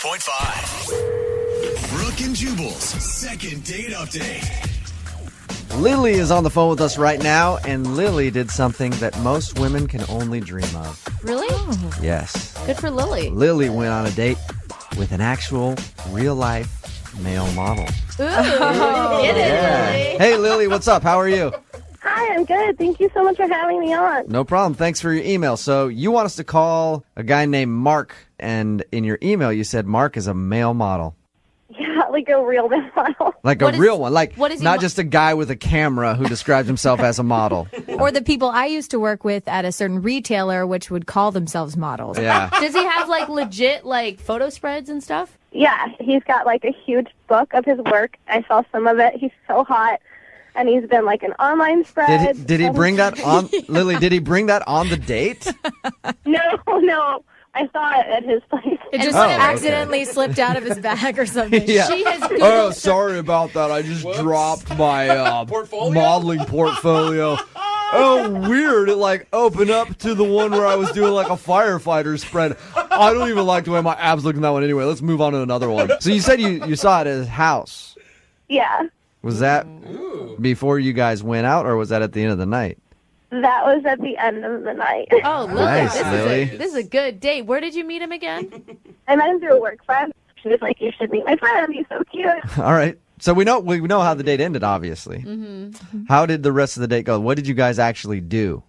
92.5. Brooke and Jubal's second date update. Lily is on the phone with us right now, and Lily did something that most women can only dream of. Really? Yes. Good for Lily. Lily went on a date with an actual, real-life male model. Ooh, get it, Lily. Hey, Lily, what's up? How are you? Hi, I'm good. Thank you so much for having me on. No problem. Thanks for your email. So you want us to call a guy named Mark, and in your email you said Mark is a male model. Yeah, like a real model. Like What a is- real one. Like what is he not mo- just a guy with a camera who describes himself as a model. Or the people I used to work with at a certain retailer, which would call themselves models. Yeah. Does he have like legit like photo spreads and stuff? Yeah, he's got like a huge book of his work. I saw some of it. He's so hot. And he's been like an online spread. Did he bring that on Lily, did he bring that on the date? No. I saw it at his place. It just Oh, okay. accidentally slipped out of his bag or something. Yeah. She has Googled Oh, sorry about that. I just dropped my modeling portfolio. Oh, weird. It like opened up to the one where I was doing like a firefighter spread. I don't even like the way my abs look in that one anyway. Let's move on to another one. So you said you saw it at his house. Yeah, Was that before you guys went out, or was that at the end of the night? that was at the end of the night. Oh, Lily, Nice, this Lily. is a good date. Where did you meet him again? I met him through a work friend. She was like, "You should meet my friend. He's so cute." All right. So we know how the date ended, obviously. Mm-hmm. How did the rest of the date go? What did you guys actually do?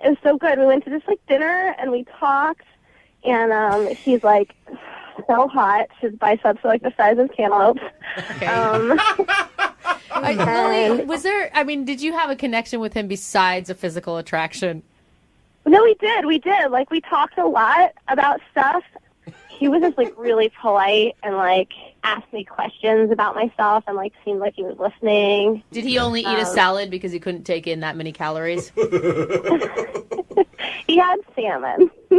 It was so good. We went to this like dinner and we talked. And he's like so hot. His biceps are like the size of cantaloupes. Lily, was there? I mean, did you have a connection with him besides a physical attraction? No, we did. Like, we talked a lot about stuff. He was just, like, really polite and, like, asked me questions about myself and, like, seemed like he was listening. Did he only eat a salad because he couldn't take in that many calories? He had salmon. He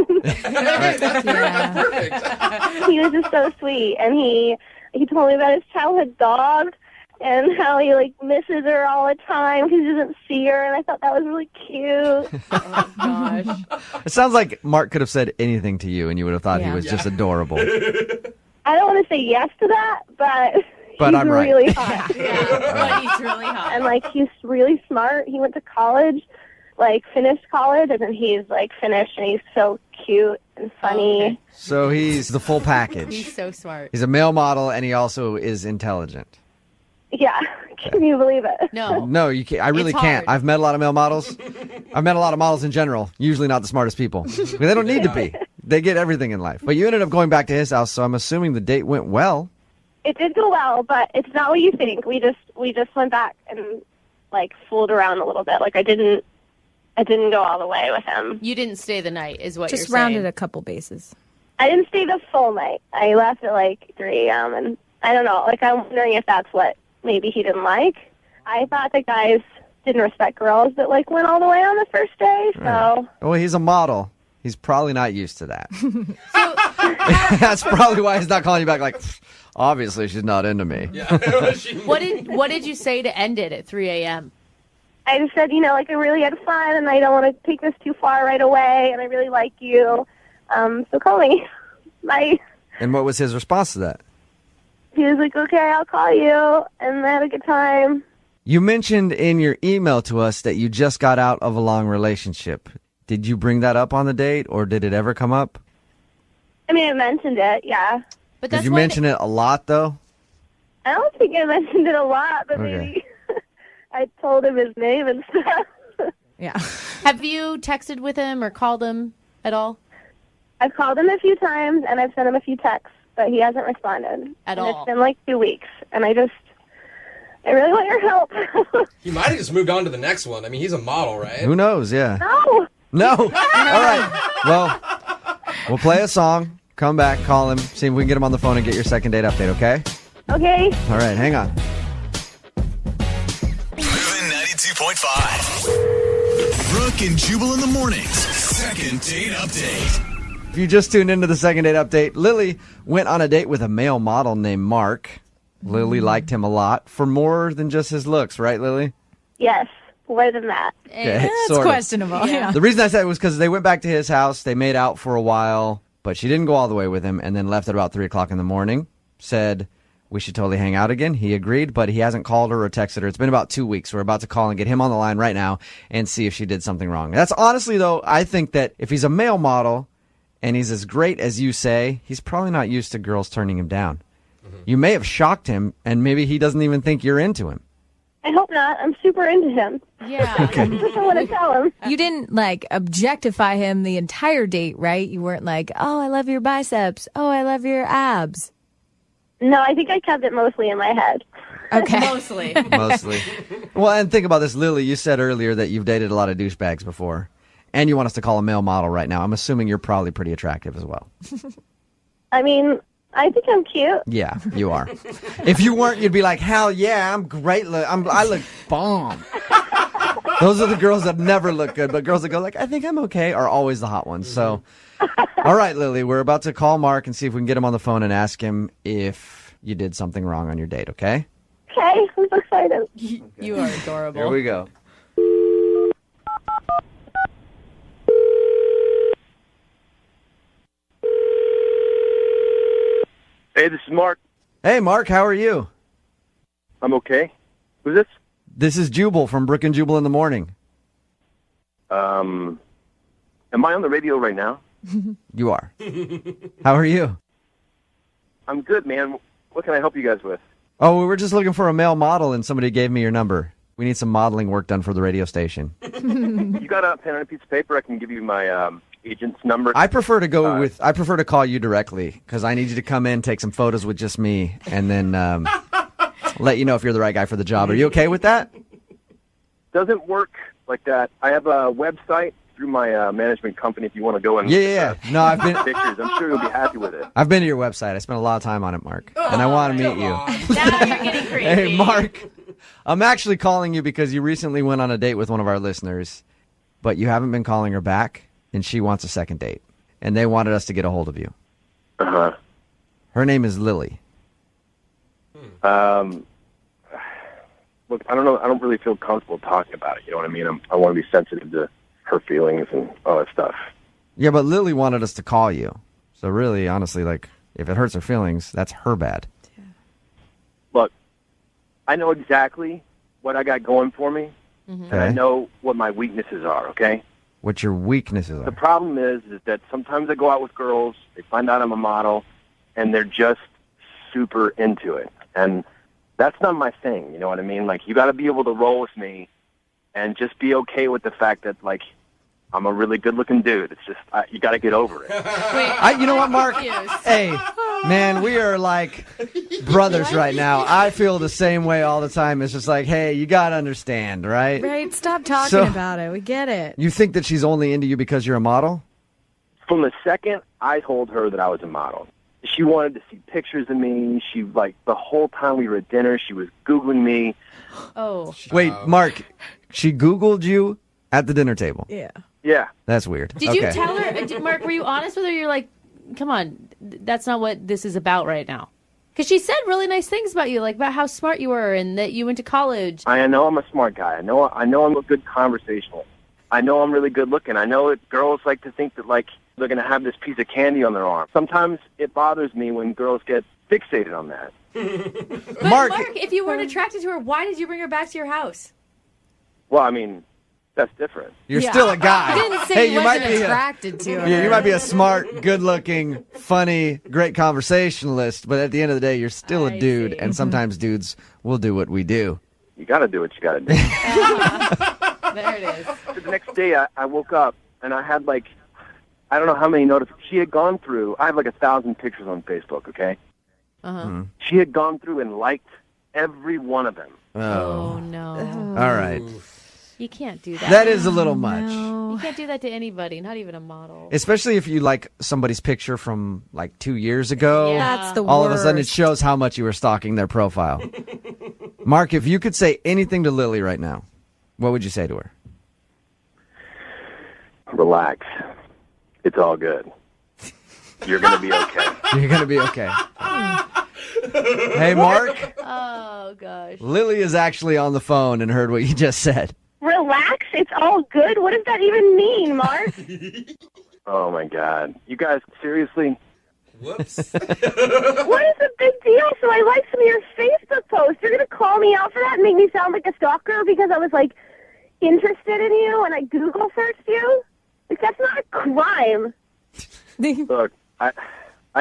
was just so sweet. And he told me about his childhood dog and how he, like, misses her all the time because he doesn't see her. And I thought that was really cute. Oh, gosh. It sounds like Mark could have said anything to you, and you would have thought he Yeah. was just adorable. I don't want to say yes to that, but But he's I'm right. really hot. But he's really hot. And, like, he's really smart. He went to college, like, finished college, and then he's, like, finished, and he's so cute and funny. Okay. So he's the full package. He's so smart. He's a male model, and he also is intelligent. Yeah. Can you believe it? No. No, you can't. I really It's can't. hard. I've met a lot of male models. I've met a lot of models in general. Usually not the smartest people. They don't need to be. They get everything in life. But you ended up going back to his house, so I'm assuming the date went well. It did go well, but it's not what you think. We just went back and, like, fooled around a little bit. Like, I didn't go all the way with him. You didn't stay the night, is what Just you're saying. rounded a couple bases. I didn't stay the full night. I left at, like, 3 a.m., and I don't know. Like, I'm wondering if that's what maybe he didn't like. I thought that guys didn't respect girls that, like, went all the way on the first day, so... Well, he's a model. He's probably not used to that. That's probably why he's not calling you back like, obviously she's not into me. What did you say to end it at 3 a.m.? I just said, you know, like, I really had fun, and I don't want to take this too far right away, and I really like you. So call me. Bye. And what was his response to that? He was like, okay, I'll call you, and I had a good time. You mentioned in your email to us that you just got out of a long relationship. Did you bring that up on the date, or did it ever come up? I mean, I mentioned it, yeah. But Did you mention it a lot, though? I don't think I mentioned it a lot, but Okay. maybe I told him his name and stuff. Yeah. Have you texted with him or called him at all? I've called him a few times, and I've sent him a few texts, but he hasn't responded. At and all. It's been like 2 weeks, and I really want your help. He might have just moved on to the next one. I mean, he's a model, right? Who knows? Yeah. No. No. All right. Well, we'll play a song, come back, call him, see if we can get him on the phone and get your second date update, okay? Okay. All right, hang on. Moving 92.5. Brooke and Jubal in the mornings. Second date update. If you just tuned into the second date update, Lily went on a date with a male model named Mark. Lily liked him a lot for more than just his looks, right, Lily? Yes. More than that. Okay, That's sort of. questionable. Yeah. The reason I said it was because they went back to his house. They made out for a while. but she didn't go all the way with him and then left at about 3 o'clock in the morning, said we should totally hang out again. He agreed, but he hasn't called her or texted her. It's been about 2 weeks. We're about to call and get him on the line right now and see if she did something wrong. That's honestly, though, I think that if he's a male model and he's as great as you say, he's probably not used to girls turning him down. You may have shocked him, and maybe he doesn't even think you're into him. I hope not. I'm super into him. Yeah. Okay. I want to tell him. You didn't, like, objectify him the entire date, right? You weren't like, oh, I love your biceps. Oh, I love your abs. No, I think I kept it mostly in my head. Okay. Mostly. Mostly. Well, and think about this, Lily. You said earlier that you've dated a lot of douchebags before, and you want us to call a male model right now. I'm assuming you're probably pretty attractive as well. I mean, I think I'm cute. Yeah, you are. If you weren't, you'd be like, hell yeah, I'm great. I look bomb. Those are the girls that never look good, but girls that go like, I think I'm okay, are always the hot ones. So, all right, Lily, we're about to call Mark and see if we can get him on the phone and ask him if you did something wrong on your date, okay? Okay, I'm so excited. You are adorable. Here we go. Hey, this is Mark. Hey, Mark, how are you? I'm okay. Who's this? This is Jubal from Brooke and Jubal in the Morning. Am I on the radio right now? You are. How are you? I'm good, man. What can I help you guys with? Oh, we were just looking for a male model, and somebody gave me your number. We need some modeling work done for the radio station. You got a pen and a piece of paper? I can give you my agent's number. I prefer to call you directly because I need you to come in, take some photos with just me, and then let you know if you're the right guy for the job. Are you okay with that? Doesn't work like that. I have a website through my management company if you want to go and Yeah. No, I've been pictures. I'm sure you'll be happy with it. I've been to your website. I spent a lot of time on it, Mark, and I want to meet you. Now you're getting creepy. Hey, Mark, I'm actually calling you because you recently went on a date with one of our listeners, but you haven't been calling her back, and she wants a second date, and they wanted us to get a hold of you. Uh-huh. Her name is Lily. Look, I don't know. I don't really feel comfortable talking about it. You know what I mean? I want to be sensitive to her feelings and all that stuff. Yeah, but Lily wanted us to call you. So really, honestly, like, if it hurts her feelings, that's her bad. Look, I know exactly what I got going for me, and I know what my weaknesses are, okay? What your weaknesses The are. problem is that sometimes I go out with girls, they find out I'm a model, and they're just super into it. And that's not my thing, you know what I mean? Like, you got to be able to roll with me and just be okay with the fact that, like, I'm a really good-looking dude. It's just, you got to get over it. You know what, Mark? Hey, man, we are like brothers right now. I feel the same way all the time. It's just like, hey, you got to understand, right? Right, stop talking about it. We get it. You think that she's only into you because you're a model? From the second I told her that I was a model, she wanted to see pictures of me. She, like, the whole time we were at dinner, she was Googling me. Oh. Wait, Mark, she Googled you at the dinner table. Yeah. Yeah. That's weird. Did you tell her, Mark, were you honest with her? You're like, come on, that's not what this is about right now. Because she said really nice things about you, like about how smart you were and that you went to college. I know I'm a smart guy. I know I'm a good conversationalist. I know I'm really good looking. I know that girls like to think that, like, they're going to have this piece of candy on their arm. Sometimes it bothers me when girls get fixated on that. But Mark, if you weren't attracted to her, why did you bring her back to your house? Well, I mean, that's different. You're still a guy. I didn't say hey, he you wasn't might be attracted to her. Yeah, you might be a smart, good-looking, funny, great conversationalist, but at the end of the day, you're still a dude, and sometimes dudes will do what we do. You got to do what you got to do. There it is. So the next day, I woke up, and I had, like, I don't know how many notifications. She had gone through, I have, like, 1,000 pictures on Facebook, okay? Uh-huh. She had gone through and liked every one of them. Oh, no. All right. You can't do that. That is a little much. You can't do that to anybody, not even a model. Especially if you like somebody's picture from like 2 years ago. Yeah. That's the All worst. of a sudden it shows how much you were stalking their profile. Mark, if you could say anything to Lily right now, what would you say to her? Relax. It's all good. You're going to be okay. You're going to be okay. Hey, Mark. Oh, gosh. Lily is actually on the phone and heard what you just said. Relax. It's all good. What does that even mean, Mark? Oh, my God. You guys, seriously? Whoops. What is the big deal? So I liked some of your Facebook posts. You're going to call me out for that and make me sound like a stalker because I was, like, interested in you and I Google searched you? Like, that's not a crime. Look, I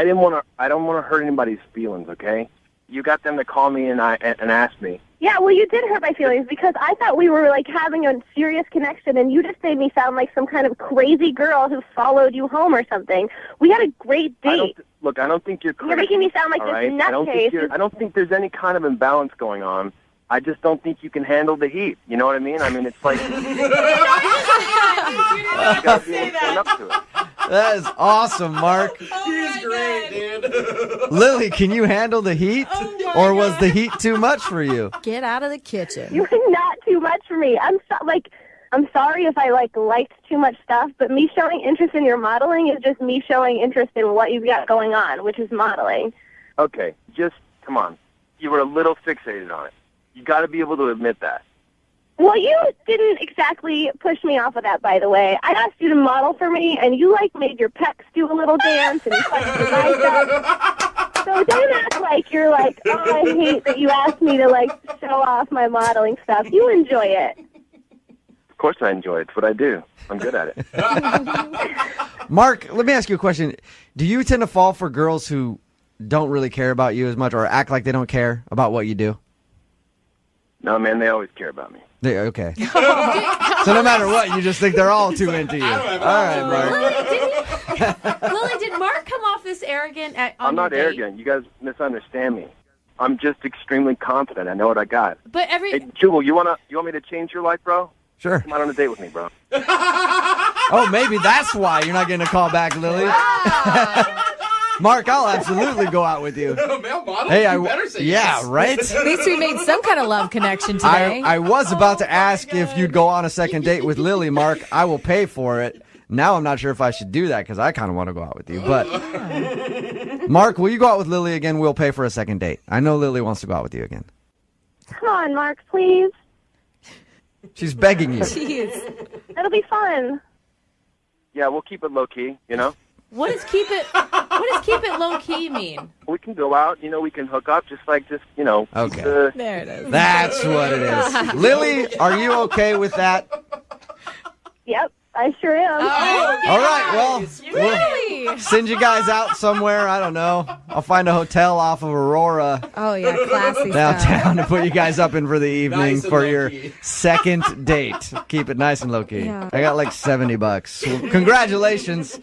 don't want to hurt anybody's feelings, okay? You got them to call me and ask me. Yeah, well, you did hurt my feelings because I thought we were, like, having a serious connection, and you just made me sound like some kind of crazy girl who followed you home or something. We had a great date. I don't think you're crazy. You're making me sound like this right? nutcase. I don't think there's any kind of imbalance going on. I just don't think you can handle the heat. You know what I mean? I mean, it's like... you gotta be able to stand up to it. That is awesome, Mark. He's great, dude. Lily, can you handle the heat? Or was the heat too much for you? Get out of the kitchen. You're not too much for me. I'm sorry if I liked too much stuff, but me showing interest in your modeling is just me showing interest in what you've got going on, which is modeling. Okay, just come on. You were a little fixated on it. You got to be able to admit that. Well, you didn't exactly push me off of that, by the way. I asked you to model for me, and you made your pecs do a little dance and flexed your biceps. So don't act like you're like, oh, I hate that you asked me to show off my modeling stuff. You enjoy it. Of course I enjoy it. It's what I do. I'm good at it. Mark, let me ask you a question. Do you tend to fall for girls who don't really care about you as much or act like they don't care about what you do? No, man, they always care about me. Okay. So no matter what, you just think they're all too into you. All right, Mark. Lily, did Mark come off this arrogant I'm not arrogant. You guys misunderstand me. I'm just extremely confident. I know what I got. But Hey, Jubal, you want me to change your life, bro? Sure. Come out on a date with me, bro. Oh, maybe that's why you're not getting a call back, Lily. Mark, I'll absolutely go out with you. Male model? Hey, You better say yeah, yes. right? At least we made some kind of love connection today. I was about to ask if you'd go on a second date with Lily, Mark. I will pay for it. Now I'm not sure if I should do that because I kind of want to go out with you. But, Mark, will you go out with Lily again? We'll pay for a second date. I know Lily wants to go out with you again. Come on, Mark, please. She's begging you. Jeez. It'll be fun. Yeah, we'll keep it low-key, you know? What does keep it low key mean? We can go out, we can hook up just, Okay. There it is. That's what it is. Lily, are you okay with that? Yep, I sure am. All right, well, Really? we'll send you guys out somewhere. I don't know. I'll find a hotel off of Aurora Oh, yeah, classy downtown to put you guys up in for the evening Nice and for your low-key. second date. Keep it nice and low-key. Yeah. I got like $70. Well, congratulations.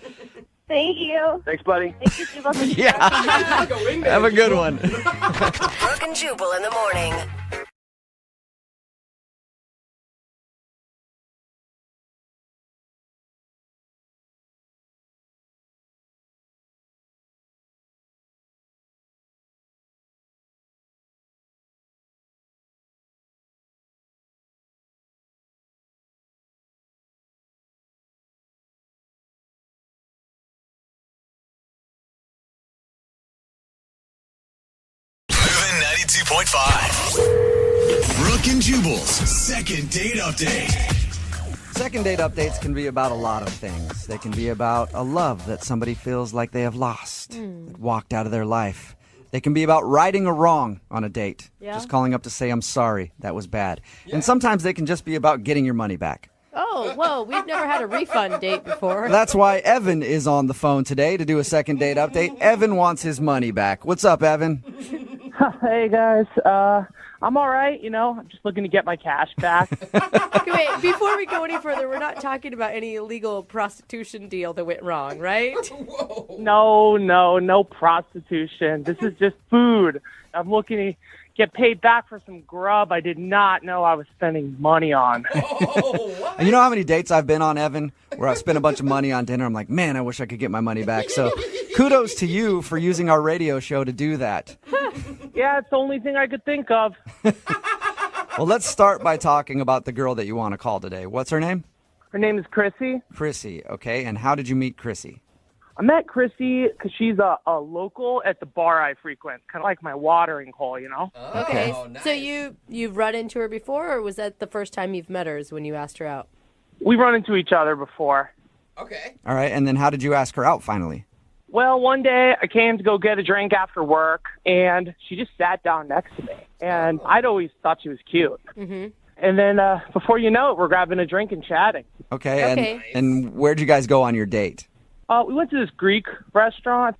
Thank you. Thanks, buddy. Thank you, Jubal. Yeah. Like a wingman. Have a good one. Brooke and Jubal in the morning. Moving 92.5. Brooke and Jubal's second date update. Second date updates can be about a lot of things. They can be about a love that somebody feels like they have lost, that walked out of their life. They can be about righting a wrong on a date. Yeah. Just calling up to say, I'm sorry, that was bad. And sometimes they can just be about getting your money back. Oh, whoa, we've never had a refund date before. That's why Evan is on the phone today to do a second date update. Evan wants his money back. What's up, Evan? Hey guys, I'm all right. I'm just looking to get my cash back. Okay, wait, before we go any further, we're not talking about any illegal prostitution deal that went wrong, right? No prostitution. This is just food. I'm looking to get paid back for some grub I did not know I was spending money on. You know how many dates I've been on, Evan, where I've spent a bunch of money on dinner? I'm like, man, I wish I could get my money back. So kudos to you for using our radio show to do that. Yeah, it's the only thing I could think of. Well, let's start by talking about the girl that you want to call today. What's her name? Her name is Chrissy. Chrissy, okay. And how did you meet Chrissy? I met Chrissy because she's a local at the bar I frequent, kind of like my watering hole, Okay, Oh, nice. so you've run into her before, or was that the first time you've met her is when you asked her out? We run into each other before. Okay. All right, and then how did you ask her out finally? Well, one day I came to go get a drink after work, and she just sat down next to me. And I'd always thought she was cute. Mm-hmm. And then before you know it, we're grabbing a drink and chatting. Okay. And where'd you guys go on your date? We went to this Greek restaurant.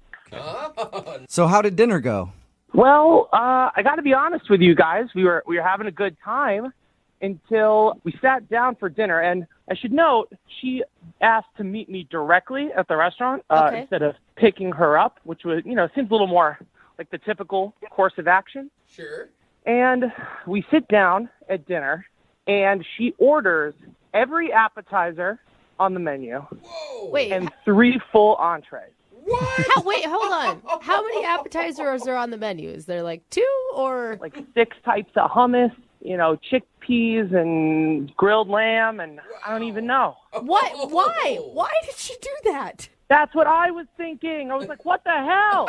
So how did dinner go? Well, I got to be honest with you guys. We were having a good time until we sat down for dinner. And I should note, she asked to meet me directly at the restaurant instead of picking her up, which was, seems a little more like the typical course of action. Sure. And we sit down at dinner, and she orders every appetizer on the menu. Whoa. Wait. And 3 full entrees. What? Wait, hold on. How many appetizers are on the menu? Is there like 2 or? Like 6 types of hummus, chickpeas and grilled lamb, and I don't even know. What? Why? Why did she do that? That's what I was thinking. I was like, what the hell?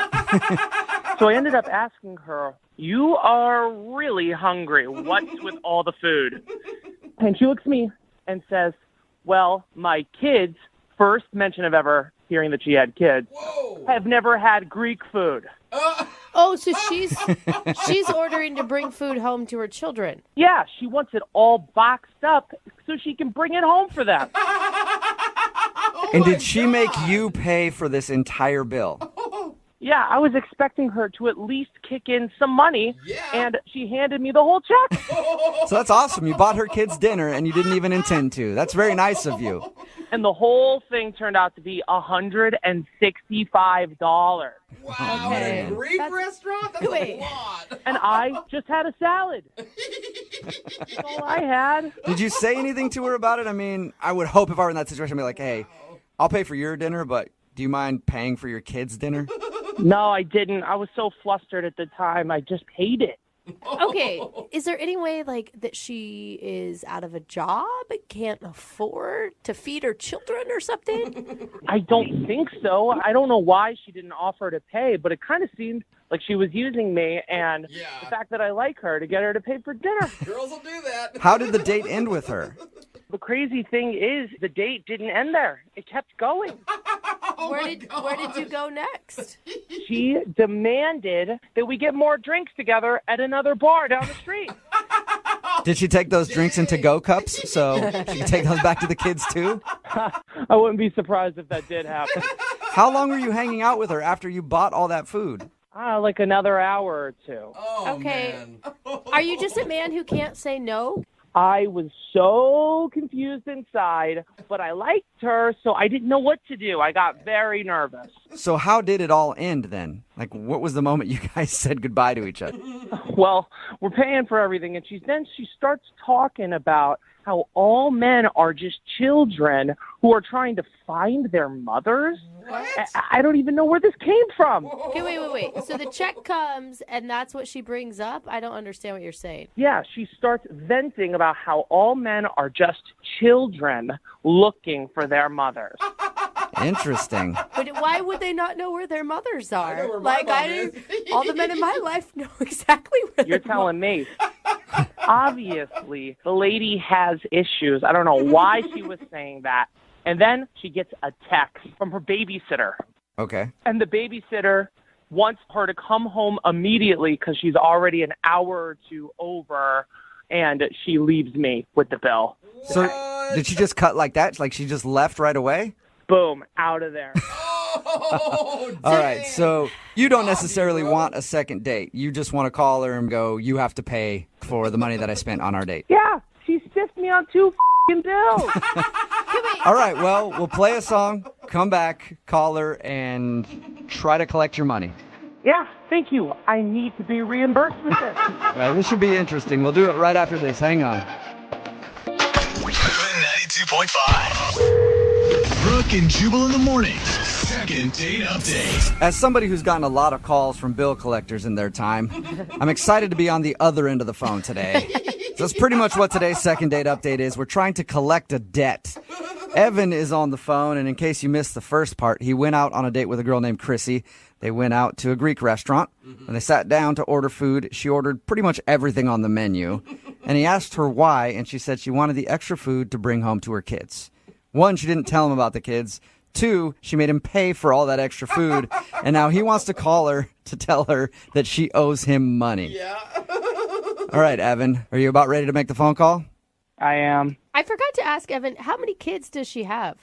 So I ended up asking her, you are really hungry. What's with all the food? And she looks at me and says, well, my kids, first mention of ever hearing that she had kids, have never had Greek food. Oh, so she's ordering to bring food home to her children. Yeah, she wants it all boxed up so she can bring it home for them. And did she make you pay for this entire bill? Yeah, I was expecting her to at least kick in some money, and she handed me the whole check. So that's awesome. You bought her kids dinner, and you didn't even intend to. That's very nice of you. And the whole thing turned out to be $165. Wow, Okay. at a Greek restaurant? That's a lot. And I just had a salad. That's all I had. Did you say anything to her about it? I mean, I would hope if I were in that situation, I'd be like, hey, I'll pay for your dinner, but do you mind paying for your kids' dinner? No, I didn't. I was so flustered at the time. I just paid it. Okay, is there any way that she is out of a job, can't afford to feed her children or something? I don't think so. I don't know why she didn't offer to pay, but it kind of seemed like she was using me and the fact that I like her to get her to pay for dinner. Girls will do that. How did the date end with her? The crazy thing is the date didn't end there. It kept going. Where did you go next? She demanded that we get more drinks together at another bar down the street. Did she take those drinks in to-go cups so she could take those back to the kids too? I wouldn't be surprised if that did happen. How long were you hanging out with her after you bought all that food? Like another hour or 2. Oh, Okay. man. Are you just a man who can't say no? I was so confused inside, but I liked her, so I didn't know what to do. I got very nervous. So how did it all end then? Like, what was the moment you guys said goodbye to each other? Well, we're paying for everything, and she starts talking about how all men are just children who are trying to find their mothers. What? I don't even know where this came from. Okay, wait. So the check comes, and that's what she brings up? I don't understand what you're saying. Yeah, she starts venting about how all men are just children looking for their mothers. Interesting. But why would they not know where their mothers are? I know where my mom is. All the men in my life know exactly where You're telling me. Obviously, the lady has issues. I don't know why she was saying that. And then she gets a text from her babysitter. Okay. And the babysitter wants her to come home immediately because she's already an hour or 2 over, and she leaves me with the bill. So did she just cut like that? Like she just left right away? Boom, out of there. Oh, All right, so you don't necessarily want a second date. You just want to call her and go, you have to pay for the money that I spent on our date. Yeah, she stiffed me on 2 bills. All right, well, we'll play a song, come back, call her, and try to collect your money. Yeah, thank you. I need to be reimbursed with this. All right, this should be interesting. We'll do it right after this. Hang on. 92.5. Brooke and Jubal in the morning. Second date update. As somebody who's gotten a lot of calls from bill collectors in their time, I'm excited to be on the other end of the phone today. So that's pretty much what today's second date update is. We're trying to collect a debt. Evan is on the phone, and in case you missed the first part, he went out on a date with a girl named Chrissy. They went out to a Greek restaurant. When they sat down to order food, she ordered pretty much everything on the menu. And he asked her why, and she said she wanted the extra food to bring home to her kids. One, she didn't tell him about the kids. Two, she made him pay for all that extra food. And now he wants to call her to tell her that she owes him money. Yeah. All right, Evan, are you about ready to make the phone call? I am. I forgot to ask Evan, how many kids does she have?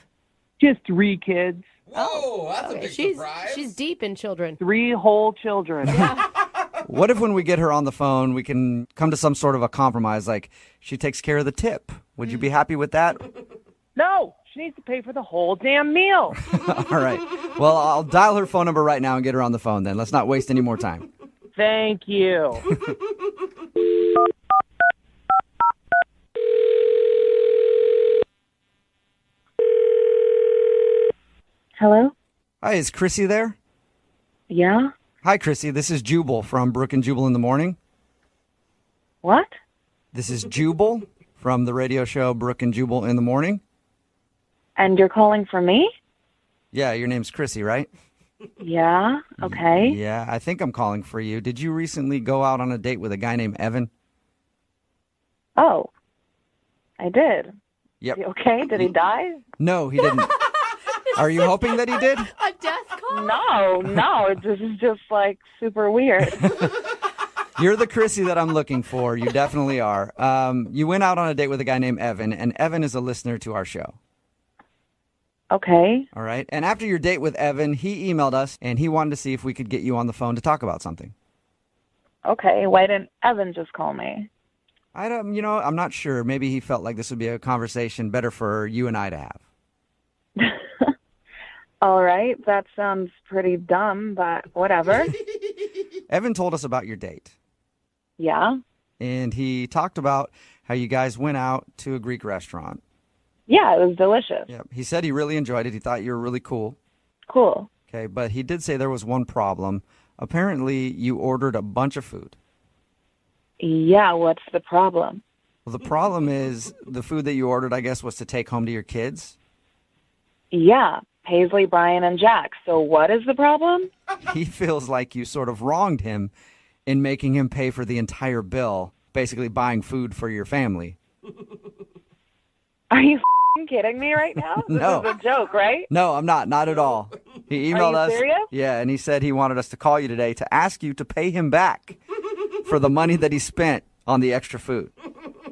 Just 3 kids. Whoa, that's a big surprise. She's deep in children. 3 whole children. What if when we get her on the phone, we can come to some sort of a compromise, like she takes care of the tip? Would you be happy with that? No, she needs to pay for the whole damn meal. All right. Well, I'll dial her phone number right now and get her on the phone then. Let's not waste any more time. Thank you. Hello? Hi, is Chrissy there? Yeah? Hi, Chrissy. This is Jubal from Brooke and Jubal in the Morning. What? This is Jubal from the radio show Brooke and Jubal in the Morning. And you're calling for me? Yeah, your name's Chrissy, right? Yeah, okay. Yeah, I think I'm calling for you. Did you recently go out on a date with a guy named Evan? Oh, I did. Yep. Is he okay? Did he die? No, he didn't. Are you hoping that he did? A death call? No, this is just like super weird. You're the Chrissy that I'm looking for. You definitely are. You went out on a date with a guy named Evan, and Evan is a listener to our show. Okay. All right. And after your date with Evan, he emailed us, and he wanted to see if we could get you on the phone to talk about something. Okay, why didn't Evan just call me? I'm not sure. Maybe he felt like this would be a conversation better for you and I to have. All right, that sounds pretty dumb, but whatever. Evan told us about your date. Yeah? And he talked about how you guys went out to a Greek restaurant. Yeah, it was delicious. Yep. He said he really enjoyed it. He thought you were really cool. Cool. Okay, but he did say there was one problem. Apparently, you ordered a bunch of food. Yeah, what's the problem? Well, the problem is the food that you ordered, I guess, was to take home to your kids. Yeah, Paisley, Brian, and Jack. So what is the problem? He feels like you sort of wronged him in making him pay for the entire bill, basically buying food for your family. Are you kidding me right now? No. This is a joke, right? No, I'm not. Not at all. He emailed us. Are you serious? Yeah, and he said he wanted us to call you today to ask you to pay him back for the money that he spent on the extra food.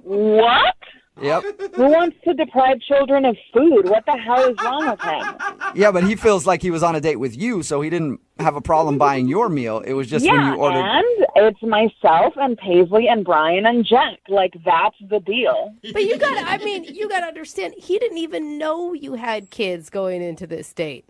What? Yep. Who wants to deprive children of food? What the hell is wrong with him? Yeah, but he feels like he was on a date with you, so he didn't have a problem buying your meal. It was just when you ordered. And it's myself and Paisley and Brian and Jack. Like, that's the deal. But you gotta understand, he didn't even know you had kids going into this date.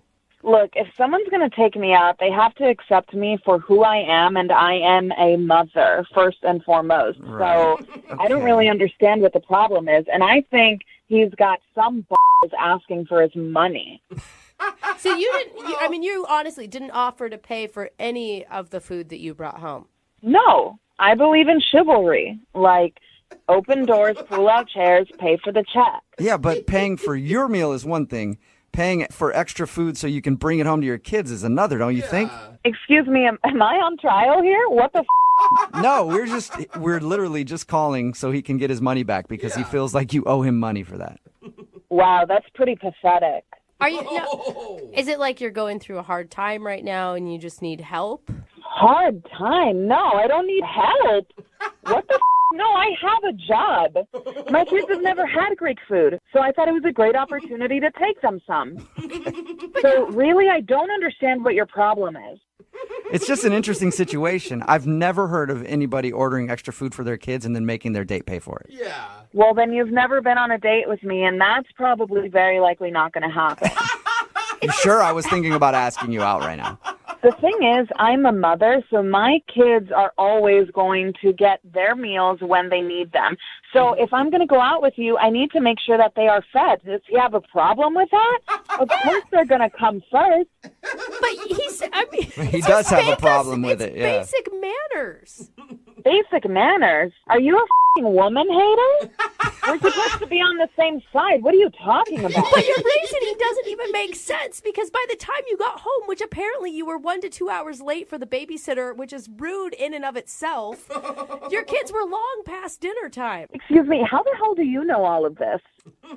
Look, if someone's going to take me out, they have to accept me for who I am, and I am a mother, first and foremost. Right. So I don't really understand what the problem is, and I think he's got some balls asking for his money. So you honestly didn't offer to pay for any of the food that you brought home? No, I believe in chivalry. Like, open doors, pull out chairs, pay for the check. Yeah, but paying for your meal is one thing. Paying for extra food so you can bring it home to your kids is another, don't you think? Excuse me, am I on trial here? What the No, we're literally just calling so he can get his money back because he feels like you owe him money for that. Wow, that's pretty pathetic. Are you? No, is it like you're going through a hard time right now and you just need help? Hard time? No, I don't need help. What the No, I have a job. My kids have never had Greek food, so I thought it was a great opportunity to take them some. So really, I don't understand what your problem is. It's just an interesting situation. I've never heard of anybody ordering extra food for their kids and then making their date pay for it. Yeah. Well, then you've never been on a date with me, and that's probably very likely not going to happen. You sure? I was thinking about asking you out right now. The thing is, I'm a mother, so my kids are always going to get their meals when they need them. So if I'm going to go out with you, I need to make sure that they are fed. Does he have a problem with that? Of course they're going to come first. But he does have a problem with it. Yeah. Basic manners. Basic manners? Are you a f***ing woman hater? We're supposed to be on the same side. What are you talking about? But your reasoning doesn't even make sense because by the time you got home, which apparently you were 1 to 2 hours late for the babysitter, which is rude in and of itself, your kids were long past dinner time. Excuse me, how the hell do you know all of this?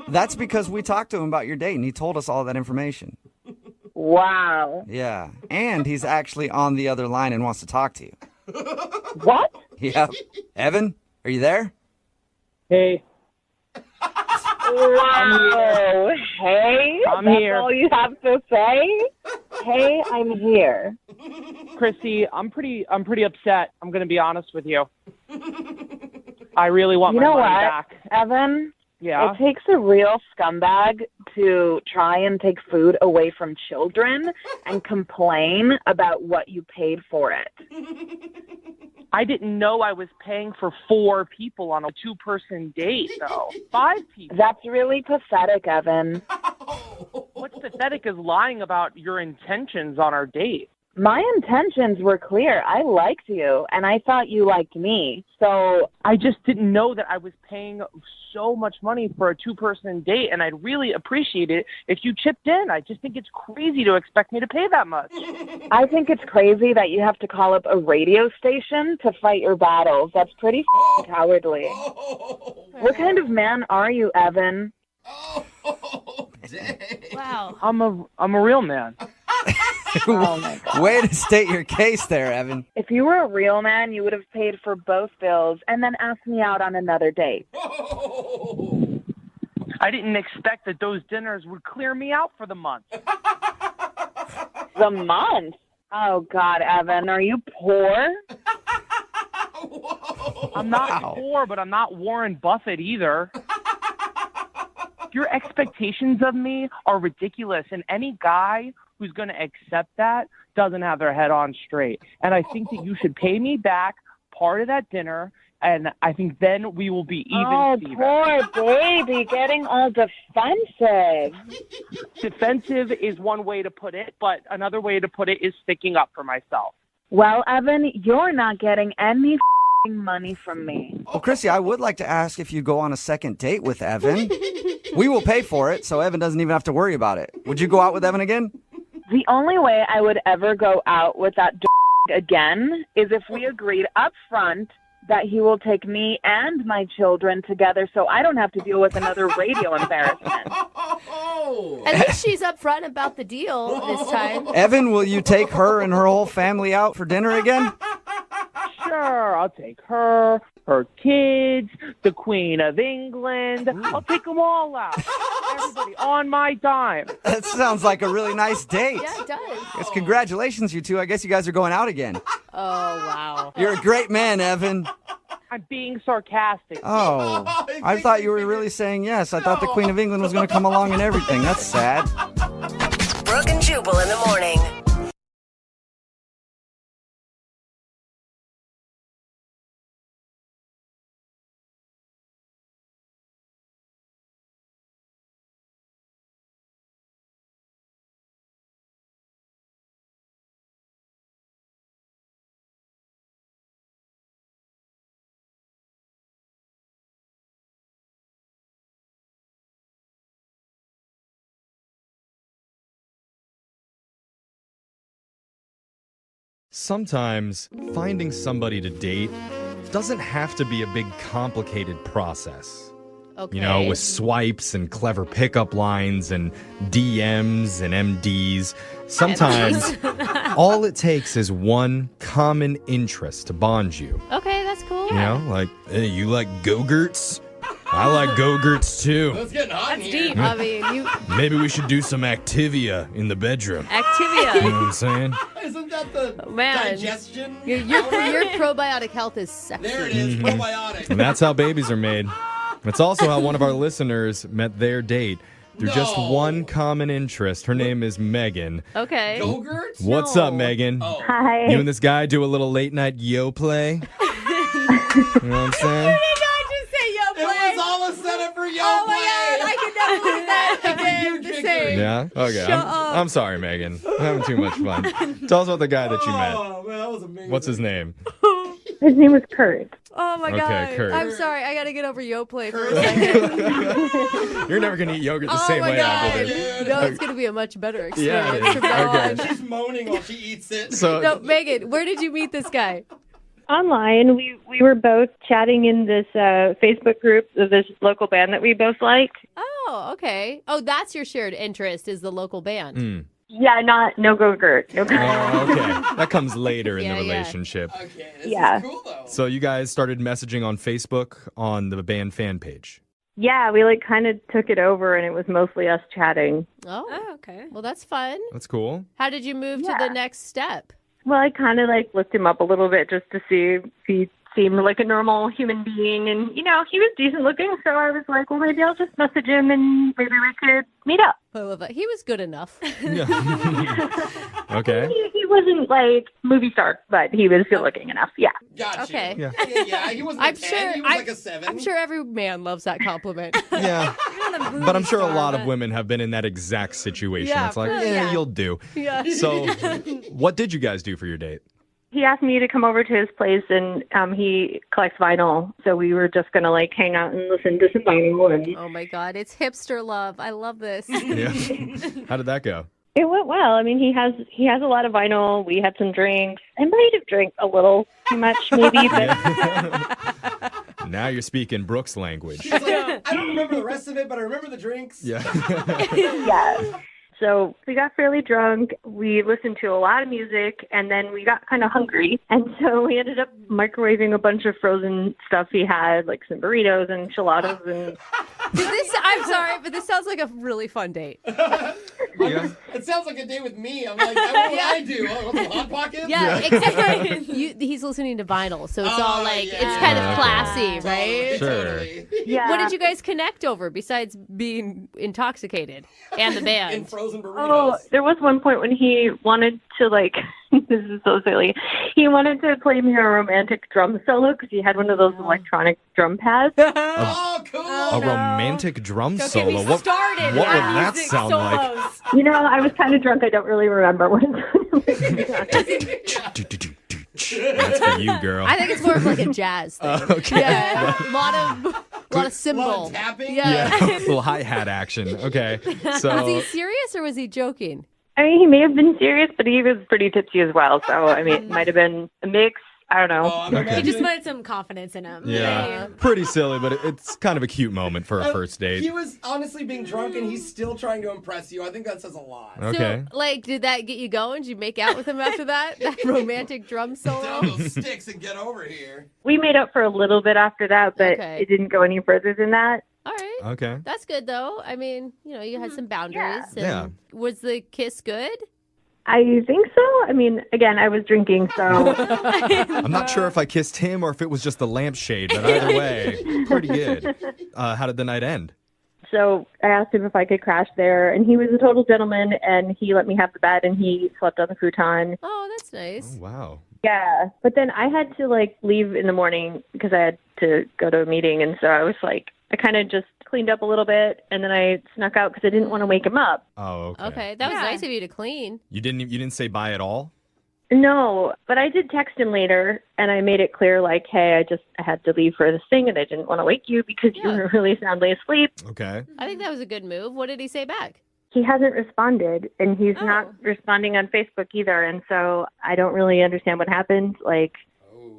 That's because we talked to him about your date, and he told us all that information. Wow. Yeah, and he's actually on the other line and wants to talk to you. What? Yep. Evan, are you there? Hey, Wow. Hey, I'm that's here. all you have to say? Hey, I'm here. Chrissy, I'm pretty upset. I'm going to be honest with you. I really want You my know money what, back. Evan? Yeah. It takes a real scumbag to try and take food away from children and complain about what you paid for it. I didn't know I was paying for 4 people on a 2-person date, though. 5 people. That's really pathetic, Evan. What's pathetic is lying about your intentions on our date. My intentions were clear. I liked you, and I thought you liked me. So I just didn't know that I was paying so much money for a 2-person date, and I'd really appreciate it if you chipped in. I just think it's crazy to expect me to pay that much. I think it's crazy that you have to call up a radio station to fight your battles. That's pretty cowardly. What kind of man are you, Evan? Wow. I'm a real man. Oh my God. Way to state your case there, Evan. If you were a real man, you would have paid for both bills and then asked me out on another date. I didn't expect that those dinners would clear me out for the month. The month? Oh, God, Evan, are you poor? I'm not poor, but I'm not Warren Buffett either. Your expectations of me are ridiculous, and any guy who's going to accept that doesn't have their head on straight. And I think that you should pay me back part of that dinner, and I think then we will be even. Oh, Steven. poor baby, getting all defensive. Defensive is one way to put it, but another way to put it is sticking up for myself. Well, Evan, you're not getting any money from me. Well, Chrissy, I would like to ask if you go on a second date with Evan. We will pay for it, so Evan doesn't even have to worry about it. Would you go out with Evan again? The only way I would ever go out with that again is if we agreed up front that he will take me and my children together so I don't have to deal with another radio embarrassment. At least she's upfront about the deal this time. Evan, will you take her and her whole family out for dinner again? Sure, I'll take her, her kids, the Queen of England. I'll take them all out. Everybody on my dime. That sounds like a really nice date. Yeah, it does. Yes, congratulations, you two. I guess you guys are going out again. Oh, wow. You're a great man, Evan. I'm being sarcastic. Oh, I thought you were really saying yes. I thought the Queen of England was going to come along and everything. That's sad. Brooke and Jubal in the morning. Sometimes finding somebody to date doesn't have to be a big complicated process. Okay. You know, with swipes and clever pickup lines and DMs and MDs. Sometimes all it takes is one common interest to bond you. Okay, that's cool. You know, like, hey, you like Go-Gurts? I like Go-Gurts too. It's getting hot in That's here. deep. I mean, you Maybe we should do some Activia in the bedroom. You know Activia. what I'm saying? Isn't that the Man. digestion? Your powder? probiotic health is sexy. There it is, probiotic. And that's how babies are made. It's also how one of our listeners met their date through just No. one common interest. Her name is Megan. Okay. Go-Gurts? What's No. up, Megan? Oh. Hi. You and this guy do a little late night yo play? You know what I'm saying? It was all a setup for Yo Oh Play. my God, I could never do that again. You The kicked same. Yeah? Okay. Shut up. I'm sorry, Megan. I'm having too much fun. Tell us about the guy that you met. Oh, man, that was amazing. What's his name? His name was Kurt. Oh my Okay, God. Kurt. I'm sorry. I got to get over Yoplait for a Kurt. second. You're never going to eat yogurt the Oh same my way after God. this. No, it's going to be a much better Yeah, it experience is. from now Okay. on. She's moaning while she eats it. So, No, Megan, where did you meet this guy? Online, we were both chatting in this Facebook group of this local band that we both liked. Oh, Oh, okay. Oh, that's your shared interest is the local band. Yeah, no go Gert. No go. Oh, okay. That comes later in Yeah, the yeah. relationship. Okay, this Yeah. is cool though. So you guys started messaging on Facebook on the band fan page. Yeah, we like kind of took it over, and it was mostly us chatting. Oh, okay. Well, that's fun. That's cool. How did you move to the next step? Well, I kind of like looked him up a little bit just to see if he seemed like a normal human being, and he was decent looking. So I was like, well, maybe I'll just message him, and maybe we could meet up. I love that. He was good enough. Okay. He wasn't like movie star, but he was good looking enough. Yeah. Gotcha. Okay. Yeah, he wasn't I'm a 10, sure. he was like a 7. I'm sure every man loves that compliment. Yeah. But I'm sure a lot of women have been in that exact situation. Yeah, It's like, for- yeah, yeah. you'll do. Yeah. So what did you guys do for your date? He asked me to come over to his place, and he collects vinyl. So we were just gonna like hang out and listen to some vinyl. And Oh my God, it's hipster love. I love this. Yeah. How did that go? it went well. I mean, he has a lot of vinyl. We had some drinks. I might have drank a little too much, maybe, but Now you're speaking Brooke's language. She's like, I don't remember the rest of it, but I remember the drinks. Yeah. yeah. So we got fairly drunk. We listened to a lot of music, and then we got kind of hungry. And so we ended up microwaving a bunch of frozen stuff he had, like some burritos and enchiladas. And I'm sorry, but this sounds like a really fun date. Yeah. It sounds like a day with me. I'm like, what would I do? Oh, want some Hot Pockets? Yeah, except he's listening to vinyl, so it's all like, it's kind of classy, right? Sure. yeah. What did you guys connect over besides being intoxicated and the band? And frozen burritos. Oh, there was one point when he wanted to, like, this is so silly. He wanted to play me a romantic drum solo because he had one of those electronic drum pads. Oh, cool. A romantic drum Don't solo. get me What started would on that music sound like? solos. You know, I was kind of drunk. I don't really remember what That's for you, girl. I think it's more of like a jazz thing. Okay. Yeah, a lot of cymbal. A lot of tapping? Yeah. Yeah, little hi-hat action. Okay. So Was he serious or was he joking? I mean, he may have been serious, but he was pretty tipsy as well. So, I mean, it might have been a mix. I don't know. Oh, I'm He imagining- just wanted some confidence in him. yeah, pretty silly, but it's kind of a cute moment for a first He date. was honestly being drunk, and he's still trying to impress you. I think that says a lot. Okay. So, like, did that get you going? Did you make out with him after that? That romantic drum solo? Down those sticks and get over here. We made up for a little bit after that, but Okay. it didn't go any further than that. All right. Okay. That's good, though. I mean, you had some boundaries. Yeah. And was the kiss good? I think so. I mean, again, I was drinking, so I'm not sure if I kissed him or if it was just the lampshade, but either way, pretty good. How did the night end? So I asked him if I could crash there, and he was a total gentleman, and he let me have the bed, and he slept on the futon. Oh, that's nice. Oh, wow. Yeah, but then I had to like leave in the morning because I had to go to a meeting, and so I was like, I kind of just cleaned up a little bit, and then I snuck out because I didn't want to wake him up. Oh, okay. Okay, that was Yeah. nice of you to clean. You didn't say bye at all? No, but I did text him later, and I made it clear, like, hey, I had to leave for this thing, and I didn't want to wake you because you were really soundly asleep. Okay. I think that was a good move. What did he say back? He hasn't responded, and he's not responding on Facebook either, and so I don't really understand what happened. Like,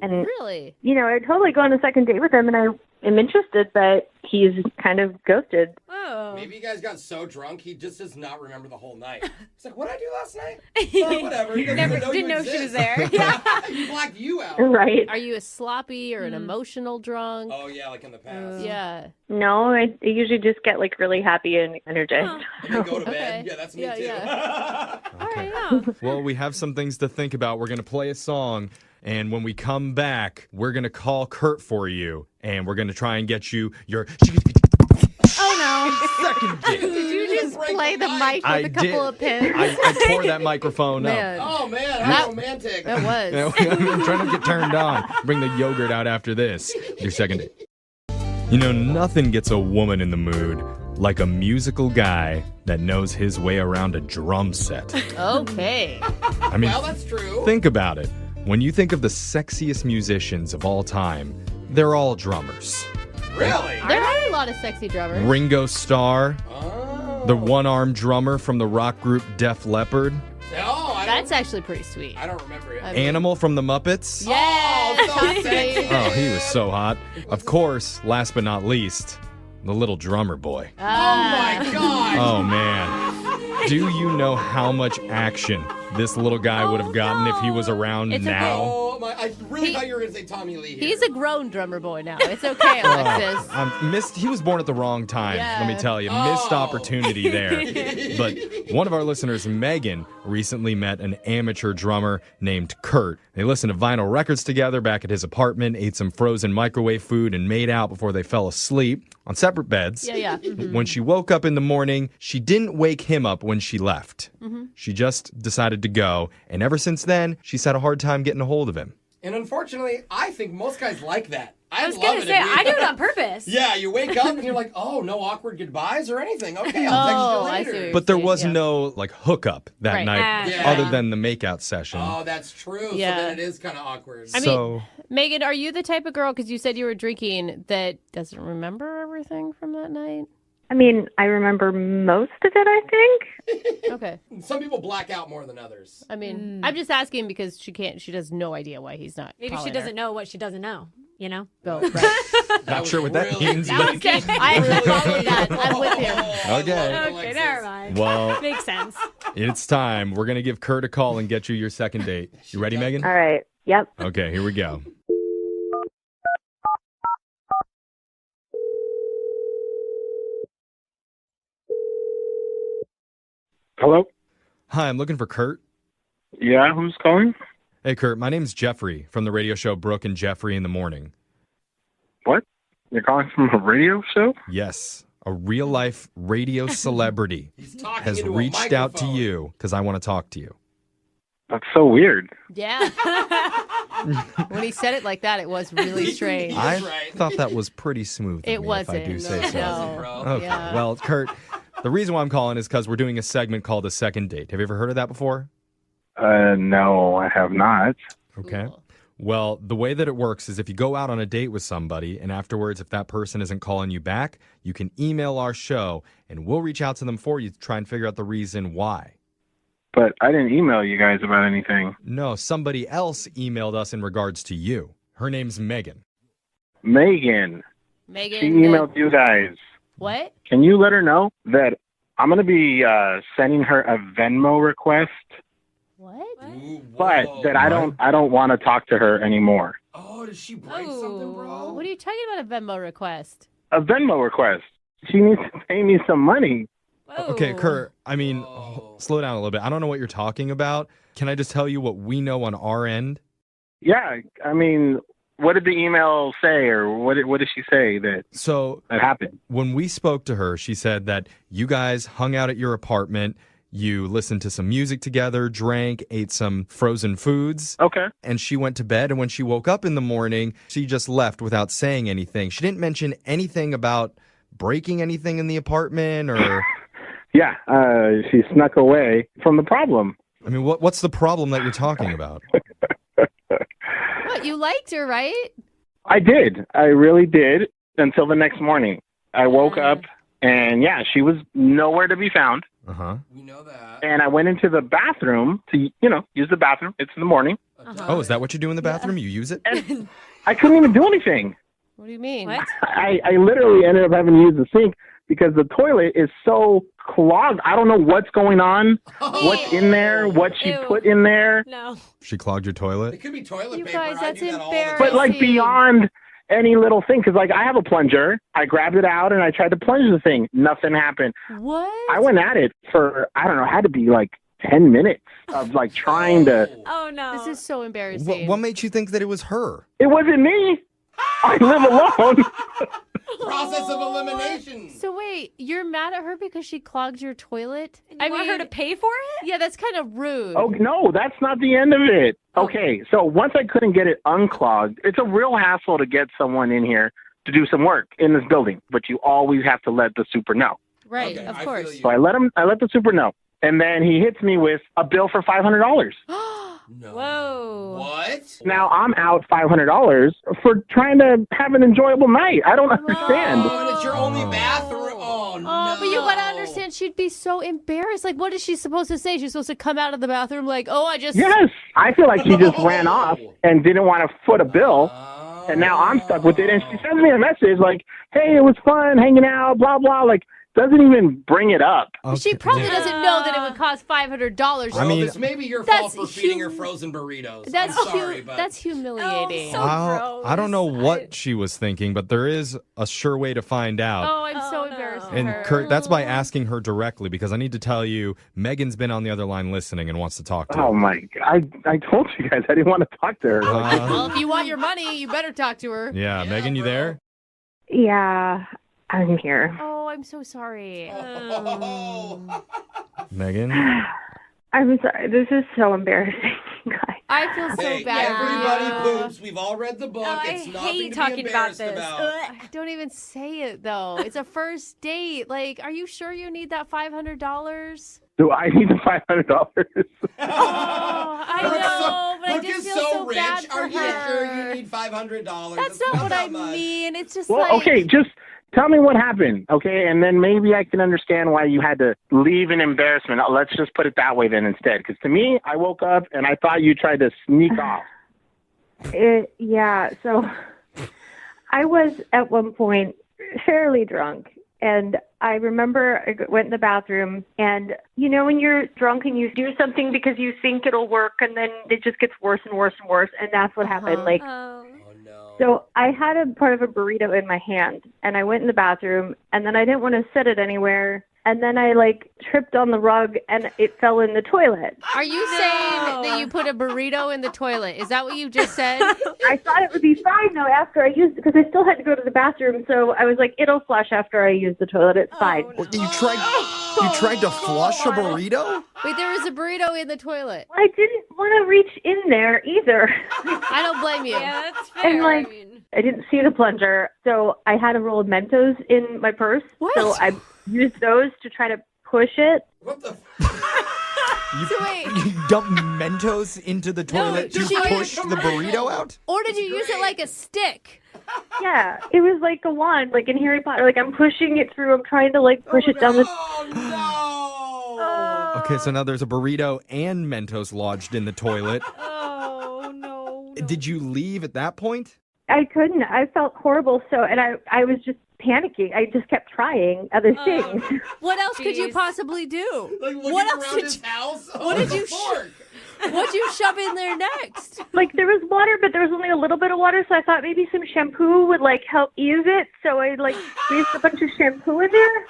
and Really? I'd totally go on a second date with him, and I am interested, but he's kind of ghosted. Oh. Maybe you guys got so drunk, he just does not remember the whole night. He's like, what did I do last night? Oh, whatever. He doesn't even know Didn't you know she was exist. there. He blacked you out. Right. Are you a sloppy or an emotional drunk? Oh, yeah, like in the past. Yeah. No, I usually just get, like, really happy and energized. And then go to bed. Okay. Yeah, that's me Yeah, too. yeah. All right. Yeah. Well, we have some things to think about. We're going to play a song, and when we come back, we're going to call Kurt for you, and we're going to try and get you your Oh second date. Did you just play the mic with I a couple did. of pins? I tore that microphone Man. up. Oh, man, how romantic. That was. I'm trying to get turned on. Bring the yogurt out after this. Your second date. You know, nothing gets a woman in the mood like a musical guy that knows his way around a drum set. Okay. I mean, Well, that's true. think about it. When you think of the sexiest musicians of all time, they're all drummers. Really? There are a lot of sexy drummers. Ringo Starr, Oh. the one-armed drummer from the rock group Def Leppard, No, That's actually pretty sweet. I don't remember it. Animal from the Muppets. Yeah. Oh, so sexy. Oh, he was so hot. Of course, last but not least, the little drummer boy. Oh my God! Oh man. Do you know how much action this little guy would have gotten if he was around It's now? Oh my! I really thought you were going to say Tommy Lee. Here. He's a grown drummer boy now. It's okay, Alexis. He was born at the wrong time, Yeah. let me tell you. Missed opportunity there. But one of our listeners, Megan, recently met an amateur drummer named Kurt. They listened to vinyl records together back at his apartment, ate some frozen microwave food, and made out before they fell asleep on separate beds. Yeah. Mm-hmm. When she woke up in the morning, she didn't wake him up when she left. Mm-hmm. She just decided to go, and ever since then, she's had a hard time getting a hold of him. And unfortunately, I think most guys like that. I was going to say, I do it on purpose. Yeah, you wake up and you're like, oh, no awkward goodbyes or anything. Okay, I'll text you later. But there was no hookup that Right. night Yeah. other than the makeout session. Oh, that's true. Yeah. So then it is kind of awkward. I mean, Megan, are you the type of girl, because you said you were drinking, that doesn't remember everything from that night? I mean, I remember most of it, I think. Okay. Some people black out more than others. I mean, I'm just asking because she has no idea why he's not. Maybe she doesn't know what she doesn't know, you know? Oh, right. Not sure what that means. That was good. I follow that. I'm with you. Okay. Okay, never mind. Well, Makes sense. it's time. We're going to give Kurt a call and get you your second date. You ready, Megan? All right. Yep. Okay, here we go. Hello? Hi, I'm looking for Kurt. Yeah, who's calling? Hey, Kurt, my name's Jeffrey from the radio show Brooke and Jeffrey in the Morning. What? You're calling from a radio show? Yes, a real-life radio celebrity has into a reached out to microphone. you because I want to talk to you. That's so weird. Yeah. When he said it like that, it was really strange. I thought that was pretty smooth. of It me, wasn't. if I do say so. No. Okay. Yeah. Well, Kurt, the reason why I'm calling is because we're doing a segment called A Second Date. Have you ever heard of that before? No, I have not. Okay. Well, the way that it works is if you go out on a date with somebody and afterwards, if that person isn't calling you back, you can email our show and we'll reach out to them for you to try and figure out the reason why. But I didn't email you guys about anything. No, somebody else emailed us in regards to you. Her name's Megan. Megan. Megan. She emailed you guys. What? Can you let her know that I'm going to be sending her a Venmo request, What? but that I don't want to talk to her anymore. Oh, did she break something, bro? What are you talking about, a Venmo request? A Venmo request. She needs to pay me some money. Okay, Kurt, I mean, slow down a little bit. I don't know what you're talking about. Can I just tell you what we know on our end? Yeah, I mean, what did the email say, or what did she say that happened? When we spoke to her, she said that you guys hung out at your apartment, you listened to some music together, drank, ate some frozen foods. Okay. And she went to bed, and when she woke up in the morning, she just left without saying anything. She didn't mention anything about breaking anything in the apartment or... Yeah, she snuck away from the problem. I mean, what's the problem that you're talking about? What, you liked her, right? I did. I really did until the next morning. I woke up and, yeah, she was nowhere to be found. Uh-huh. We know that. And I went into the bathroom to, use the bathroom. It's in the morning. Oh, is that what you do in the bathroom? You use it? And I couldn't even do anything. What do you mean? I literally ended up having to use the sink because the toilet is so clogged. I don't know what's going on, what's in there, what she put in there. No. She clogged your toilet? It could be toilet paper. Guys, that's embarrassing. But like beyond any little thing, because like I have a plunger. I grabbed it out and I tried to plunge the thing. Nothing happened. What? I went at it for, I don't know, had to be like 10 minutes of like trying to. Oh, no. This is so embarrassing. What made you think that it was her? It wasn't me. I live alone. Process of elimination. So wait, you're mad at her because she clogged your toilet? You want her to pay for it? Yeah, that's kind of rude. Oh, no, that's not the end of it. Okay, so once I couldn't get it unclogged, it's a real hassle to get someone in here to do some work in this building, but you always have to let the super know. Right, of course. So I let the super know. And then he hits me with a bill for $500. No. Whoa. What? Now I'm out $500 for trying to have an enjoyable night. I don't understand. Oh, and it's your only bathroom. Oh, no. But you gotta understand, she'd be so embarrassed. Like, what is she supposed to say? She's supposed to come out of the bathroom like, oh, I just... Yes, I feel like she just ran off and didn't want to foot a bill. And now I'm stuck with it. And she sends me a message like, hey, it was fun hanging out, blah, blah. Like, doesn't even bring it up. She probably doesn't know that it would cost $500. I mean, it's maybe your fault for feeding her frozen burritos. I'm sorry, but that's humiliating. I don't know what she was thinking, but there is a sure way to find out. Oh, I'm so embarrassed for And her. Kurt, that's by asking her directly, because I need to tell you, Megan's been on the other line listening and wants to talk to Oh, her. my God. I told you guys I didn't want to talk to her. Well, if you want your money, you better talk to her. Yeah, Megan, you there? Yeah, I'm here. Oh, I'm so sorry. Megan? I'm sorry. This is so embarrassing, guys. I feel so Hey, bad. everybody poops. We've all read the book. It's I nothing hate to talking be about embarrassed this. about. Don't even say it, though. It's a first date. Like, are you sure you need that $500? Do I need the $500? I know, but I Brooke just is feel so so rich. bad for Are you her. sure you need $500? That's not what I mean. It's just Well, like... okay, just tell me what happened, okay? And then maybe I can understand why you had to leave in embarrassment. Let's just put it that way then instead. Because to me, I woke up and I thought you tried to sneak off. Yeah, so I was at one point fairly drunk. And I remember I went in the bathroom, and you know when you're drunk and you do something because you think it'll work, and then it just gets worse and worse and worse, and that's what happened. Like, so I had a part of a burrito in my hand, and I went in the bathroom, and then I didn't want to set it anywhere, and then I tripped on the rug, and it fell in the toilet. Are you saying that you put a burrito in the toilet? Is that what you just said? I thought it would be fine though after I used it because I still had to go to the bathroom. So I was like, it'll flush after I use the toilet. It's fine. You tried to flush a burrito? Wait, there was a burrito in the toilet. I didn't want to reach in there either. I don't blame you. Yeah, that's fair. And I didn't see the plunger, so I had a roll of Mentos in my purse. What? So I used those to try to push it. What the? You dumped Mentos into the toilet to push the burrito out? Or did you use it like a stick? Yeah, it was like a wand, like in Harry Potter. Like I'm pushing it through. I'm trying to push it down the. Okay, so now there's a burrito and Mentos lodged in the toilet. Oh, no. Did you leave at that point? I couldn't. I felt horrible. So, and I was just panicking. I just kept trying other things. What else could you possibly do? Like looking What else around did his you, house? what did you what'd you shove in there next? Like there was water, but there was only a little bit of water, so I thought maybe some shampoo would help ease it. So I squeezed a bunch of shampoo in there.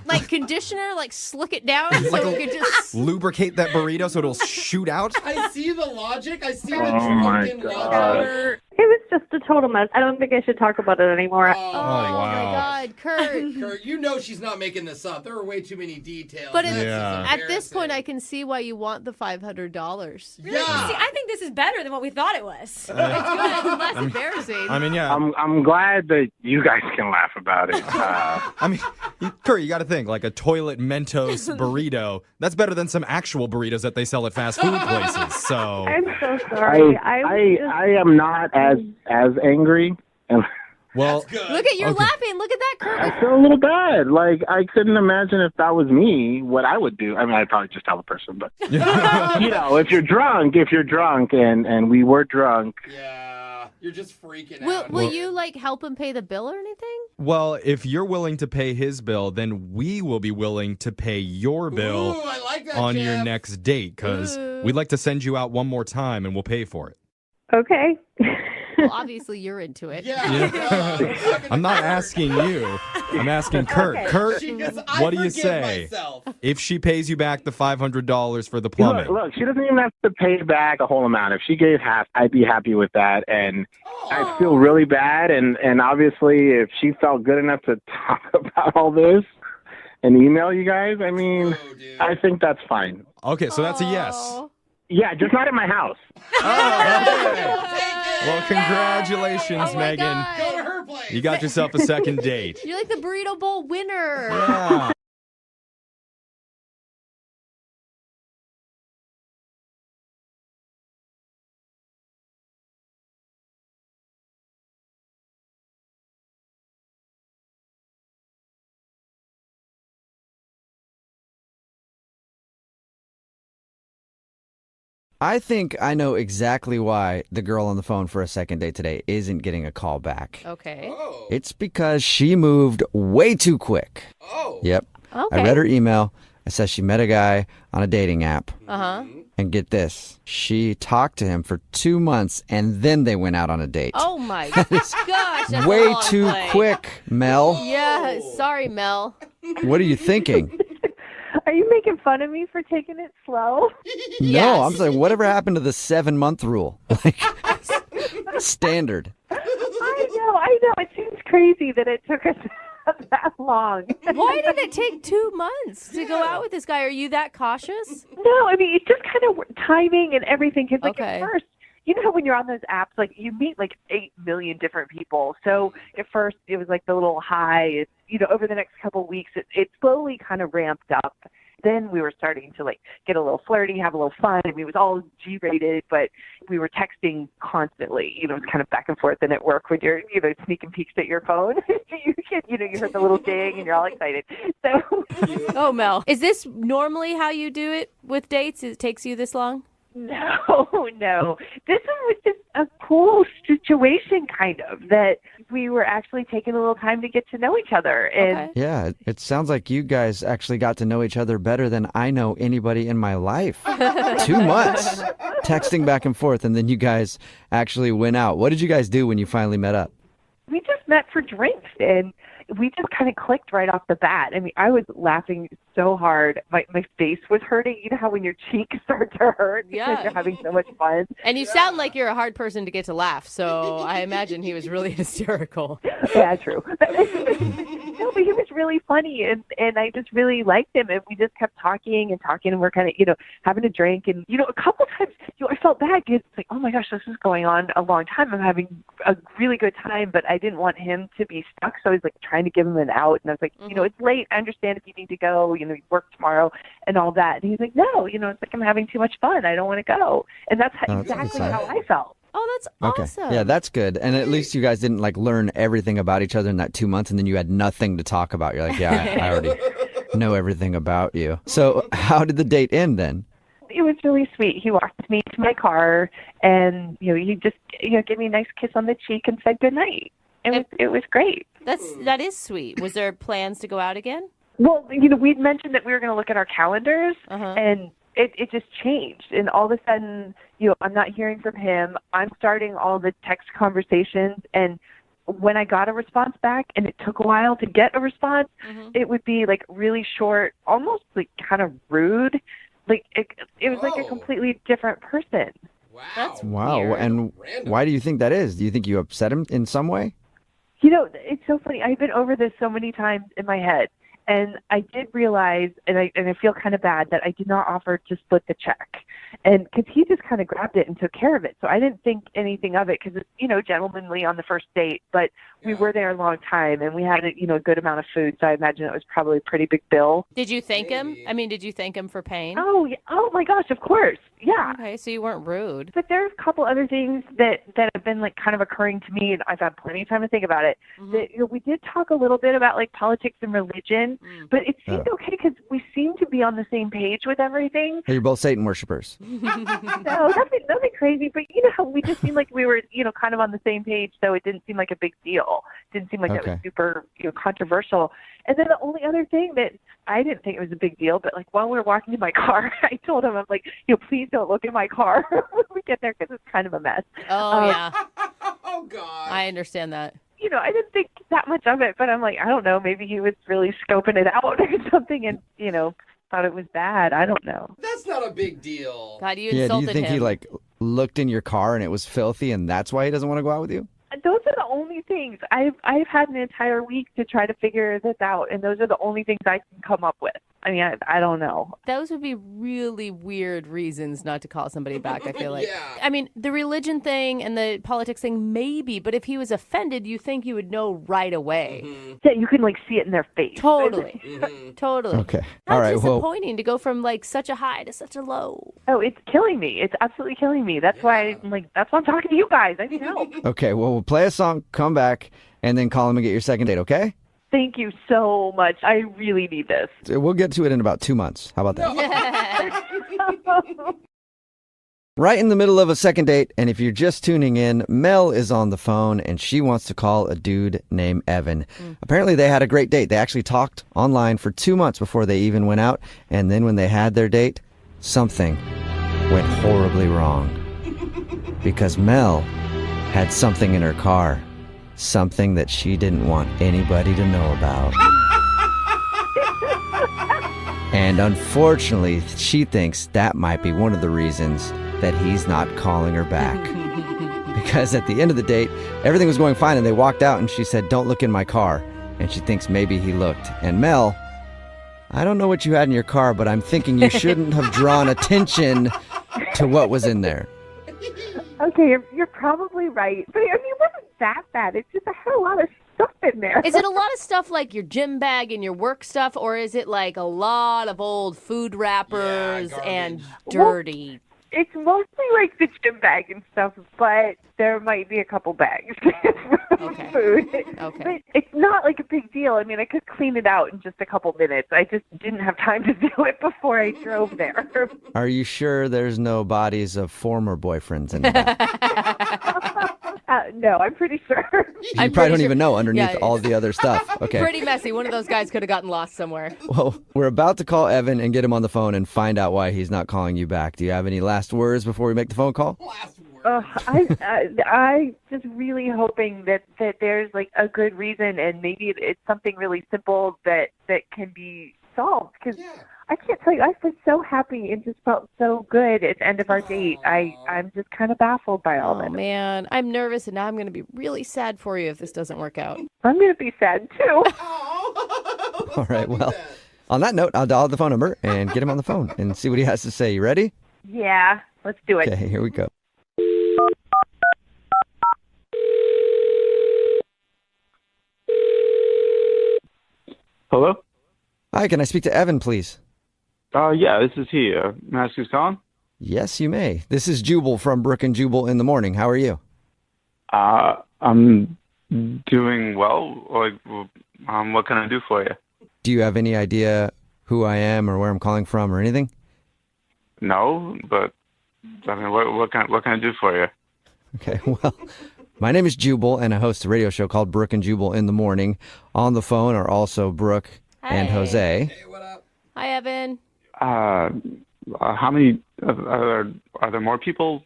like conditioner, slick it down so Like it could just lubricate that burrito so it'll shoot out? I see the logic. I see the Oh, my drunken God. logic. It was just a total mess. I don't think I should talk about it anymore. Oh my God, Kurt. Kurt, you know she's not making this up. There are way too many details. But This is at this point, embarrassing. I can see why you want the $500. Yeah. See, I think this is better than what we thought it was. It's good. It's less embarrassing. I mean, yeah. I'm glad that you guys can laugh about it. I mean, Kurt, you got to think, like a toilet Mentos burrito, that's better than some actual burritos that they sell at fast food places. So I'm so sorry. I am not as angry. And well, Look at you're laughing. Look at that, Kurt. I feel a little bad. I couldn't imagine if that was me, what I would do. I mean, I'd probably just tell the person, but if you're drunk, and we were drunk. Yeah, you're just freaking Will out. you help him pay the bill or anything? well, if you're willing to pay his bill, then we will be willing to pay your bill Ooh, I like that, on your Jeff. next date because Ooh. we'd like to send you out one more time and we'll pay for it. Okay. Well, obviously you're into it. Yeah. I'm not asking you. I'm asking Kurt. Okay. Kurt, She goes, I what do you forgive say myself. if she pays you back the $500 for the plumbing? Look, she doesn't even have to pay back a whole amount. If she gave half, I'd be happy with that. And I feel really bad. And obviously, if she felt good enough to talk about all this and email you guys, I mean, I think that's fine. Okay, so that's a yes. Yeah, just not at my house. Well, congratulations, Megan. God. Go to her place. You got yourself a second date. You're like the burrito bowl winner. Yeah. I think I know exactly why the girl on the phone for a second date today isn't getting a call back. Okay. It's because she moved way too quick. Yep. Okay. I read her email. It says she met a guy on a dating app. Uh-huh. And get this, she talked to him for 2 months and then they went out on a date. Oh my gosh, that's a Way long too play. quick, Mel. Yeah, sorry, Mel. What are you thinking? Are you making fun of me for taking it slow? No, I'm saying whatever happened to the 7-month rule? Like standard. I know. It seems crazy that it took us that long. Why did it take 2 months to go out with this guy? Are you that cautious? No, I mean, it's just kind of timing and everything. Because, like, Okay. at first, you know how when you're on those apps, like, you meet, like, 8 million different people. So at first, it was, like, the little high. It's, you know, over the next couple of weeks, it slowly kind of ramped up. Then we were starting to, like, get a little flirty, have a little fun. I mean, it was all G-rated, but we were texting constantly. You know, it's kind of back and forth. And at work, when you're, you know, sneaking peeks at your phone, you heard the little ding and you're all excited. So, Oh, Mel. Is this normally how you do it with dates? It takes you this long? no. This was just a cool situation, kind of, that we were actually taking a little time to get to know each other. And Yeah, it sounds like you guys actually got to know each other better than I know anybody in my life. 2 months texting back and forth, and then you guys actually went out. What did you guys do when you finally met up? we just met for drinks, and we just kind of clicked right off the bat. I mean, I was laughing so hard. My face was hurting. You know how when your cheeks start to hurt because you're having so much fun? And you sound like you're a hard person to get to laugh, so I imagine he was really hysterical. Yeah, true. No, but he was really funny, and I just really liked him, and we just kept talking, and we're kind of, having a drink, and, a couple times, I felt bad because it's like, oh my gosh, this is going on a long time. I'm having a really good time, but I didn't want him to be stuck, so I was like trying to give him an out, and I was like, it's late. I understand if you need to go, you work tomorrow and all that. And he's like, no, it's like I'm having too much fun. I don't want to go. And that's exactly how I felt. Oh, that's Okay. awesome. Yeah, that's good. And at least you guys didn't learn everything about each other in that 2 months, and then you had nothing to talk about. You're like, yeah, I already know everything about you. So how did the date end then? It was really sweet. He walked me to my car, and he just gave me a nice kiss on the cheek and said goodnight. It was great. That is sweet. Was there plans to go out again? Well, we'd mentioned that we were going to look at our calendars, and it just changed. And all of a sudden, I'm not hearing from him. I'm starting all the text conversations, and when I got a response back, and it took a while to get a response, it would be really short, almost kind of rude. It was like a completely different person. That's Wow. weird. And why do you think that is? Do you think you upset him in some way? It's so funny. I've been over this so many times in my head. And I did realize, and I feel kind of bad, that I did not offer to split the check. And because he just kind of grabbed it and took care of it. So I didn't think anything of it because it's, gentlemanly on the first date. But we were there a long time, and we had, a good amount of food. So I imagine it was probably a pretty big bill. Did you thank him? I mean, did you thank him for paying? Oh, yeah. Oh my gosh, of course. Yeah. Okay, so you weren't rude. But there's a couple other things that have been kind of occurring to me, and I've had plenty of time to think about it. That, we did talk a little bit about politics and religion, but it seemed okay because we seem to be on the same page with everything. You're both Satan worshipers. No, nothing crazy, but how we just seemed like we were, kind of on the same page, so it didn't seem like a big deal. It didn't seem like that was super, controversial. And then the only other thing that I didn't think it was a big deal, but while we were walking to my car, I told him, I'm like, please don't look at my car when we get there because it's kind of a mess. Oh, yeah. Oh, God. I understand that. I didn't think that much of it, but I'm like, I don't know, maybe he was really scoping it out or something and, thought it was bad. I don't know. That's not a big deal. God, you Yeah, do insulted you think him. he looked in your car and it was filthy and that's why he doesn't want to go out with you? Those are the only things. I've had an entire week to try to figure this out, and those are the only things I can come up with. I mean, I don't know. Those would be really weird reasons not to call somebody back, I feel like. Yeah. I mean, the religion thing and the politics thing, maybe, but if he was offended, you think you would know right away. Yeah, you can see it in their face. Totally. Totally. Okay. How All right. Well, disappointing to go from such a high to such a low. Oh, it's killing me. It's absolutely killing me. That's why that's why I'm talking to you guys. I need help. okay. Well, we'll play a song, come back, and then call him and get your second date, okay? Thank you so much. I really need this. We'll get to it in about 2 months. How about that? Right in the middle of a second date, and if you're just tuning in, Mel is on the phone, and she wants to call a dude named Evan. Apparently, they had a great date. They actually talked online for 2 months before they even went out, and then when they had their date, something went horribly wrong. Because Mel had something in her car, something that she didn't want anybody to know about. And unfortunately, she thinks that might be one of the reasons that he's not calling her back. Because at the end of the date, everything was going fine and they walked out and she said, "Don't look in my car." And she thinks maybe he looked. And Mel, I don't know what you had in your car, but I'm thinking you shouldn't have drawn attention to what was in there. Okay, you're probably right. But I mean, it wasn't that bad. It's just I had a lot of stuff in there. Is it a lot of stuff like your gym bag and your work stuff, or is it like a lot of old food wrappers and dirty? It's mostly like the gym bag and stuff, but there might be a couple bags of food. Okay. But it's not like a big deal. I mean, I could clean it out in just a couple minutes. I just didn't have time to do it before I drove there. Are you sure there's no bodies of former boyfriends in the back? No, I'm pretty sure. You probably don't even know underneath all the other stuff. Okay. Pretty messy. One of those guys could have gotten lost somewhere. Well, we're about to call Evan and get him on the phone and find out why he's not calling you back. Do you have any last words before we make the phone call? I just really hoping that there's like a good reason, and maybe it's something really simple that can be solved. Because I can't tell you, I've been so happy and just felt so good at the end of our date. I'm just kind of baffled by all this. Oh man, I'm nervous, and now I'm going to be really sad for you if this doesn't work out. I'm going to be sad too. All right. Well, on that note, I'll dial the phone number and get him on the phone and see what he has to say. You ready? Yeah, let's do it. Okay, here we go. Hello? Hi, can I speak to Evan, please? Yeah, this is he. May I ask who's calling? Yes, you may. This is Jubal from Brooke and Jubal in the Morning. How are you? I'm doing well. What can I do for you? Do you have any idea who I am or where I'm calling from or anything? No, but I mean, what can I do for you? Okay, well, my name is Jubal, and I host a radio show called Brooke and Jubal in the Morning. On the phone are also Brooke and Jose. Hey, what up? Hi, Evan. How many are there more people?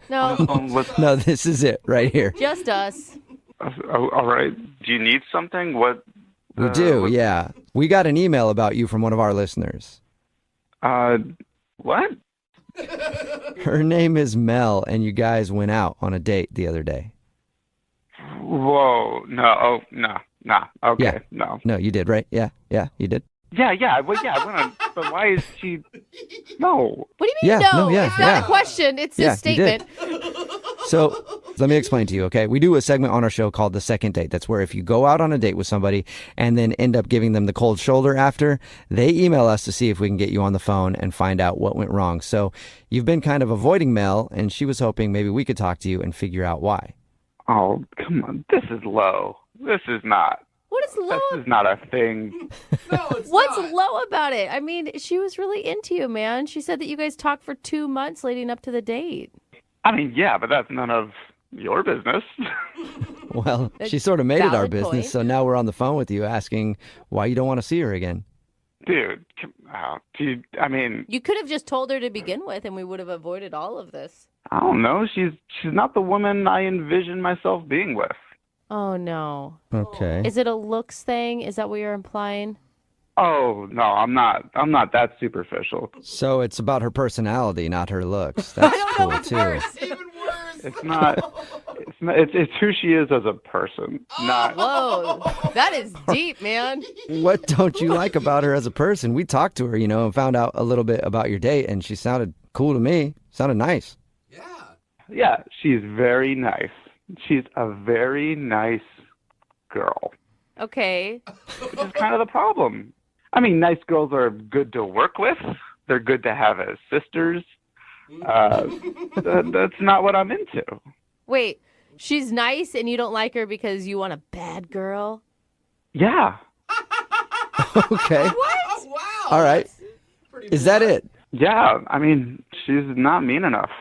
No. No, this is it right here. Just us. All right. Do you need something? What? We do, yeah. We got an email about you from one of our listeners. What? Her name is Mel, and you guys went out on a date the other day. Whoa. No. Oh, no. Nah. Okay. Yeah. No. No, you did, right? Yeah, you did. Yeah. Well, yeah. I went on, but why is she? No. What do you mean, Yeah, no? no, yeah, It's not yeah. a question. It's Yeah, a statement. So let me explain to you, okay? We do a segment on our show called The Second Date. That's where if you go out on a date with somebody and then end up giving them the cold shoulder after, they email us to see if we can get you on the phone and find out what went wrong. So you've been kind of avoiding Mel, and she was hoping maybe we could talk to you and figure out why. Oh, come on. This is low. This is not. What is low? This is not a thing. What's low about it? I mean, she was really into you, man. She said that you guys talked for 2 months leading up to the date. I mean, yeah, but that's none of your business. Well, she sort of made it our Valid business, point. so now we're on the phone with you asking why you don't want to see her again. Dude, I mean, You could have just told her to begin with, and we would have avoided all of this. I don't know. She's not the woman I envision myself being with. Oh, no. Okay. Is it a looks thing? Is that what you're implying? Oh, no, I'm not that superficial. So it's about her personality, not her looks. That's cool, too. It's not. It's who she is as a person. Not. Whoa, that is deep, man. What don't you like about her as a person? We talked to her, and found out a little bit about your date, and she sounded cool to me. Sounded nice. Yeah, she's very nice. She's a very nice girl. Okay. Which is kind of the problem. I mean, nice girls are good to work with. They're good to have as sisters. That's not what I'm into. Wait, she's nice and you don't like her because you want a bad girl? Yeah. Okay. What? All right. Is that it? Yeah, I mean, she's not mean enough.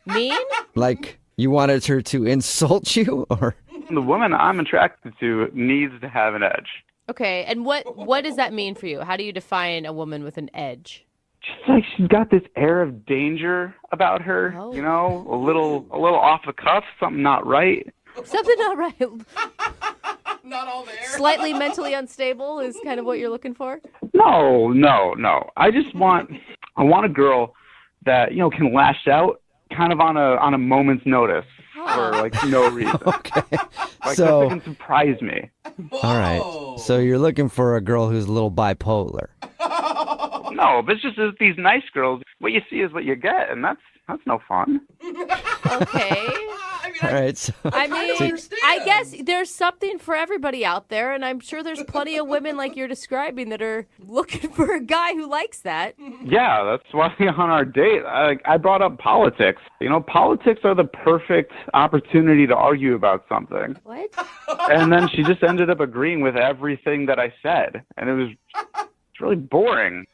Mean? Like you wanted her to insult you, or? The woman I'm attracted to needs to have an edge. Okay, and what does that mean for you? How do you define a woman with an edge? Just like she's got this air of danger about her, Oh. you know, a little off the cuff, something not right. Something not right. Not all there. Slightly mentally unstable is kind of what you're looking for? No. I want a girl that, you know, can lash out kind of on a moment's notice for like no reason. Okay. Like So- that can surprise me. All right. So you're looking for a girl who's a little bipolar. No, but it's just that these nice girls, what you see is what you get, and that's no fun. Okay. All right. So, I mean, I guess there's something for everybody out there, and I'm sure there's plenty of women like you're describing that are looking for a guy who likes that. Yeah, that's why on our date, I brought up politics. You know, politics are the perfect opportunity to argue about something. What? And then she just ended up agreeing with everything that I said, and it's really boring.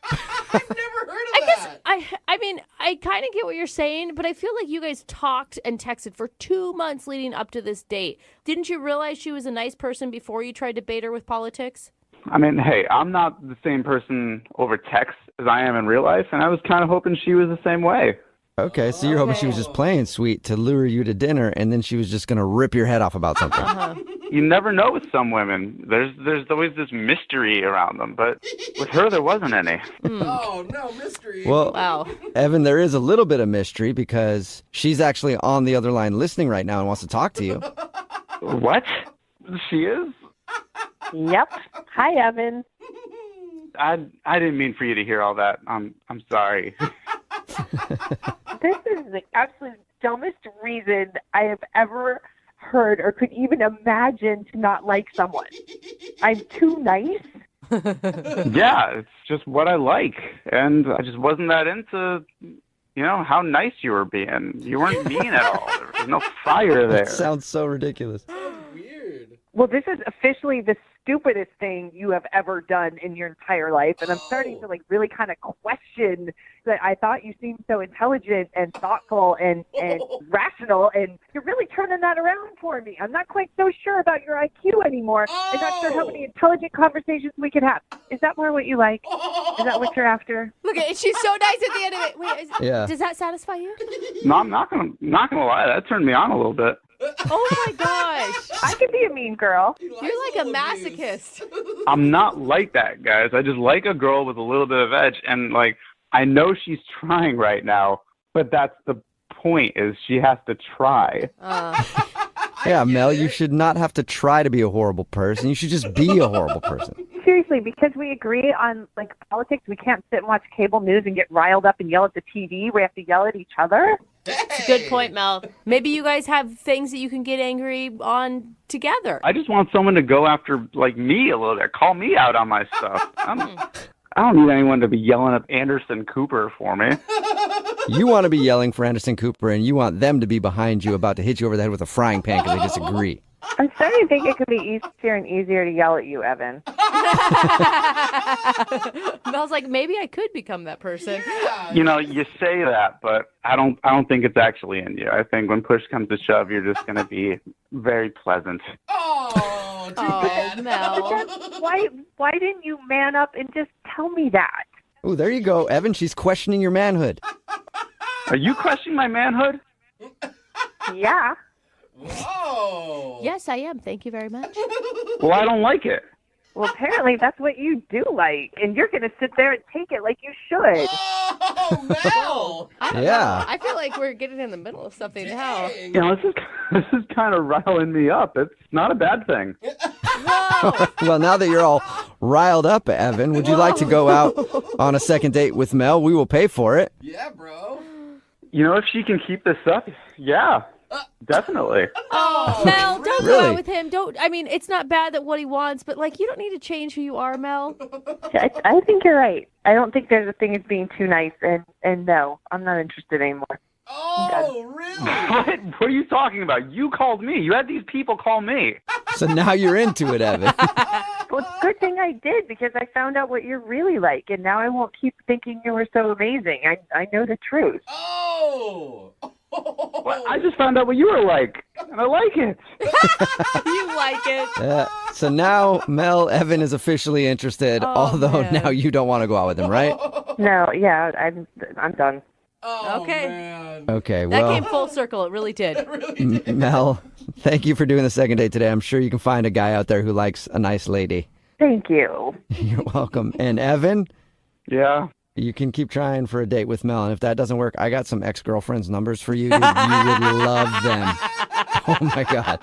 I mean, I kind of get what you're saying, but I feel like you guys talked and texted for 2 months leading up to this date. Didn't you realize she was a nice person before you tried to bait her with politics? I mean, hey, I'm not the same person over text as I am in real life, and I was kind of hoping she was the same way. okay, so you're hoping she was just playing sweet to lure you to dinner, and then she was just going to rip your head off about something. You never know with some women. There's always this mystery around them, but with her there wasn't any. Oh, no, mystery. Well, Wow. Evan, there is a little bit of mystery because she's actually on the other line listening right now and wants to talk to you. What? She is? Yep. Hi, Evan. I didn't mean for you to hear all that. I'm sorry. This is the absolute dumbest reason I have ever heard or could even imagine to not like someone. I'm too nice. Yeah, it's just what I like, and I just wasn't that into, you know, how nice you were being. You weren't mean at all. There was no fire there. That sounds so ridiculous. Well, this is officially the stupidest thing you have ever done in your entire life, and I'm starting to like really kind of question that. I thought you seemed so intelligent and thoughtful and rational, and you're really turning that around for me. I'm not quite so sure about your IQ anymore. I'm not sure how many intelligent conversations we could have. Is that more what you like? Is that what you're after? Look at it. She's so nice at the end of it. Wait, Yeah. Does that satisfy you? No, I'm not gonna lie. That turned me on a little bit. Oh my gosh. I could be a mean girl. You're like a masochist. I'm not like that, guys. I just like a girl with a little bit of edge, and like I know she's trying right now, but that's the point. Is she has to try. Yeah, Mel, you should not have to try to be a horrible person. You should just be a horrible person. Seriously, because we agree on like politics, we can't sit and watch cable news and get riled up and yell at the TV. We have to yell at each other. It's a good point, Mel. Maybe you guys have things that you can get angry on together. I just want someone to go after like me a little bit, call me out on my stuff. I don't need anyone to be yelling at Anderson Cooper for me. You want to be yelling for Anderson Cooper, and you want them to be behind you about to hit you over the head with a frying pan because they disagree. I'm starting to think it could be easier and easier to yell at you, Evan. Mel's like, maybe I could become that person. You know, you say that, but I don't think it's actually in you. I think when push comes to shove, you're just going to be very pleasant. Oh, too bad. Mel. Why didn't you man up and just tell me that? Oh, there you go, Evan. She's questioning your manhood. Are you questioning my manhood? Yeah. Whoa. Yes, I am. Thank you very much. Well, I don't like it. Well, apparently that's what you do like, and you're going to sit there and take it like you should. Oh, Mel. I don't Yeah. know. I feel like we're getting in the middle of something now. You know, this is kind of riling me up. It's not a bad thing. Whoa. Well, now that you're all riled up, Evan, would you like to go out on a second date with Mel? We will pay for it. Yeah, bro. You know, if she can keep this up, yeah, definitely. Oh, Mel, don't go Really? out with him. I mean, it's not bad that what he wants, but like, you don't need to change who you are, Mel. I think you're right. I don't think there's a thing as being too nice, and no, I'm not interested anymore. Oh, really? What are you talking about? You called me. You had these people call me. So now you're into it, Evan. Well, it's a good thing I did, because I found out what you're really like, and now I won't keep thinking you were so amazing. I know the truth. Oh. Well, I just found out what you were like, and I like it. You like it. So now Mel, Evan is officially interested, although man. now you don't want to go out with him, right? No, yeah, I'm done. Okay. Man. Okay, That well, came full circle. It really did. Mel, thank you for doing the second date today. I'm sure you can find a guy out there who likes a nice lady. Thank you. You're welcome. And Evan, Yeah. you can keep trying for a date with Mel, and if that doesn't work, I got some ex-girlfriends' numbers for you. Dude. You would love them. Oh, my God.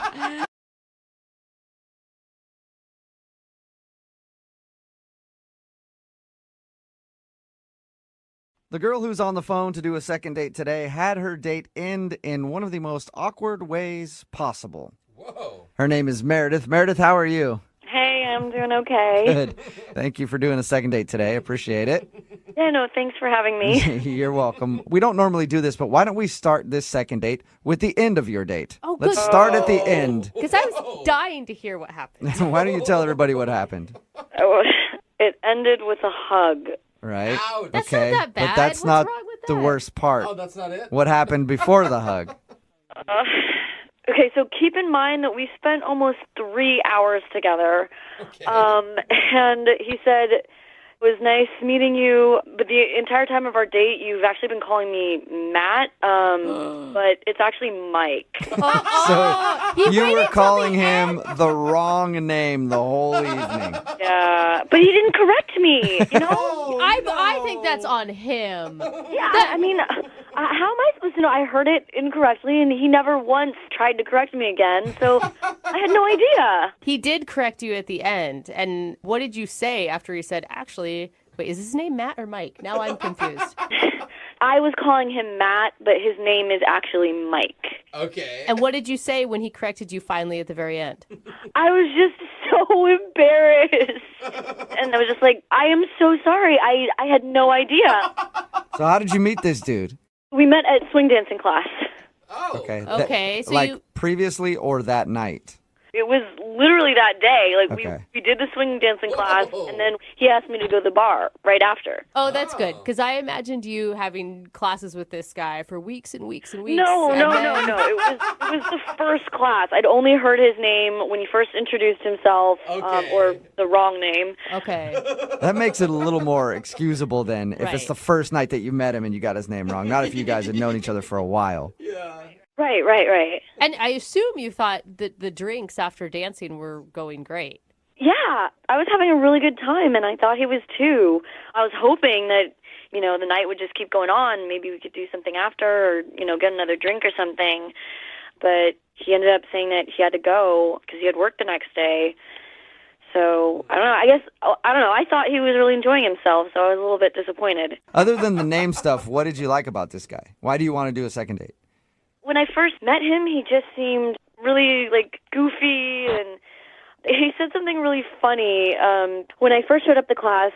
The girl who's on the phone to do a second date today had her date end in one of the most awkward ways possible. Whoa. Her name is Meredith. Meredith, how are you? Hey, I'm doing okay. Good. Thank you for doing a second date today. Appreciate it. Yeah, no, thanks for having me. You're welcome. We don't normally do this, but why don't we start this second date with the end of your date? Oh, Let's good. start at the end. Because I was dying to hear what happened. Why don't you tell everybody what happened? Oh, it ended with a hug. Right? Ouch. That's Okay. not that bad. But that's What's not wrong with the that? worst part. Oh, that's not it? What happened before the hug? Okay, so keep in mind that we spent almost 3 hours together. Okay. And he said, it was nice meeting you, but the entire time of our date, you've actually been calling me Matt, but it's actually Mike. So you were calling him the wrong name the whole evening. Yeah, but he didn't correct me, you know? I think that's on him. Yeah, I mean, how am I supposed to know? I heard it incorrectly, and he never once tried to correct me again, so I had no idea. He did correct you at the end. And what did you say after he said, actually, wait, is his name Matt or Mike? Now I'm confused. I was calling him Matt, but his name is actually Mike. Okay. And what did you say when he corrected you finally at the very end? I was just so embarrassed. And I was just like, I am so sorry. I had no idea. So how did you meet this dude? We met at swing dancing class. Oh. Okay. Okay, so like you- previously or that night? It was literally that day. Like Okay. we did the swing dancing class, and then he asked me to go to the bar right after. Oh, that's good. Because I imagined you having classes with this guy for weeks and weeks and weeks. No. and then- It was the first class. I'd only heard his name when he first introduced himself, or the wrong name. Okay. That makes it a little more excusable then if it's Right. the first night that you met him and you got his name wrong. Not if you guys had known each other for a while. Right. And I assume you thought that the drinks after dancing were going great. Yeah, I was having a really good time, and I thought he was too. I was hoping that, the night would just keep going on. Maybe we could do something after, or, get another drink or something. But he ended up saying that he had to go because he had work the next day. So, I don't know. I thought he was really enjoying himself, so I was a little bit disappointed. Other than the name stuff, what did you like about this guy? Why do you want to do a second date? When I first met him, he just seemed really, goofy, and he said something really funny. When I first showed up to class,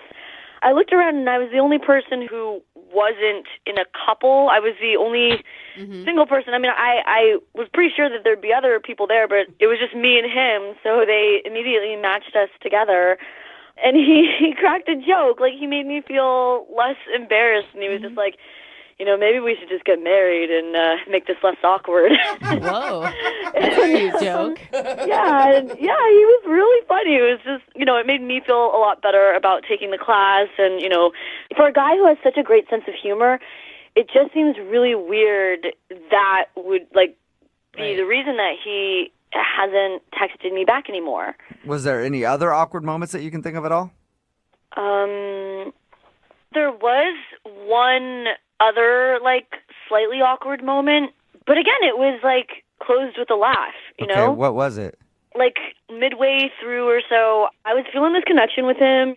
I looked around, and I was the only person who wasn't in a couple. I was the only single person. I mean, I was pretty sure that there'd be other people there, but it was just me and him, so they immediately matched us together. And he cracked a joke. He made me feel less embarrassed, and he was just like, maybe we should just get married and make this less awkward. Whoa. That's a new joke. Yeah, he was really funny. It was just, it made me feel a lot better about taking the class. And, for a guy who has such a great sense of humor, it just seems really weird that would, be the reason that he hasn't texted me back anymore. Was there any other awkward moments that you can think of at all? There was one other, slightly awkward moment. But again, it was, closed with a laugh, you know? Okay, what was it? Midway through or so, I was feeling this connection with him.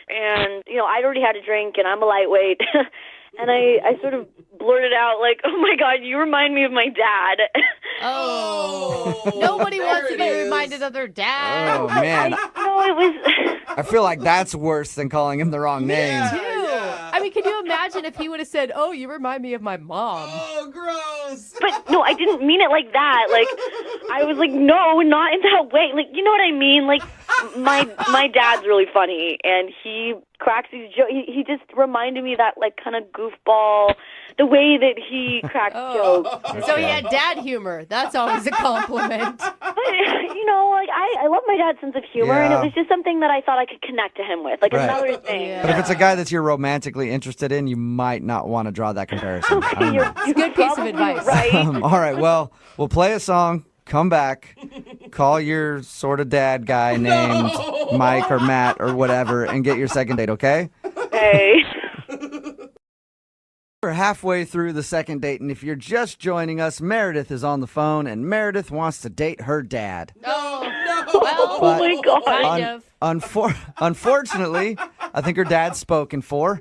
And, I'd already had a drink, and I'm a lightweight. And I sort of blurted out, oh, my God, you remind me of my dad. Oh. Nobody wants to be reminded of their dad. Oh, man. It was... I feel like that's worse than calling him the wrong name. I mean, can you imagine if he would have said, oh, you remind me of my mom? Oh, gross. But, no, I didn't mean it like that. I was like, no, not in that way. You know what I mean? My dad's really funny, and he cracks these jokes. He just reminded me of that, kind of goofball the way that he cracked jokes. So he had dad humor. That's always a compliment. You know, like I love my dad's sense of humor, and it was just something that I thought I could connect to him with, like Right. another thing. But if it's a guy that you're romantically interested in, you might not want to draw that comparison. I don't know. It's a good piece of advice. Right. All right, well, we'll play a song, come back, call your sort of dad guy named Mike or Matt or whatever, and get your second date, okay? Hey. We're halfway through the second date, and if you're just joining us, Meredith is on the phone, and Meredith wants to date her dad. Oh my God. Kind of. Unfortunately, I think her dad's spoken for,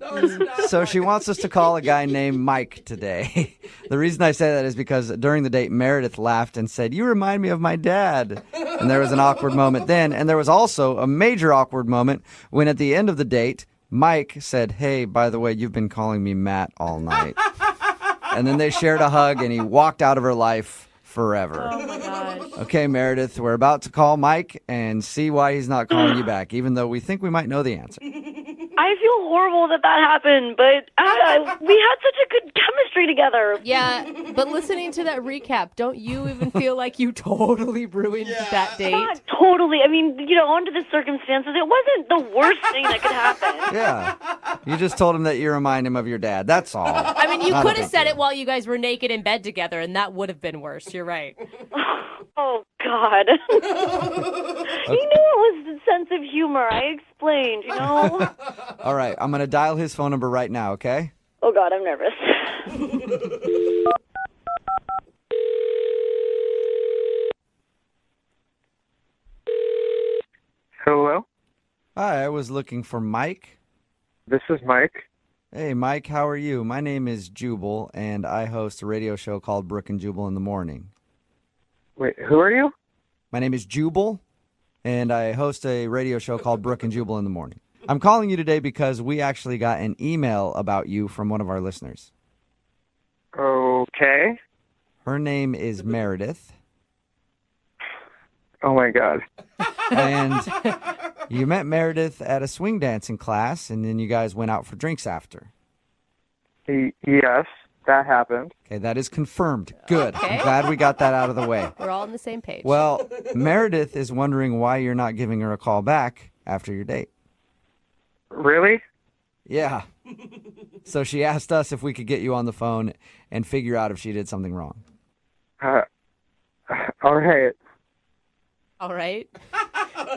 so she wants us to call a guy named Mike today. The reason I say that is because during the date, Meredith laughed and said, "You remind me of my dad." And there was an awkward moment then, and there was also a major awkward moment when at the end of the date, Mike said, "Hey, by the way, you've been calling me Matt all night." And then they shared a hug, and he walked out of her life forever. Oh my gosh. Okay, Meredith, we're about to call Mike and see why he's not calling you back, even though we think we might know the answer. I feel horrible that happened, but we had such a good chemistry together. Yeah, but listening to that recap, don't you even feel like you totally ruined that date? Not totally. I mean, you know, under the circumstances, it wasn't the worst thing that could happen. Yeah. You just told him that you remind him of your dad. That's all. I mean, you Not a could have big said deal. it while you guys were naked in bed together, and that would have been worse. You're right. Oh, God. You knew it was the sense of humor. I explained, you know? All right, I'm going to dial his phone number right now, okay? Oh, God, I'm nervous. Hello? Hi, I was looking for Mike. This is Mike. Hey, Mike, how are you? My name is Jubal, and I host a radio show called Brooke and Jubal in the Morning. Wait, who are you? My name is Jubal, and I host a radio show called Brooke and Jubal in the Morning. I'm calling you today because we actually got an email about you from one of our listeners. Okay. Her name is Meredith, Oh, my God. and you met Meredith at a swing dancing class, and then you guys went out for drinks after. Yes, that happened. Okay, that is confirmed. Good. Okay. I'm glad we got that out of the way. We're all on the same page. Well, Meredith is wondering why you're not giving her a call back after your date. Really? Yeah. So she asked us if we could get you on the phone and figure out if she did something wrong. All right. All right.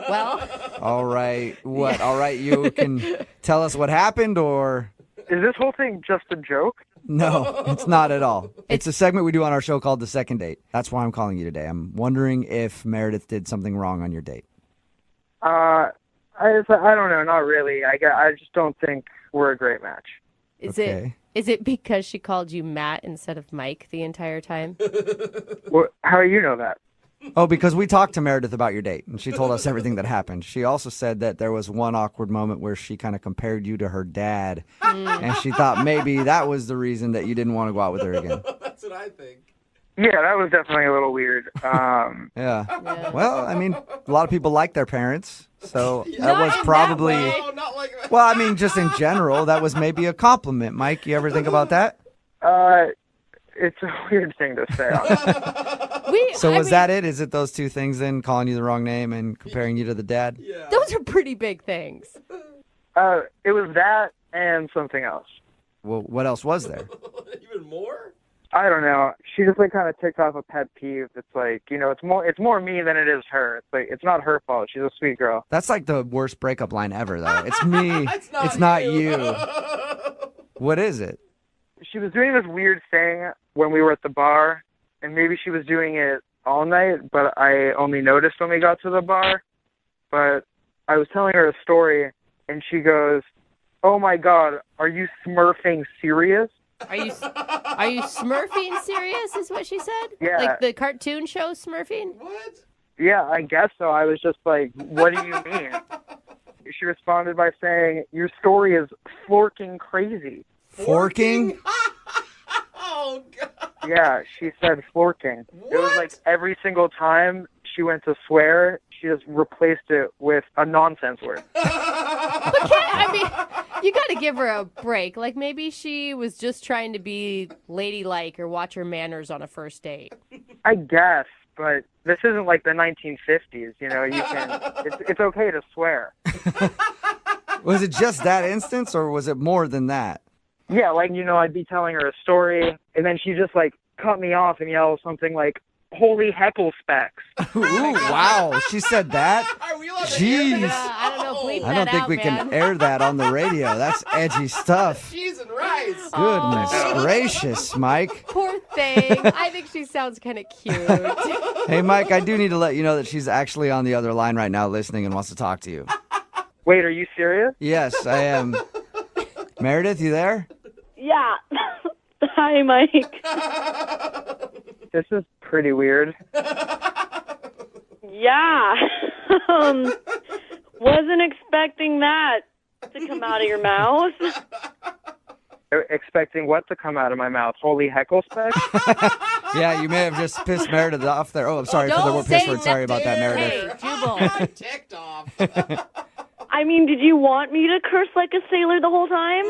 Well. All right. What? All right, you can tell us what happened, or... Is this whole thing just a joke? No, it's not at all. It's a segment we do on our show called The Second Date. That's why I'm calling you today. I'm wondering if Meredith did something wrong on your date. I don't know, not really. I just don't think we're a great match. Is it because she called you Matt instead of Mike the entire time? Well, how do you know that? Oh, because we talked to Meredith about your date, and she told us everything that happened. She also said that there was one awkward moment where she kind of compared you to her dad, and she thought maybe that was the reason that you didn't want to go out with her again. That's what I think. Yeah, that was definitely a little weird. Yeah. Well, I mean, a lot of people like their parents, so that Not was in that probably... way. Oh, not like that. Well, I mean, just in general, that was maybe a compliment. Mike, you ever think about that? It's a weird thing to say. So was that it? Is it those two things then, calling you the wrong name and comparing you to the dad? Yeah. Those are pretty big things. It was that and something else. Well, what else was there? Even more? I don't know. She just kind of ticked off a pet peeve. It's like, it's more me than it is her. It's like, it's not her fault. She's a sweet girl. That's like the worst breakup line ever, though. It's me. It's not you. What is it? She was doing this weird thing when we were at the bar, and maybe she was doing it all night, but I only noticed when we got to the bar. But I was telling her a story, and she goes, "Oh my God, are you smurfing serious?" Are you Smurfing serious is what she said? Yeah. Like the cartoon show Smurfing? What? Yeah, I guess so. I was just like, what do you mean? She responded by saying, "Your story is forking crazy." Forking? Oh, God. Yeah, she said forking. What? It was like every single time she went to swear, she just replaced it with a nonsense word. But You got to give her a break. Like maybe she was just trying to be ladylike or watch her manners on a first date. I guess, but this isn't like the 1950s. You know, you can. It's okay to swear. Was it just that instance, or was it more than that? Yeah, like, you know, I'd be telling her a story, and then she just, like, cut me off and yell something like, "Holy heckle specks." Ooh, wow. She said that? Jeez. I don't know. Bleep I don't that think out, we man. can air that on the radio. That's edgy stuff. Cheese and rice. Goodness gracious, Mike. Poor thing. I think she sounds kind of cute. Hey, Mike, I do need to let you know that she's actually on the other line right now listening and wants to talk to you. Wait, are you serious? Yes, I am. Meredith, you there? Yeah. Hi, Mike. This is pretty weird. Yeah. Wasn't expecting that to come out of your mouth. Expecting what to come out of my mouth? Holy heckle specks? Yeah, you may have just pissed Meredith off there. Oh, I'm sorry for the word piss word. Sorry about that, Meredith. Hey, Jubal. Ticked off. I mean, did you want me to curse like a sailor the whole time?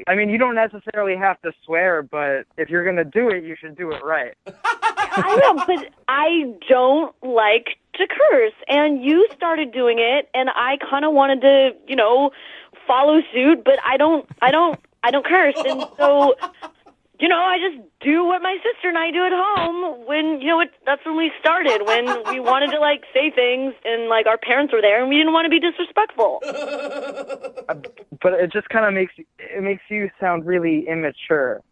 I mean, you don't necessarily have to swear, but if you're gonna do it, you should do it right. I know, but I don't like to curse, and you started doing it, and I kind of wanted to, you know, follow suit, but I don't curse, and so, you know, I just do what my sister and I do at home when, you know, that's when we started, when we wanted to, like, say things, and, like, our parents were there, and we didn't want to be disrespectful. But it just kind of makes you sound really immature.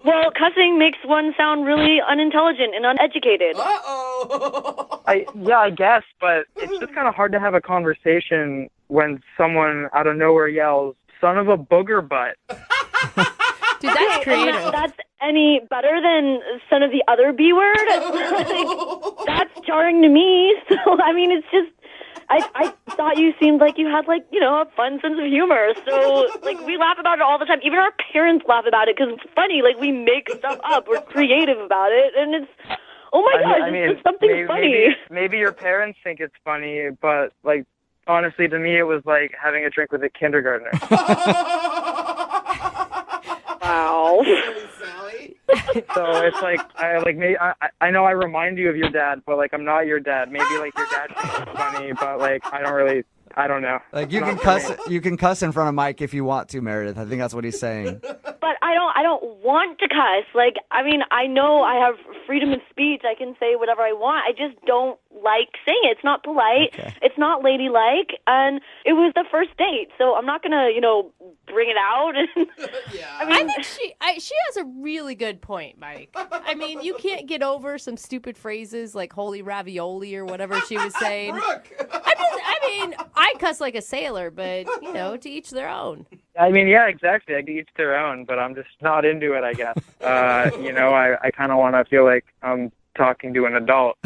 Well, cussing makes one sound really unintelligent and uneducated. Uh-oh. I guess, but it's just kind of hard to have a conversation when someone out of nowhere yells, "Son of a booger butt." Dude, that's creative. That's any better than some of the other B word? Like, that's jarring to me. So, I mean, it's just, I thought you seemed like you had, like, you know, a fun sense of humor. So, like, we laugh about it all the time. Even our parents laugh about it because it's funny. Like, we make stuff up. We're creative about it. And it's, oh my gosh, it's just something funny. Maybe your parents think it's funny, but, like, honestly, to me, it was like having a drink with a kindergartner. Wow. So it's like I know I remind you of your dad, but like I'm not your dad. Maybe like your dad thinks it's funny, but like I don't know. Like you can cuss in front of Mike if you want to, Meredith. I think that's what he's saying. But I don't want to cuss. Like, I mean, I know I have freedom of speech. I can say whatever I want. I just don't like saying it. It's not polite. Okay. It's not ladylike. And it was the first date, so I'm not gonna, you know, bring it out. Yeah. I mean, I think she has a really good point, Mike. I mean, you can't get over some stupid phrases like "holy ravioli" or whatever she was saying. Brooke. I mean, I cuss like a sailor, but you know, to each their own. I mean, yeah, exactly. I each their own, but I'm just not into it, I guess. You know, I kind of want to feel like I'm talking to an adult.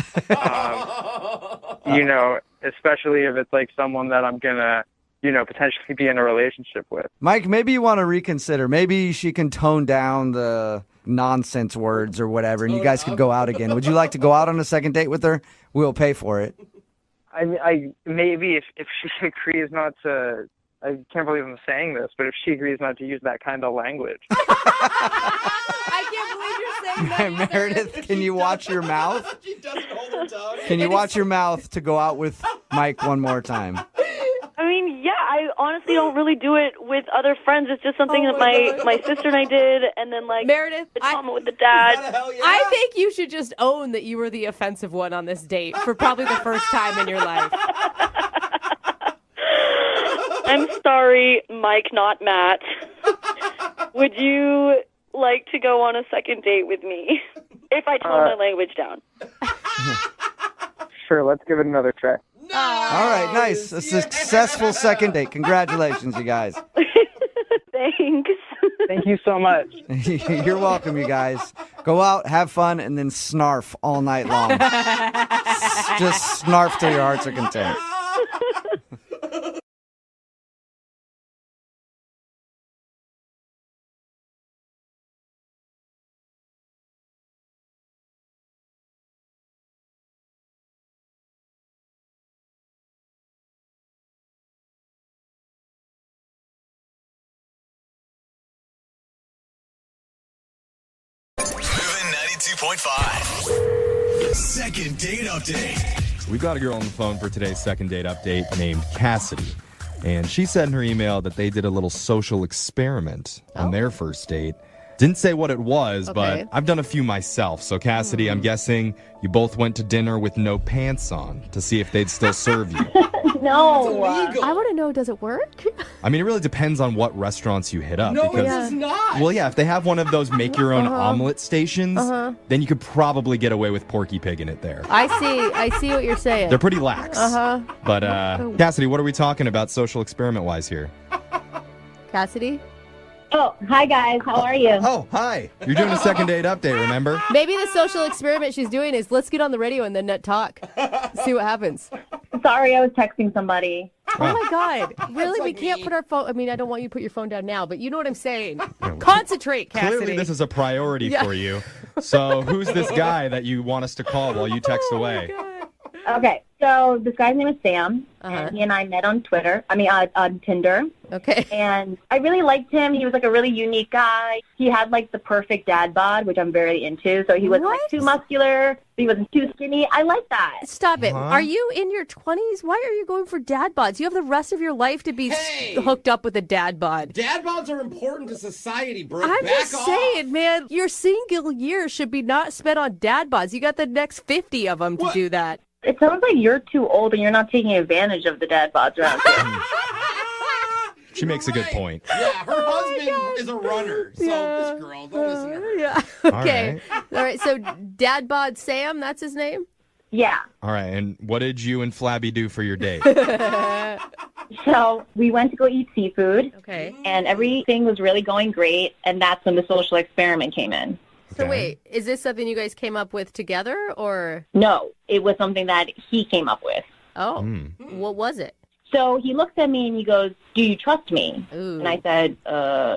You know, especially if it's like someone that I'm gonna, you know, potentially be in a relationship with. Mike, maybe you want to reconsider. Maybe she can tone down the nonsense words or whatever, and you guys could go out again. Would you like to go out on a second date with her? We'll pay for it. I maybe if she agrees not to. I can't believe I'm saying this, but if she agrees not to use that kind of language. I can't believe you're saying that. Meredith, can you watch your mouth? She doesn't hold her tongue. Can you watch your mouth to go out with Mike one more time? I mean, yeah, I honestly don't really do it with other friends. It's just something that my sister and I did, and then, like, Meredith, the trauma with the dad. I think you should just own that you were the offensive one on this date for probably the first time in your life. I'm sorry, Mike, not Matt. Would you like to go on a second date with me if I tone my language down? Sure, let's give it another try. All right, nice. A successful second date. Congratulations, you guys. Thanks. Thank you so much. You're welcome, you guys. Go out, have fun, and then snarf all night long. Just snarf till your hearts are content. Ep.5. Second date update. We've got a girl on the phone for today's second date update named Cassidy. And she said in her email that they did a little social experiment on their first date. Didn't say what it was, but I've done a few myself. So, Cassidy, I'm guessing you both went to dinner with no pants on to see if they'd still serve you. No. I want to know, does it work? I mean, it really depends on what restaurants you hit up. No, because, it does not. Well, yeah, if they have one of those make-your-own omelet stations, then you could probably get away with Porky Pig in it there. I see what you're saying. They're pretty lax. But, Cassidy, what are we talking about social experiment-wise here? Cassidy? Oh, hi guys. How are you? Oh, hi. You're doing a second date update, remember? Maybe the social experiment she's doing is let's get on the radio and then net talk. See what happens. Sorry, I was texting somebody. Oh my God. Really? We can't put our phone. I mean, I don't want you to put your phone down now, but you know what I'm saying. Concentrate, Cassidy. Clearly, this is a priority for you. So, who's this guy that you want us to call while you text away? Okay, so this guy's name is Sam, and he and I met on Twitter. On Tinder. Okay. And I really liked him. He was like a really unique guy. He had like the perfect dad bod, which I'm very into. So he wasn't like too muscular. He wasn't too skinny. I like that. Stop it. Are you in your 20s? Why are you going for dad bods? You have the rest of your life to be hooked up with a dad bod. Dad bods are important to society, Brooke. I'm Back just off. saying, man, your single year should be not spent on dad bods. You got the next 50 of them to do that. It sounds like you're too old and you're not taking advantage of the dad bods around here. She makes a good point. Yeah, her husband is a runner, so this girl, don't listen to her. Yeah. Okay. All right. So dad bod Sam, that's his name? Yeah. All right, and what did you and Flabby do for your date? So we went to go eat seafood. Okay. And everything was really going great, and that's when the social experiment came in. So wait, is this something you guys came up with together, or? No, it was something that he came up with. Oh, what was it? So he looks at me and he goes, "Do you trust me?" Ooh. And I said,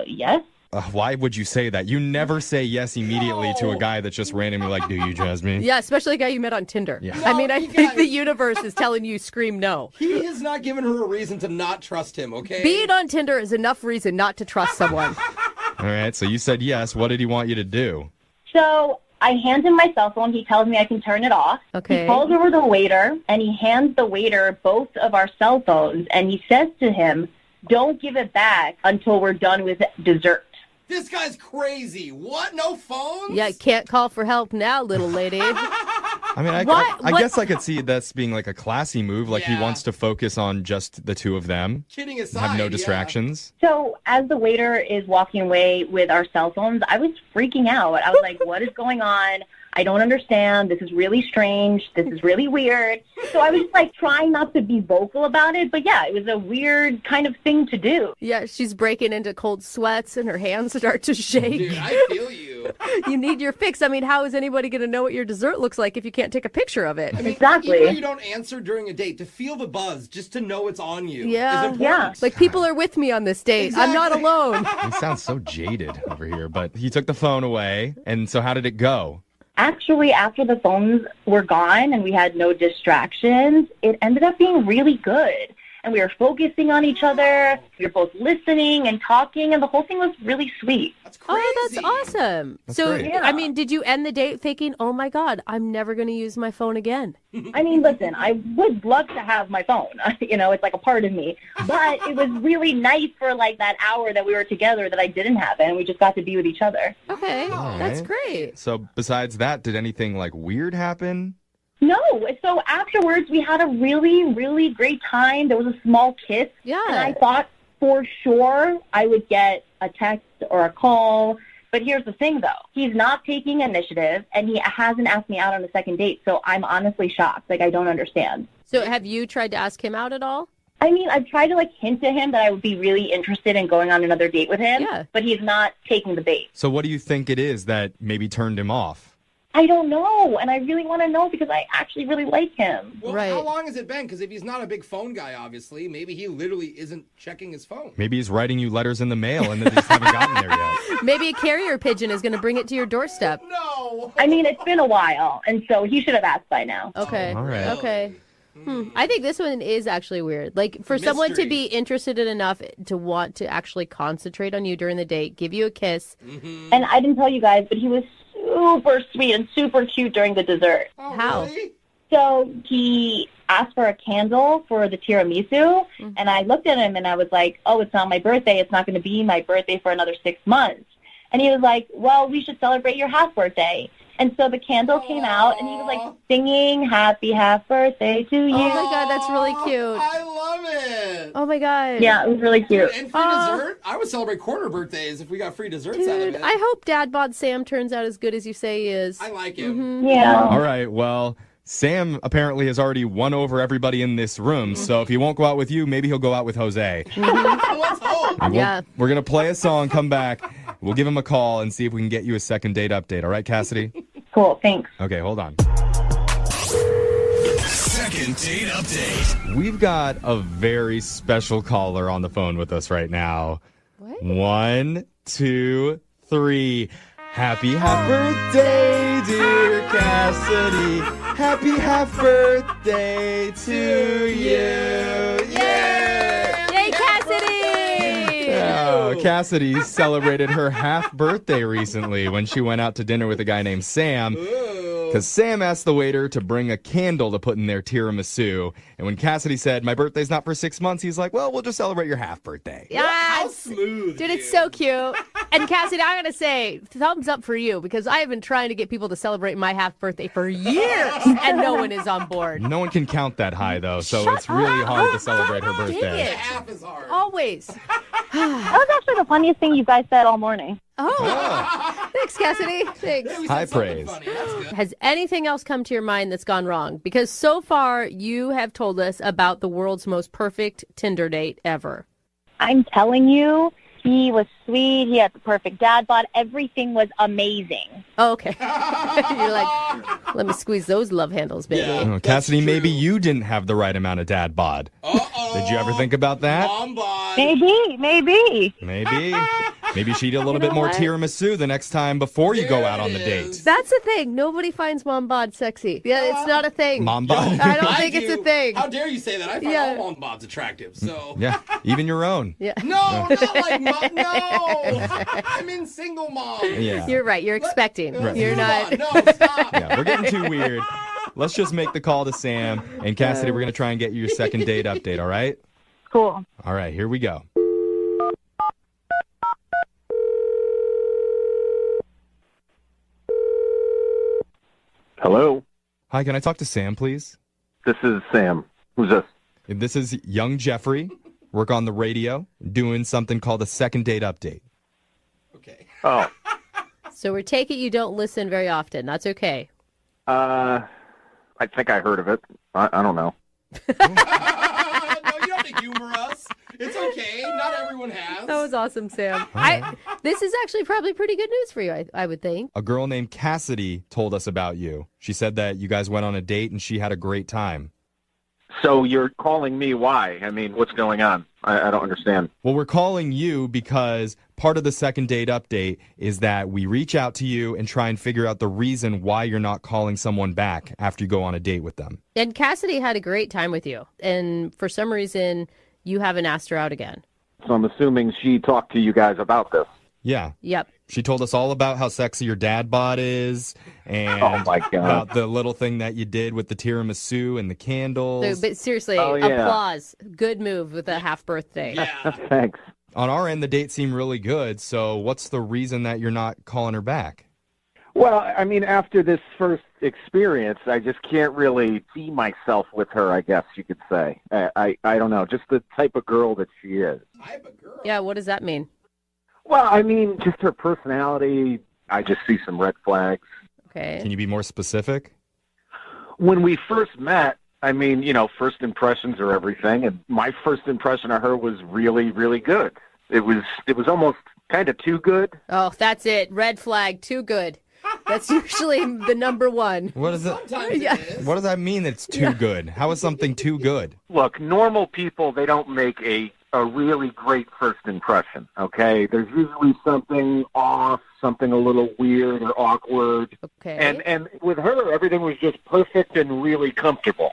yes. Why would you say that? You never say yes immediately to a guy that's just randomly like, do you trust me? Yeah, especially a guy you met on Tinder. Yeah. I mean, I think the universe is telling you scream no. He has not given her a reason to not trust him, okay? Being on Tinder is enough reason not to trust someone. All right, so you said yes. What did he want you to do? So I hand him my cell phone. He tells me I can turn it off. Okay. He calls over the waiter, and he hands the waiter both of our cell phones, and he says to him, "Don't give it back until we're done with dessert." This guy's crazy. What? No phones? Yeah, can't call for help now, little lady. I mean, I guess I could see that's being like a classy move. Like he wants to focus on just the two of them. Kidding aside, have no distractions. So as the waiter is walking away with our cell phones, I was freaking out. I was like, what is going on? I don't understand. This is really strange. This is really weird. So I was just like trying not to be vocal about it. But yeah, it was a weird kind of thing to do. Yeah, she's breaking into cold sweats and her hands start to shake. Dude, I feel you. You need your fix. I mean, how is anybody going to know what your dessert looks like if you can't take a picture of it? I mean, exactly. Even though you don't answer during a date, to feel the buzz, just to know it's on you. Yeah. Is important. Like people are with me on this date. I'm not alone. He sounds so jaded over here, but he took the phone away. And so how did it go? Actually, after the phones were gone and we had no distractions, it ended up being really good. And we were focusing on each other. We were both listening and talking, and the whole thing was really sweet. That's crazy. Oh, that's awesome. That's so, great. I mean, did you end the date thinking, oh my God, I'm never going to use my phone again? I mean, listen, I would love to have my phone. It's like a part of me. But it was really nice for like that hour that we were together that I didn't have it, and we just got to be with each other. Okay, All that's right. great. So besides that, did anything like weird happen? No. So afterwards, we had a really, really great time. There was a small kiss. Yeah. And I thought for sure I would get a text or a call. But here's the thing, though. He's not taking initiative, and he hasn't asked me out on a second date. So I'm honestly shocked. Like, I don't understand. So have you tried to ask him out at all? I mean, I've tried to, like, hint to him that I would be really interested in going on another date with him. Yeah. But he's not taking the bait. So what do you think it is that maybe turned him off? I don't know, and I really want to know because I actually really like him. Well, Right. how long has it been? Because if he's not a big phone guy, obviously, maybe he literally isn't checking his phone. Maybe he's writing you letters in the mail and they just haven't gotten there yet. Maybe a carrier pigeon is going to bring it to your doorstep. No. I mean, it's been a while, and so he should have asked by now. Okay. All right. Okay. I think this one is actually weird. Like, for someone to Mystery. be interested in enough to want to actually concentrate on you during the date, give you a kiss. And I didn't tell you guys, but he was super sweet and super cute during the dessert. How? Really? So he asked for a candle for the tiramisu, and I looked at him and I was like, oh, it's not my birthday. It's not going to be my birthday for another 6 months. And he was like, well, we should celebrate your half birthday. And so the candle came out, and he was like singing happy half birthday to you. Oh, my God, that's really cute. I love it. Oh, my God. Yeah, it was really cute. And free dessert? I would celebrate quarter birthdays if we got free desserts out of Dude, it. I hope Dad Bod Sam turns out as good as you say he is. I like him. Yeah. All right, well, Sam apparently has already won over everybody in this room, so if he won't go out with you, maybe he'll go out with Jose. Let's hope. Yeah. We're going to play a song, come back. We'll give him a call and see if we can get you a second date update. All right, Cassidy? Cool, thanks. Okay, hold on. Second date update. We've got a very special caller on the phone with us right now. What? 1, 2, 3. Happy half birthday, dear Cassidy. Happy half birthday to you. Yay! Yay, Cassidy! Oh, Cassidy celebrated her half birthday recently when she went out to dinner with a guy named Sam. Because Sam asked the waiter to bring a candle to put in their tiramisu. And when Cassidy said, my birthday's not for 6 months, he's like, well, we'll just celebrate your half birthday. Yeah, How smooth. dude, it's so cute. And Cassidy, I gotta say, thumbs up for you because I have been trying to get people to celebrate my half birthday for years, and no one is on board. No one can count that high, though, so it's really hard to celebrate her birthday. Half is hard. Always. That was actually the funniest thing you guys said all morning. Oh, thanks, Cassidy. Thanks. High praise. Funny. That's good. Has anything else come to your mind that's gone wrong? Because so far you have told us about the world's most perfect Tinder date ever. I'm telling you, he was sweet. He had the perfect dad bod. Everything was amazing. Oh, okay. You're like, let me squeeze those love handles, baby. Yeah. Oh, Cassidy, That's maybe true. you didn't have the right amount of dad bod. Uh-oh. Did you ever think about that? Mom bod. Maybe. Maybe she'd eat a little bit know more what? tiramisu the next time before you go out on the There it date. is. That's the thing. Nobody finds mom bod sexy. Yeah, it's not a thing. Mom bod? I don't think it's a thing. How dare you say that? I find Yeah. all mom bods attractive, so. Yeah, even your own. Yeah. No, not like mom. No. I'm in single mom. Yeah. You're right. You're expecting. Right. You're not. No, stop. Yeah, we're getting too weird. Let's just make the call to Sam. And Cassidy, we're going to try and get you your second date update, all right? Cool. All right, here we go. Hello, Hi, can I talk to Sam, please? this is Sam. Who's this? This is young Jeffrey. Work on the radio, doing something called a second date update. Okay. Oh, So we're taking you don't listen very often. That's okay. I think I heard of it. I don't know. No, you don't have to humor us. It's okay. Not everyone has. That was awesome, Sam. right. This is actually probably pretty good news for you, I would think. A girl named Cassidy told us about you. She said that you guys went on a date and she had a great time. So you're calling me why? I mean, what's going on? I don't understand. Well, we're calling you because part of the second date update is that we reach out to you and try and figure out the reason why you're not calling someone back after you go on a date with them. And Cassidy had a great time with you. And for some reason, you haven't asked her out again. So I'm assuming she talked to you guys about this. Yeah. Yep. She told us all about how sexy your dad bod is and Oh, my God. about the little thing that you did with the tiramisu and the candles. So, but seriously, Oh, yeah. applause. Good move with a half birthday. Yeah. Thanks. On our end, the date seemed really good. So what's the reason that you're not calling her back? Well, I mean, after this first experience, I just can't really see myself with her, I guess you could say. I don't know, just the type of girl that she is. Type of girl. Yeah, what does that mean? Well, I mean, just her personality, I just see some red flags. Okay. Can you be more specific? When we first met, I mean, you know, first impressions are everything, and my first impression of her was really, really good. It was almost kind of too good. Oh, that's it. Red flag. Too good. That's usually the number one. What is it? Sometimes Yeah. it is. What does that mean? It's too good. How is something too good? Look, normal people, they don't make a really great first impression, okay? There's usually something off, something a little weird or awkward. Okay. And with her, everything was just perfect and really comfortable.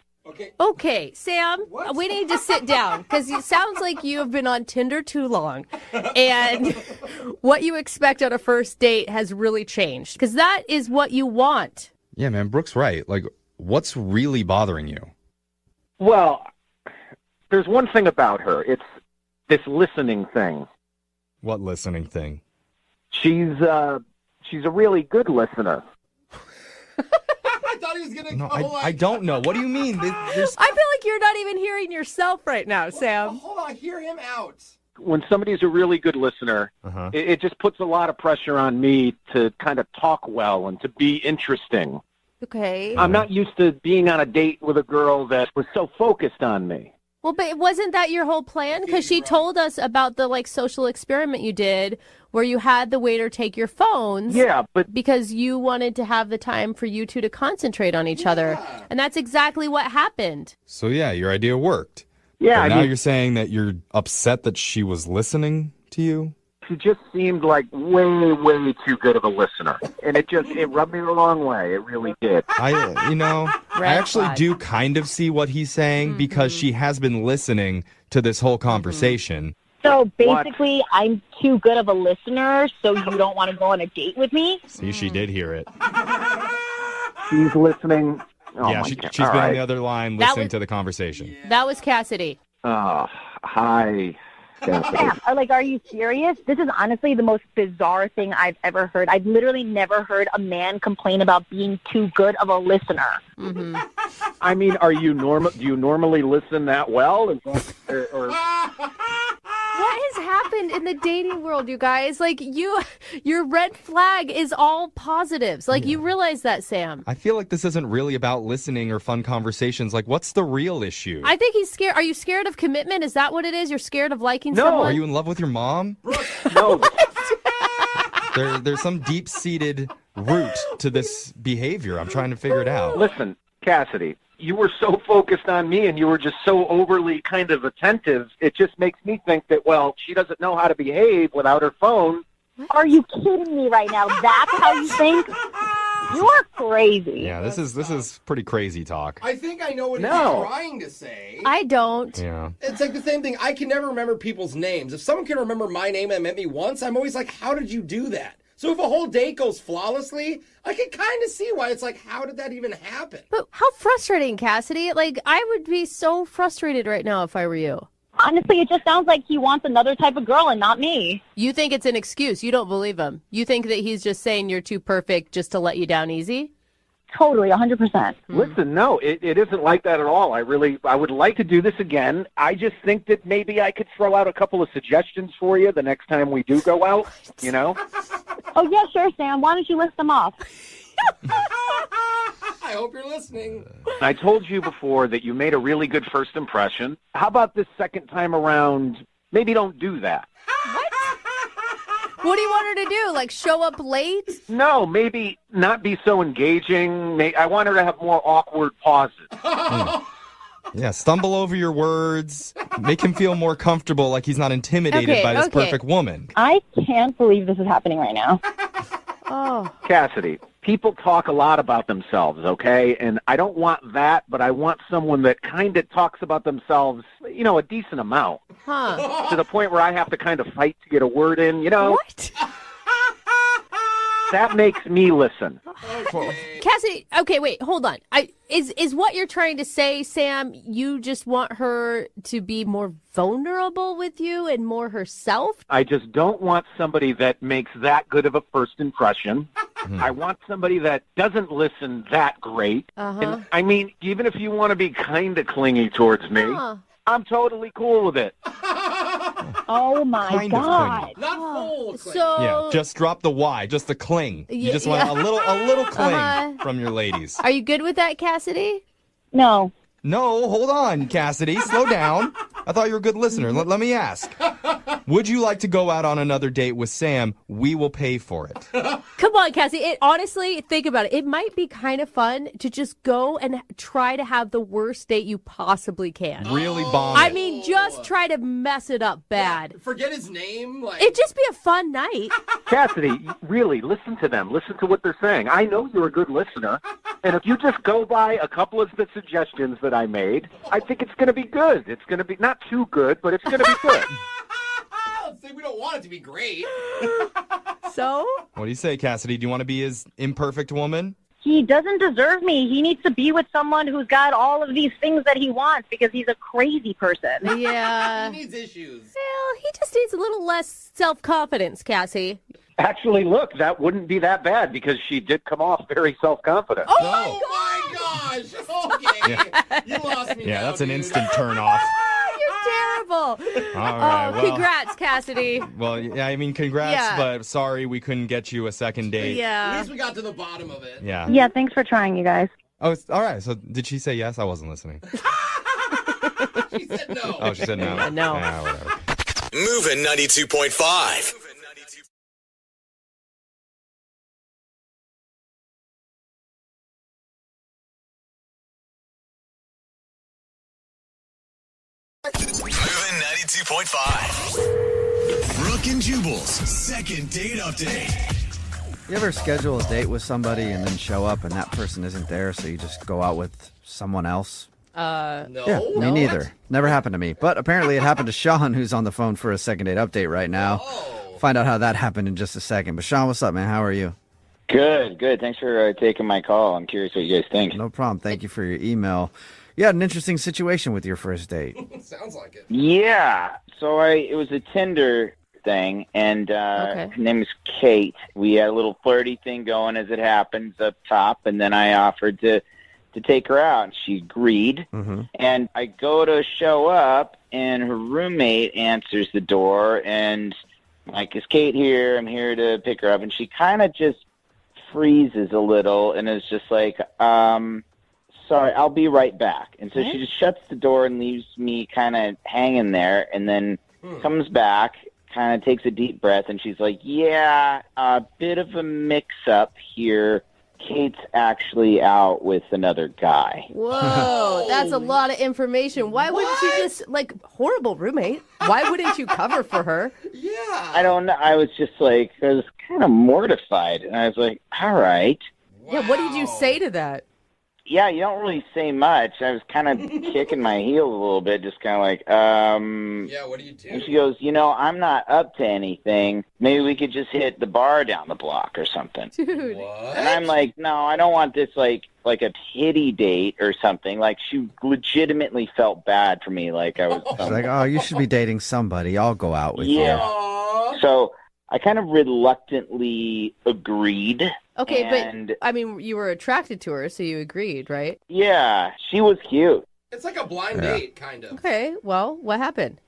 Okay, Sam, we need to sit down because it sounds like you have been on Tinder too long. And what you expect on a first date has really changed because that is what you want. Yeah, man, Brooke's right. Like, what's really bothering you? Well, there's one thing about her. It's this listening thing. What listening thing? She's a really good listener. I thought he was going to No, I don't know. What do you mean? I feel like you're not even hearing yourself right now, Sam. Hold on, hear him out. When somebody's a really good listener, it just puts a lot of pressure on me to kind of talk well and to be interesting. Okay. I'm not used to being on a date with a girl that was so focused on me. Well, but wasn't that your whole plan? Because she told us about the social experiment you did where you had the waiter take your phones. Yeah, but because you wanted to have the time for you two to concentrate on each other. And that's exactly what happened. So, yeah, your idea worked. Yeah. But now you're saying that you're upset that she was listening to you? She just seemed like way, way too good of a listener. And it rubbed me the wrong way. It really did. I actually do kind of see what he's saying because she has been listening to this whole conversation. So basically, I'm too good of a listener, so you don't want to go on a date with me? See, she did hear it. She's listening. Oh yeah, she's been on the other line listening to the conversation. That was Cassidy. Hi. Sam, are you serious? This is honestly the most bizarre thing I've ever heard. I've literally never heard a man complain about being too good of a listener. Mm-hmm. I mean, are you normal? Do you normally listen that well? Or What has happened in the dating world, you guys? Your red flag is all positives. You realize that, Sam. I feel like this isn't really about listening or fun conversations. What's the real issue? I think he's scared. Are you scared of commitment? Is that what it is? You're scared of liking No. someone? Are you in love with your mom? No. There's some deep-seated root to this behavior. I'm trying to figure it out. Listen, Cassidy, you were so focused on me and you were just so overly kind of attentive. It just makes me think that, she doesn't know how to behave without her phone. Are you kidding me right now? That's how you think? You are crazy. Yeah, this is pretty crazy talk. I think I know what he's trying to say. I don't. Yeah. It's the same thing. I can never remember people's names. If someone can remember my name and met me once, I'm always like, how did you do that? So if a whole date goes flawlessly, I can kind of see why it's how did that even happen? But how frustrating, Cassidy. I would be so frustrated right now if I were you. Honestly, it just sounds like he wants another type of girl and not me. You think it's an excuse. You don't believe him. You think that he's just saying you're too perfect just to let you down easy? Totally, 100%. Listen, no, it isn't like that at all. I would like to do this again. I just think that maybe I could throw out a couple of suggestions for you the next time we do go out, Oh, yeah, sure, Sam. Why don't you list them off? I hope you're listening. I told you before that you made a really good first impression. How about this second time around? Maybe don't do that. What do you want her to do? Show up late? No, maybe not be so engaging. I want her to have more awkward pauses. Yeah, stumble over your words. Make him feel more comfortable, like he's not intimidated by this perfect woman. I can't believe this is happening right now. Oh. Cassidy, people talk a lot about themselves, okay? And I don't want that, but I want someone that kind of talks about themselves, a decent amount. Huh. To the point where I have to kind of fight to get a word in, What? That makes me listen. Cassidy, okay, wait, hold on. Is what you're trying to say, Sam, you just want her to be more vulnerable with you and more herself? I just don't want somebody that makes that good of a first impression. I want somebody that doesn't listen that great. And, I mean, even if you want to be kind of clingy towards me, I'm totally cool with it. Oh, my God. Not full. So Yeah, just drop the Y, just the cling. You just want a little cling from your ladies. Are you good with that, Cassidy? No. No, hold on, Cassidy. Slow down. I thought you were a good listener. Let me ask. Would you like to go out on another date with Sam? We will pay for it. Come on, Cassie. Honestly, think about it. It might be kind of fun to just go and try to have the worst date you possibly can. Really bomb I it. mean, just try to mess it up bad. Yeah, forget his name. It'd just be a fun night. Cassidy, really, listen to them. Listen to what they're saying. I know you're a good listener. And if you just go by a couple of the suggestions that I made, I think it's going to be good. It's going to be not too good, but it's going to be good. We don't want it to be great. So? What do you say, Cassidy? Do you want to be his imperfect woman? He doesn't deserve me. He needs to be with someone who's got all of these things that he wants because he's a crazy person. Yeah. He needs issues. Well, he just needs a little less self-confidence, Cassie. Actually, look, that wouldn't be that bad because she did come off very self-confident. Oh, my gosh! Okay, you lost me. Yeah, now, that's an dude. instant turn off. You're terrible. All right, well, congrats, Cassidy. Well, yeah, I mean, congrats, Yeah. but sorry we couldn't get you a second date. At least we got to the bottom of it. Yeah. Yeah, thanks for trying, you guys. Oh, all right. So did she say yes? I wasn't listening. She said no. Oh, she said no. No. Yeah, whatever. Moving 92.5. Moving 92.5. Brooke and Jubal's second date update. You ever schedule a date with somebody and then show up and that person isn't there, so you just go out with someone else? No. Yeah, me neither. Never happened to me. But apparently it happened to Sean, who's on the phone for a second date update right now. Find out how that happened in just a second. But Sean, what's up, man? How are you? Good. Thanks for taking my call. I'm curious what you guys think. No problem. Thank you for your email. You had an interesting situation with your first date. Sounds like it. Yeah. So it was a Tinder thing, and her name is Kate. We had a little flirty thing going as it happens up top, and then I offered to take her out, and she agreed. Mm-hmm. And I go to show up, and her roommate answers the door, and I'm like, is Kate here? I'm here to pick her up. And she kind of just freezes a little and is just like, sorry, I'll be right back. And so she just shuts the door and leaves me kind of hanging there, and then comes back, kind of takes a deep breath, and she's like, yeah, a bit of a mix-up here. Kate's actually out with another guy. Whoa, that's a lot of information. Why wouldn't you just, horrible roommate, why wouldn't you cover for her? Yeah. I don't know. I was just like, I was kind of mortified. And I was like, all right. Yeah, what did you say to that? Yeah, you don't really say much. I was kind of kicking my heels a little bit, just kind of like, Yeah, what do you do? And she goes, I'm not up to anything. Maybe we could just hit the bar down the block or something. Dude. What? And I'm like, no, I don't want this like a pity date or something. Like, she legitimately felt bad for me. Like, I was... She's like, oh, you should be dating somebody. I'll go out with Yeah. you. So I kind of reluctantly agreed. Okay, and, but, I mean, you were attracted to her, so you agreed, right? Yeah, she was cute. It's like a blind date, kind of. Okay, well, what happened?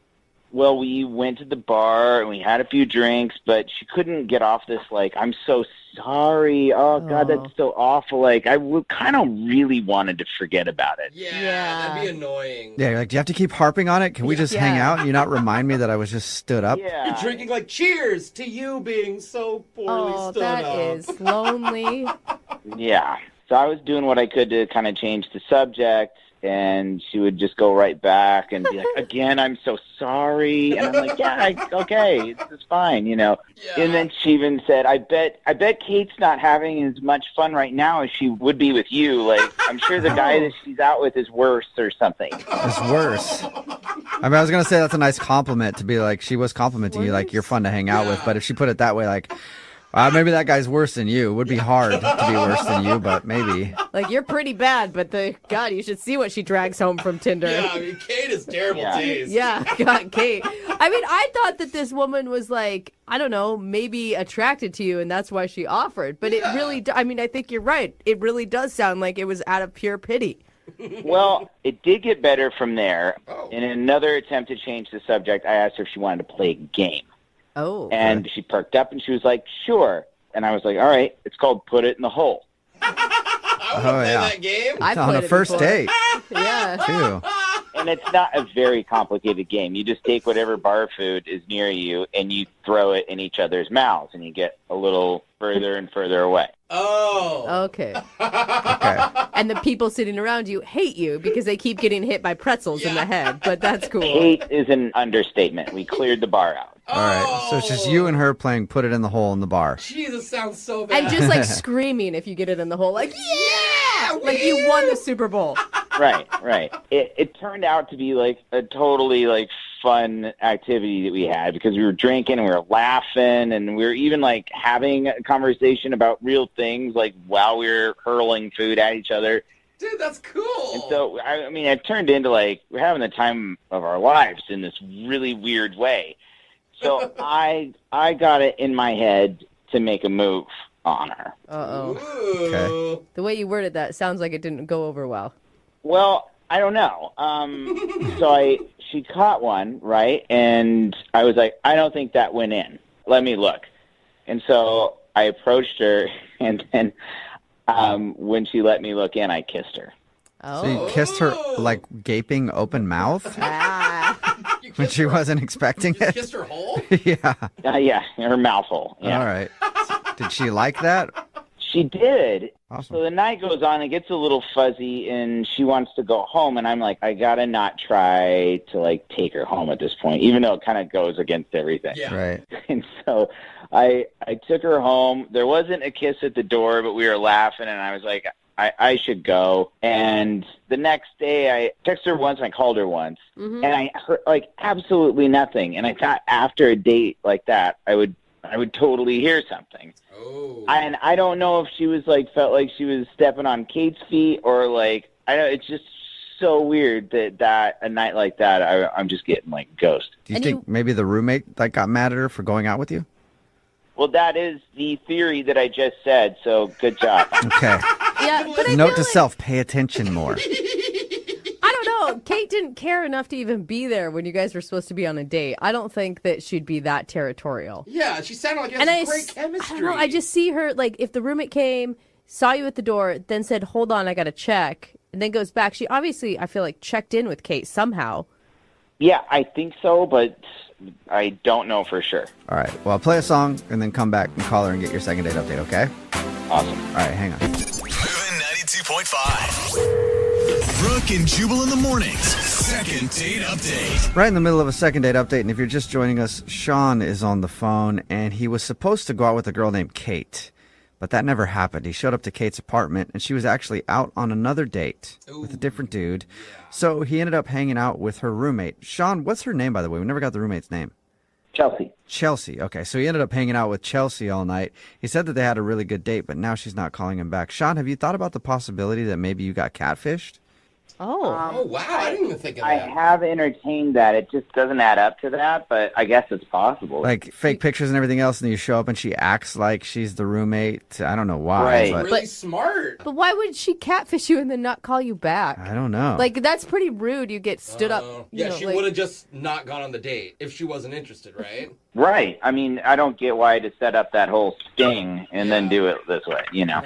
Well, we went to the bar and we had a few drinks, but she couldn't get off this, like, I'm so sorry. Oh, God, that's so awful. Like, I kind of really wanted to forget about it. Yeah, that'd be annoying. Yeah, you're like, do you have to keep harping on it? Can we just hang out and you not remind me that I was just stood up? You're drinking like cheers to you being so poorly stood up. That is lonely. Yeah. So I was doing what I could to kind of change the subject, and she would just go right back and be like, again, I'm so sorry. And I'm like, yeah, okay, it's fine, And then she even said, I bet Kate's not having as much fun right now as she would be with you. Like, I'm sure the guy that she's out with is worse or something. It's worse. I mean, I was going to say that's a nice compliment to be like, she was complimenting you, like, you're fun to hang out with. But if she put it that way, like, maybe that guy's worse than you. It would be hard to be worse than you, but maybe. Like, you're pretty bad, but God, you should see what she drags home from Tinder. Yeah, I mean, Kate is terrible taste. Yeah, God, Kate. I mean, I thought that this woman was like, I don't know, maybe attracted to you, and that's why she offered. But it really, I mean, I think you're right. It really does sound like it was out of pure pity. Well, it did get better from there. In another attempt to change the subject, I asked her if she wanted to play a game. Oh. And she perked up and she was like, sure. And I was like, all right, it's called Put It in the Hole. That game? It's on a first date. Yeah. Too. And it's not a very complicated game. You just take whatever bar food is near you and you throw it in each other's mouths and you get a little further and further away. Oh. Okay. And the people sitting around you hate you because they keep getting hit by pretzels in the head, but that's cool. Hate is an understatement. We cleared the bar out. All right. So it's just you and her playing Put It in the Hole in the bar. Jesus, sounds so bad. And just like screaming if you get it in the hole, like, yeah! Like you won the Super Bowl. Right. It turned out to be like a totally like fun activity that we had because we were drinking and we were laughing and we were even like having a conversation about real things like while we were hurling food at each other. Dude, that's cool. And so, I mean, it turned into like we're having the time of our lives in this really weird way. So I got it in my head to make a move on her. Uh-oh. Okay. The way you worded that sounds like it didn't go over well. Well, I don't know. So she caught one, right? And I was like, I don't think that went in. Let me look. And so I approached her, and then when she let me look in, I kissed her. Oh. So you kissed her like gaping open mouth? When she wasn't expecting it? Kissed her hole? Yeah. Yeah, her mouth hole. Yeah. All right. Did she like that? She did. Awesome. So the night goes on, it gets a little fuzzy, and she wants to go home, and I'm like, I gotta not try to like take her home at this point, even though it kind of goes against everything. Yeah. Right. And so I took her home. There wasn't a kiss at the door, but we were laughing, and I was like, I should go. And the next day, I texted her once and I called her once, and I heard like absolutely nothing. And I thought after a date like that, I would totally hear something. Oh. And I don't know if she was like felt like she was stepping on Kate's feet or like I don't. It's just so weird that a night like that, I'm just getting like ghost. Do you think maybe the roommate like got mad at her for going out with you? Well, that is the theory that I just said. So good job. Okay. Yeah, but Note to self: pay attention more. I don't know. Kate didn't care enough to even be there when you guys were supposed to be on a date. I don't think that she'd be that territorial. Yeah, she sounded like it has great chemistry. I don't know. I just see her, like, if the roommate came, saw you at the door, then said, hold on, I got to check, and then goes back. She obviously, I feel like, checked in with Kate somehow. Yeah, I think so, but I don't know for sure. All right. Well, play a song and then come back and call her and get your second date update, okay? Awesome. All right, hang on. Moving 92.5. Brooke and Jubal in the mornings. Second date update. Right in the middle of a second date update, and if you're just joining us, Sean is on the phone, and he was supposed to go out with a girl named Kate, but that never happened. He showed up to Kate's apartment, and she was actually out on another date with a different dude. So he ended up hanging out with her roommate. Sean, what's her name, by the way? We never got the roommate's name. Chelsea. Chelsea. Okay, so he ended up hanging out with Chelsea all night. He said that they had a really good date, but now she's not calling him back. Sean, have you thought about the possibility that maybe you got catfished? Oh. Wow, I didn't even think of that. I have entertained that. It just doesn't add up to that, but I guess it's possible. Like fake pictures and everything else, and then you show up and she acts like she's the roommate. I don't know why. Right. But Really smart. But why would she catfish you and then not call you back? I don't know. Like, that's pretty rude. You get stood up. Yeah, she would have just not gone on the date if she wasn't interested, right? Right. I mean, I don't get why to set up that whole sting and then do it this way, you know.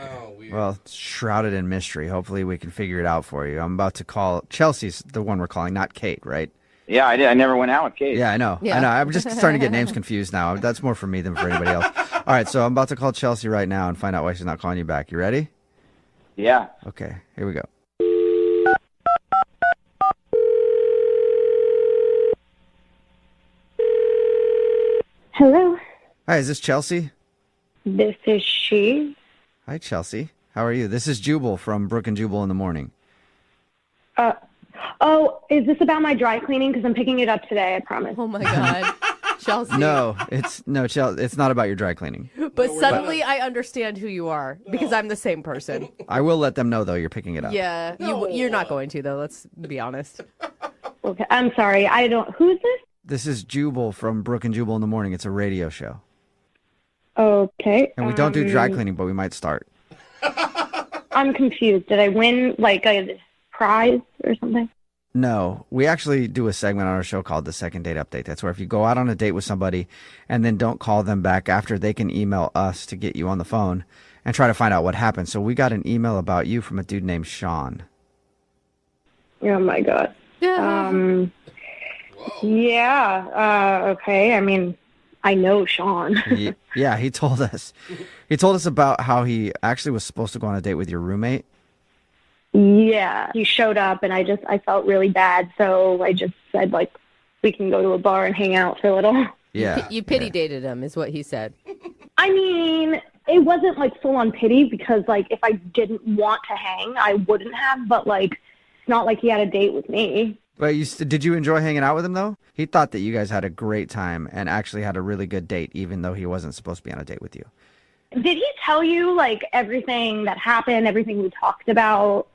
Well, it's shrouded in mystery. Hopefully we can figure it out for you. I'm about to call. Chelsea's the one we're calling, not Kate, right? Yeah, I did. I never went out with Kate. Yeah, I know. Yeah. I know. I'm just starting to get names confused now. That's more for me than for anybody else. All right, so I'm about to call Chelsea right now and find out why she's not calling you back. You ready? Yeah. Okay, here we go. Hello, Hi, is this Chelsea? this is she. Hi, Chelsea. How are you? This is Jubal from Brooke and Jubal in the morning. Oh, is this about my dry cleaning? Because I'm picking it up today, I promise. Oh, my God. Chelsea. No, it's not about your dry cleaning. But suddenly I understand who you are because I'm the same person. I will let them know, though, you're picking it up. Yeah, you're not going to, though. Let's be honest. Okay, I'm sorry. I don't. Who's this? This is Jubal from Brooke and Jubal in the morning. It's a radio show. Okay. And we don't do dry cleaning, but we might start. I'm confused. Did I win like a prize or something? No, we actually do a segment on our show called the Second Date Update. That's where if you go out on a date with somebody and then don't call them back after, they can email us to get you on the phone and try to find out what happened. So we got an email about you from a dude named Sean. Oh my God. Yeah. Yeah. Okay. I mean, I know Sean. Yeah, he told us. He told us about how he actually was supposed to go on a date with your roommate. Yeah. He showed up and I felt really bad. So I just said, like, we can go to a bar and hang out for a little. Yeah. You pity dated him, is what he said. I mean, it wasn't like full on pity because like if I didn't want to hang, I wouldn't have, but like it's not like he had a date with me. But did you enjoy hanging out with him, though? He thought that you guys had a great time and actually had a really good date, even though he wasn't supposed to be on a date with you. Did he tell you like everything that happened, everything we talked about?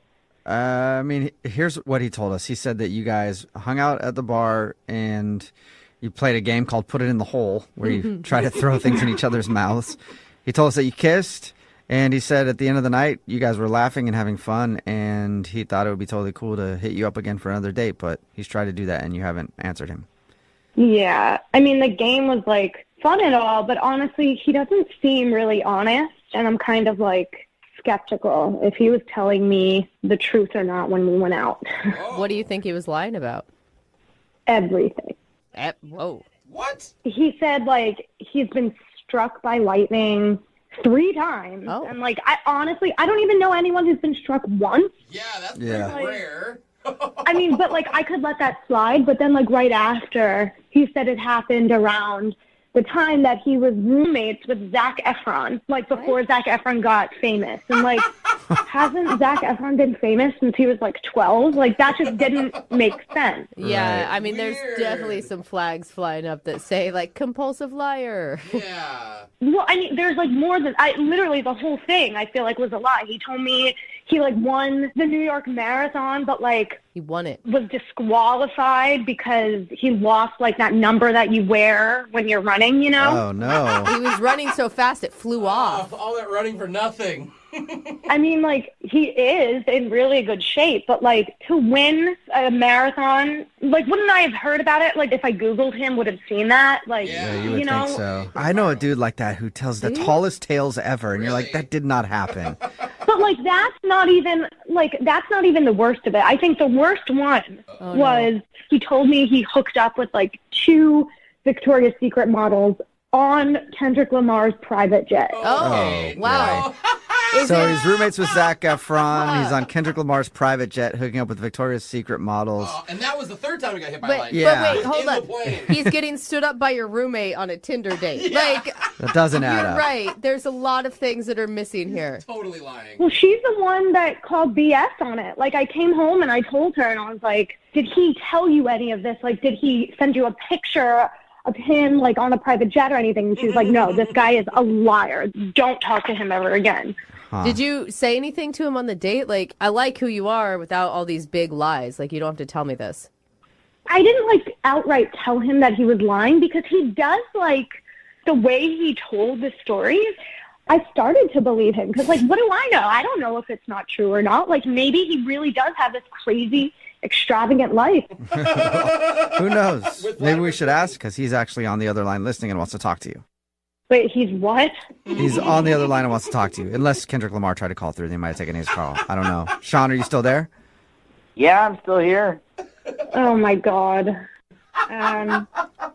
I mean, here's what he told us. He said that you guys hung out at the bar and you played a game called Put It in the Hole, where you try to throw things in each other's mouths. He told us that you kissed, and he said at the end of the night, you guys were laughing and having fun, and he thought it would be totally cool to hit you up again for another date, but he's tried to do that, and you haven't answered him. Yeah. I mean, the game was like fun and all, but honestly, he doesn't seem really honest, and I'm kind of like skeptical if he was telling me the truth or not when we went out. What do you think he was lying about? Everything. Whoa. What? He said, like, he's been struck by lightning 3 times. Oh. And, like, I don't even know anyone who's been struck once. Yeah, that's Yeah. pretty rare. I mean, but, like, I could let that slide. But then, like, right after, he said it happened around the time that he was roommates with Zac Efron, like, before Zac Efron got famous. And, like, hasn't Zac Efron been famous since he was, like, 12? Like, that just didn't make sense. Yeah, I mean, there's definitely some flags flying up that say, like, compulsive liar. Yeah. Well, I mean, there's, like, more than... literally, the whole thing, I feel like, was a lie. He told me he, like, won the New York Marathon, but, like... He won it. Was disqualified because he lost, like, that number that you wear when you're running, you know? Oh, no. He was running so fast it flew off. All that running for nothing. I mean, like, he is in really good shape, but, like, to win a marathon, like, wouldn't I have heard about it? Like, if I Googled him, would have seen that? Like, Yeah, you would think so. I know a dude like that who tells the tallest tales ever, and you're like, that did not happen. But, like, that's not even the worst of it. I think the worst one was he told me he hooked up with, like, 2 Victoria's Secret models on Kendrick Lamar's private jet. Oh, wow. So he's roommates with Zac Efron. He's on Kendrick Lamar's private jet hooking up with Victoria's Secret models. And that was the 3rd time he got hit by But, lightning. but wait, hold In on. the plane. He's getting stood up by your roommate on a Tinder date. Like, That doesn't add you're up. right. There's a lot of things that are missing here. Totally lying. Well, she's the one that called BS on it. Like, I came home and I told her, and I was like, did he tell you any of this? Like, did he send you a picture of him, like, on a private jet or anything? And she was like, no, this guy is a liar. Don't talk to him ever again. Did you say anything to him on the date? Like, I like who you are without all these big lies. Like, you don't have to tell me this. I didn't, like, outright tell him that he was lying because he does, like, the way he told the stories, I started to believe him. Because, like, what do I know? I don't know if it's not true or not. Like, maybe he really does have this crazy, extravagant life. Who knows? Maybe we should ask, because he's actually on the other line listening and wants to talk to you. Wait, he's what? He's on the other line and wants to talk to you. Unless Kendrick Lamar tried to call through, they might have taken his call. I don't know. Sean, are you still there? Yeah, I'm still here. Oh, my God. I'm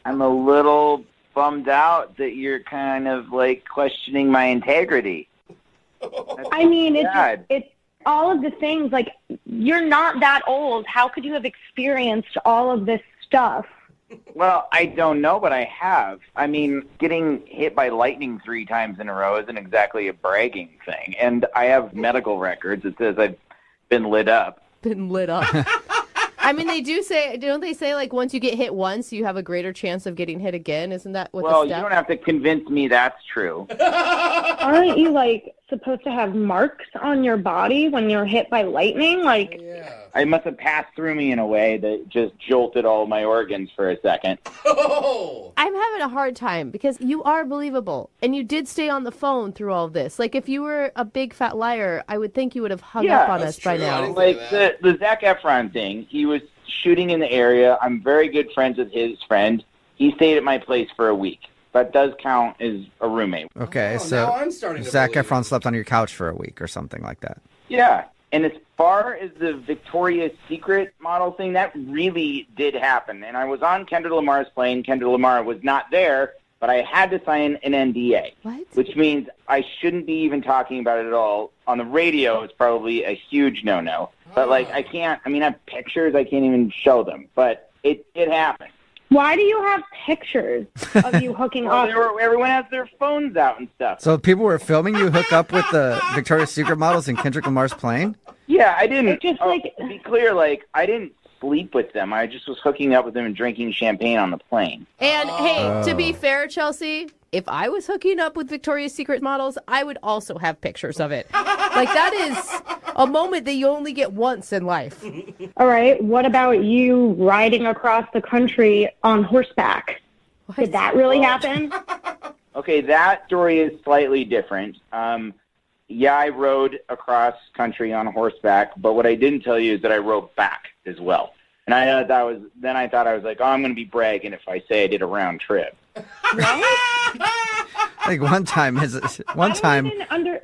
a little bummed out that you're kind of, like, questioning my integrity. I mean, bad. it's all of the things, like, you're not that old. How could you have experienced all of this stuff? Well, I don't know, but I have. I mean, getting hit by lightning 3 times in a row isn't exactly a bragging thing. And I have medical records that says I've been lit up. Been lit up. I mean, don't they say, like, once you get hit once, you have a greater chance of getting hit again? Isn't that what Well, the you step? don't have to convince me that's true. Aren't you, like, supposed to have marks on your body when you're hit by lightning? Like, I must have passed through me in a way that just jolted all my organs for a second. I'm having a hard time because you are believable, and you did stay on the phone through all this. Like, if you were a big fat liar, I would think you would have hung up on us by now. Like the Zac Efron thing, he was shooting in the area. I'm very good friends with his friend. He stayed at my place for a week. That does count as a roommate. Okay, now so I'm starting to Zac believe Efron slept on your couch for a week or something like that. Yeah. And as far as the Victoria's Secret model thing, that really did happen. And I was on Kendrick Lamar's plane. Kendrick Lamar was not there, but I had to sign an NDA. What? Which means I shouldn't be even talking about it at all. On the radio, it's probably a huge no-no. But, like, I have pictures, I can't even show them. But it happened. Why do you have pictures of you hooking up? Everyone has their phones out and stuff. So people were filming you hook up with the Victoria's Secret models in Kendrick Lamar's plane? Yeah, I didn't. It's just like, to be clear, like, I didn't sleep with them. I just was hooking up with them and drinking champagne on the plane. And hey, to be fair, Chelsea, if I was hooking up with Victoria's Secret models, I would also have pictures of it. Like, that is a moment that you only get once in life. all right, what about you riding across the country on horseback? Did that really happen? Okay, that story is slightly different. Yeah, I rode across country on horseback, but what I didn't tell you is that I rode back as well. And I thought I was like, oh, I'm going to be bragging if I say I did a round trip. I think one time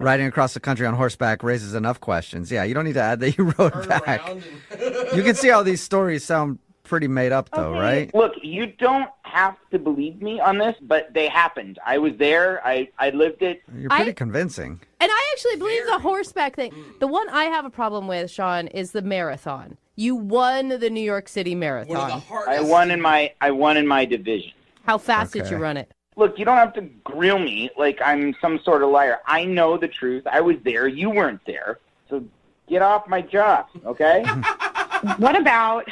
riding across the country on horseback raises enough questions. Yeah, you don't need to add that you rode back. You can see how these stories sound pretty made up, though, right? Look, you don't have to believe me on this, but they happened. I was there. I lived it. You're pretty convincing. And I actually believe the horseback thing. The one I have a problem with, Sean, is the marathon. You won the New York City Marathon. I won in my division. How fast did you run it? Look, you don't have to grill me like I'm some sort of liar. I know the truth. I was there. You weren't there. So get off my job, okay? What about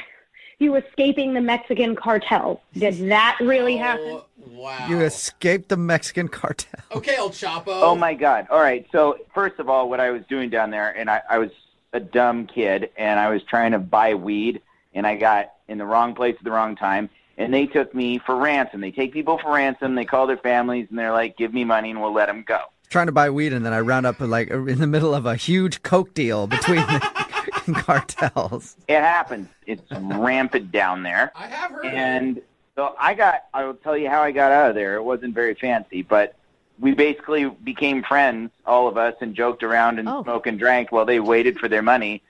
you escaping the Mexican cartel? Did that really happen? Wow. You escaped the Mexican cartel. Okay, El Chapo. Oh, my God. All right. So, first of all, what I was doing down there, and I was a dumb kid, and I was trying to buy weed, and I got in the wrong place at the wrong time, and they took me for ransom. They take people for ransom. They call their families, and they're like, give me money, and we'll let them go. Trying to buy weed, and then I round up like in the middle of a huge coke deal between the cartels. It happens. It's rampant down there. I have heard. And so I will tell you how I got out of there. It wasn't very fancy, but we basically became friends, all of us, and joked around and smoked and drank while they waited for their money.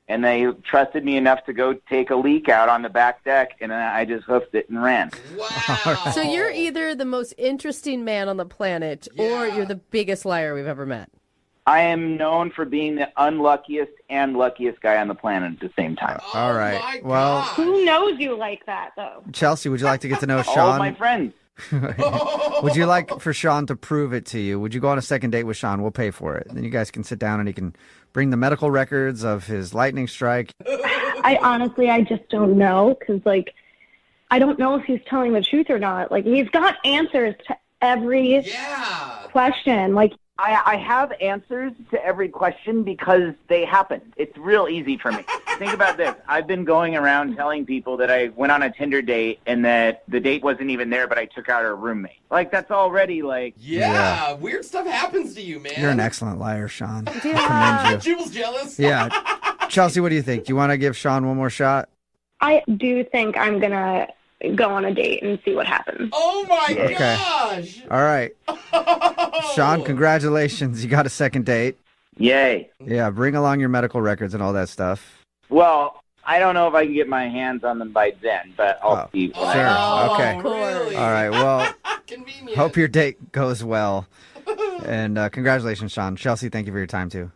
And they trusted me enough to go take a leak out on the back deck, and then I just hoofed it and ran. Wow. So you're either the most interesting man on the planet, or you're the biggest liar we've ever met. I am known for being the unluckiest and luckiest guy on the planet at the same time. All right. Well, Who knows you like that, though? Chelsea, would you like to get to know Sean? All of my friends. Would you like for Sean to prove it to you? Would you go on a second date with Sean? We'll pay for it. Then you guys can sit down and he can bring the medical records of his lightning strike. I just don't know, because, like, I don't know if he's telling the truth or not. Like, he's got answers to every question. Like, I have answers to every question because they happened. It's real easy for me. Think about this. I've been going around telling people that I went on a Tinder date and that the date wasn't even there, but I took out her roommate. Like, that's already, like... Yeah, weird stuff happens to you, man. You're an excellent liar, Sean. I commend you. Jubal's jealous. Yeah. Chelsea, what do you think? Do you want to give Sean one more shot? I do think I'm going to go on a date and see what happens. Oh, my Okay. gosh. All right. Sean, congratulations. You got a second date. Yay. Yeah, bring along your medical records and all that stuff. Well, I don't know if I can get my hands on them by then, but I'll see. Sure. Okay. Really? All right. Well, Convenient. hope your date goes well. And congratulations, Sean. Chelsea, thank you for your time, too.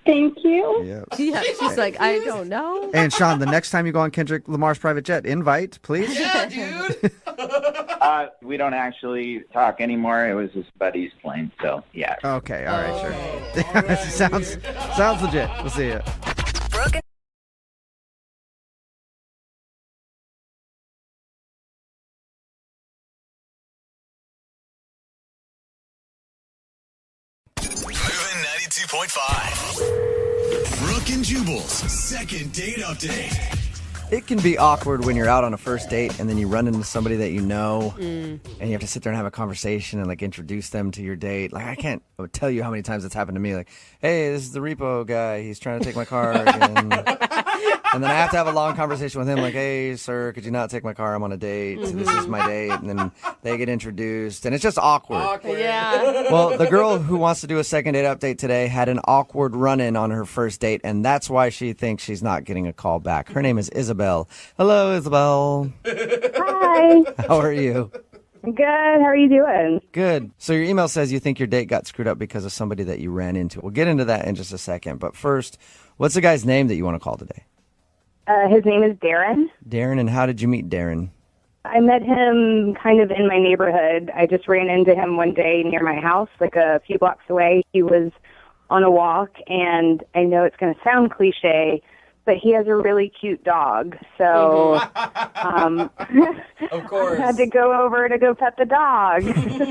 Thank you. Yeah. Yeah, she's like, I don't know. And Sean, the next time you go on Kendrick Lamar's private jet, invite, please. Yeah, dude. We don't actually talk anymore. It was his buddy's plane, so yeah. Okay. All right. Sure. sounds legit. We'll see you. Brooke and Moving 92.5. Brooke and Jubal's second date update. It can be awkward when you're out on a first date and then you run into somebody that you know and you have to sit there and have a conversation and like introduce them to your date. Like, I can't tell you how many times it's happened to me. Like, hey, this is the repo guy. He's trying to take my car again. And then I have to have a long conversation with him, like, hey, sir, could you not take my car? I'm on a date. This is my date. And then they get introduced, and it's just awkward. Yeah. Well, the girl who wants to do a second date update today had an awkward run-in on her first date, and that's why she thinks she's not getting a call back. Her name is Isabel. Hello, Isabel. Hi. How are you? Good. How are you doing? Good. So your email says you think your date got screwed up because of somebody that you ran into. We'll get into that in just a second. But first, what's the guy's name that you want to call today? His name is Darren. Darren, and how did you meet Darren? I met him kind of in my neighborhood. I just ran into him one day near my house, like a few blocks away. He was on a walk, and I know it's going to sound cliche, but he has a really cute dog. So of course. I had to go over to go pet the dog.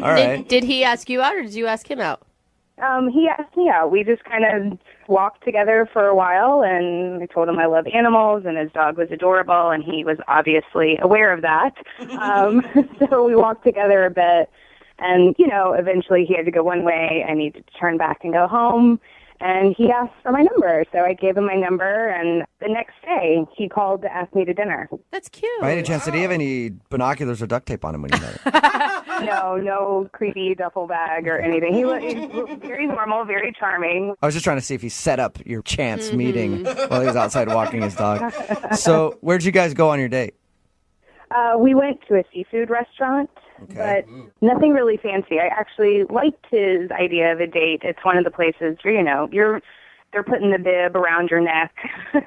All right. Did he ask you out, or did you ask him out? He asked me out. We just kind of walked together for a while, and I told him I love animals, and his dog was adorable, and he was obviously aware of that. So we walked together a bit, and, eventually he had to go one way. I needed to turn back and go home, and he asked for my number. So I gave him my number, and the next day he called to ask me to dinner. That's cute. By any chance, did he have any binoculars or duct tape on him when you met him? No creepy duffel bag or anything. He was very normal, very charming. I was just trying to see if he set up your chance meeting while he was outside walking his dog. So where'd you guys go on your date? We went to a seafood restaurant, but nothing really fancy. I actually liked his idea of a date. It's one of the places where, they're putting the bib around your neck.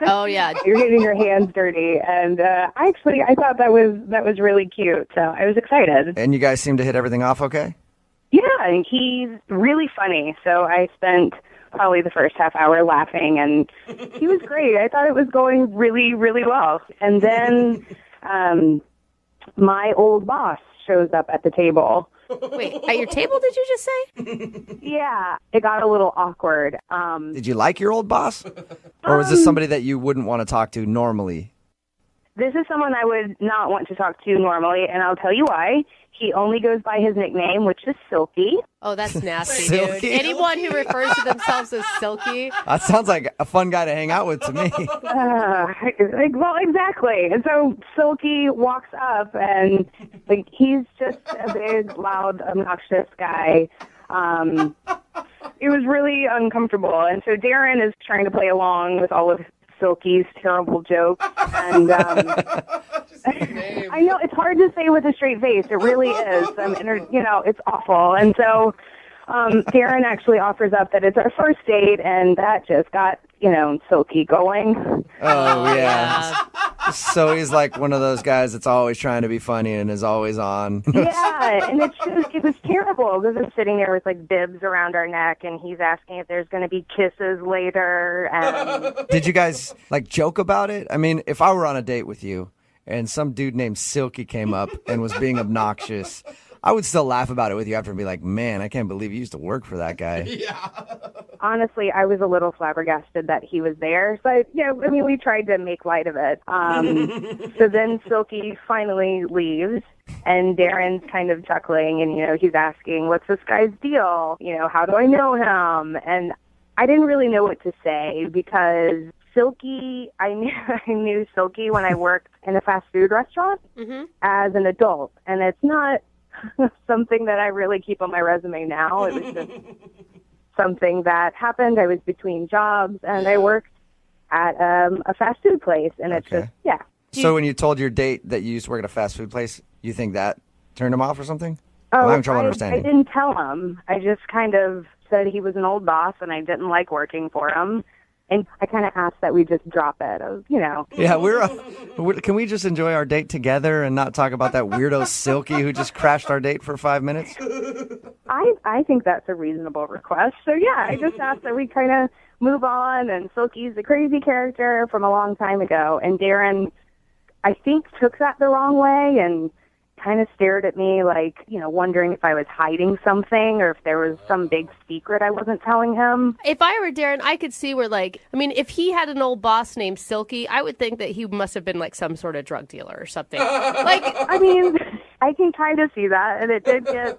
Oh, yeah. You're getting your hands dirty. And I thought that was really cute. So I was excited. And you guys seem to hit everything off okay? Yeah, and he's really funny. So I spent probably the first half hour laughing, and he was great. I thought it was going really, really well. And then my old boss shows up at the table. Wait, at your table, did you just say? Yeah, it got a little awkward. Did you like your old boss? Or was this somebody that you wouldn't want to talk to normally? This is someone I would not want to talk to normally, and I'll tell you why. He only goes by his nickname, which is Silky. Oh, that's nasty, Silky? dude. Anyone who refers to themselves as Silky. That sounds like a fun guy to hang out with to me. Well, exactly. And so Silky walks up, and he's just a big, loud, obnoxious guy. It was really uncomfortable, and so Darren is trying to play along with all of Silky's terrible jokes, and I know it's hard to say with a straight face. It really is. It's awful. And so Darren actually offers up that it's our first date, and that just got Silky going. Oh yeah. So he's like one of those guys that's always trying to be funny and is always on. Yeah, and it was terrible because I'm sitting there with bibs around our neck, and he's asking if there's going to be kisses later. And Did you guys joke about it? I mean, if I were on a date with you and some dude named Silky came up and was being obnoxious, I would still laugh about it with you after and be like, man, I can't believe you used to work for that guy. Yeah. Honestly, I was a little flabbergasted that he was there. But, we tried to make light of it. So then Silky finally leaves, and Darren's kind of chuckling, and, he's asking, what's this guy's deal? How do I know him? And I didn't really know what to say because Silky, I knew Silky when I worked in a fast food restaurant as an adult. And it's not something that I really keep on my resume now. It was just something that happened. I was between jobs, and I worked at a fast food place, and it's just, yeah. So when you told your date that you used to work at a fast food place, you think that turned him off or something? Oh, I'm having trouble I understanding. didn't tell him. I just kind of said he was an old boss, and I didn't like working for him. And I kind of asked that we just drop it. Yeah, can we just enjoy our date together and not talk about that weirdo Silky who just crashed our date for 5 minutes? I think that's a reasonable request. So, yeah, I just asked that we kind of move on. And Silky's a crazy character from a long time ago. And Darren, I think, took that the wrong way and kind of stared at me wondering if I was hiding something or if there was some big secret I wasn't telling him. If I were Darren, I could see where, if he had an old boss named Silky, I would think that he must have been some sort of drug dealer or something. I can kind of see that, and it did get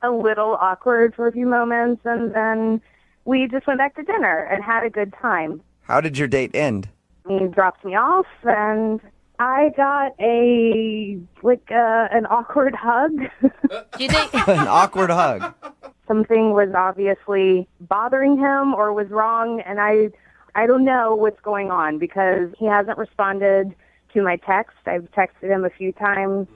a little awkward for a few moments, and then we just went back to dinner and had a good time. How did your date end? He dropped me off, and I got an awkward hug. An awkward hug. Something was obviously bothering him or was wrong, and I don't know what's going on because he hasn't responded to my text. I've texted him a few times,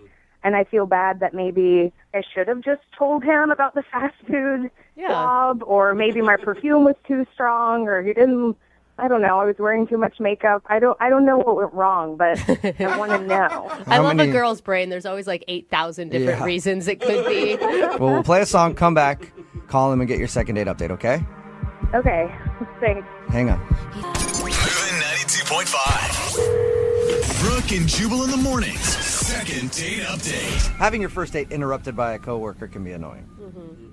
and I feel bad that maybe I should have just told him about the fast food job, or maybe my perfume was too strong, or he didn't I don't know. I was wearing too much makeup. I don't know what went wrong, but I want to know. I love a girl's brain. There's always like 8,000 different Yeah. reasons it could be. Well, we'll play a song, come back, call him, and get your second date update, okay? Okay, thanks. Hang on. Moving 92.5. Brooke and Jubal in the mornings. Second date update. Having your first date interrupted by a coworker can be annoying.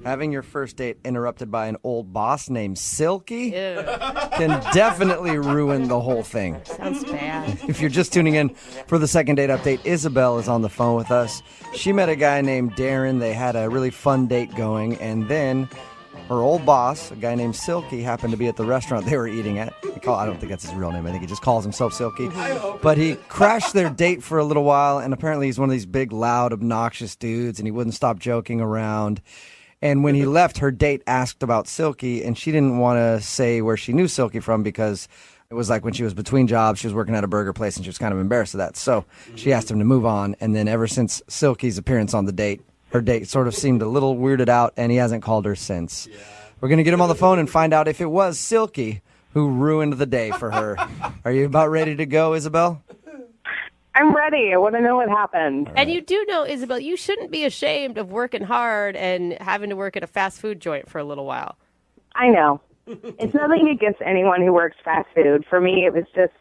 Having your first date interrupted by an old boss named Silky can definitely ruin the whole thing. Sounds bad. If you're just tuning in for the second date update, Isabel is on the phone with us. She met a guy named Darren. They had a really fun date going, and then her old boss, a guy named Silky, happened to be at the restaurant they were eating at. I don't think that's his real name. I think he just calls himself Silky. But he crashed their date for a little while, and apparently he's one of these big, loud, obnoxious dudes, and he wouldn't stop joking around. And when he left, her date asked about Silky, and she didn't want to say where she knew Silky from because it was like when she was between jobs, she was working at a burger place, and she was kind of embarrassed of that. So she asked him to move on, and then ever since Silky's appearance on the date, her date sort of seemed a little weirded out, and he hasn't called her since. We're going to get him on the phone and find out if it was Silky who ruined the day for her. Are you about ready to go, Isabel? I'm ready. I want to know what happened. Right. And you do know, Isabel, you shouldn't be ashamed of working hard and having to work at a fast food joint for a little while. I know. It's nothing against anyone who works fast food. For me, it was just,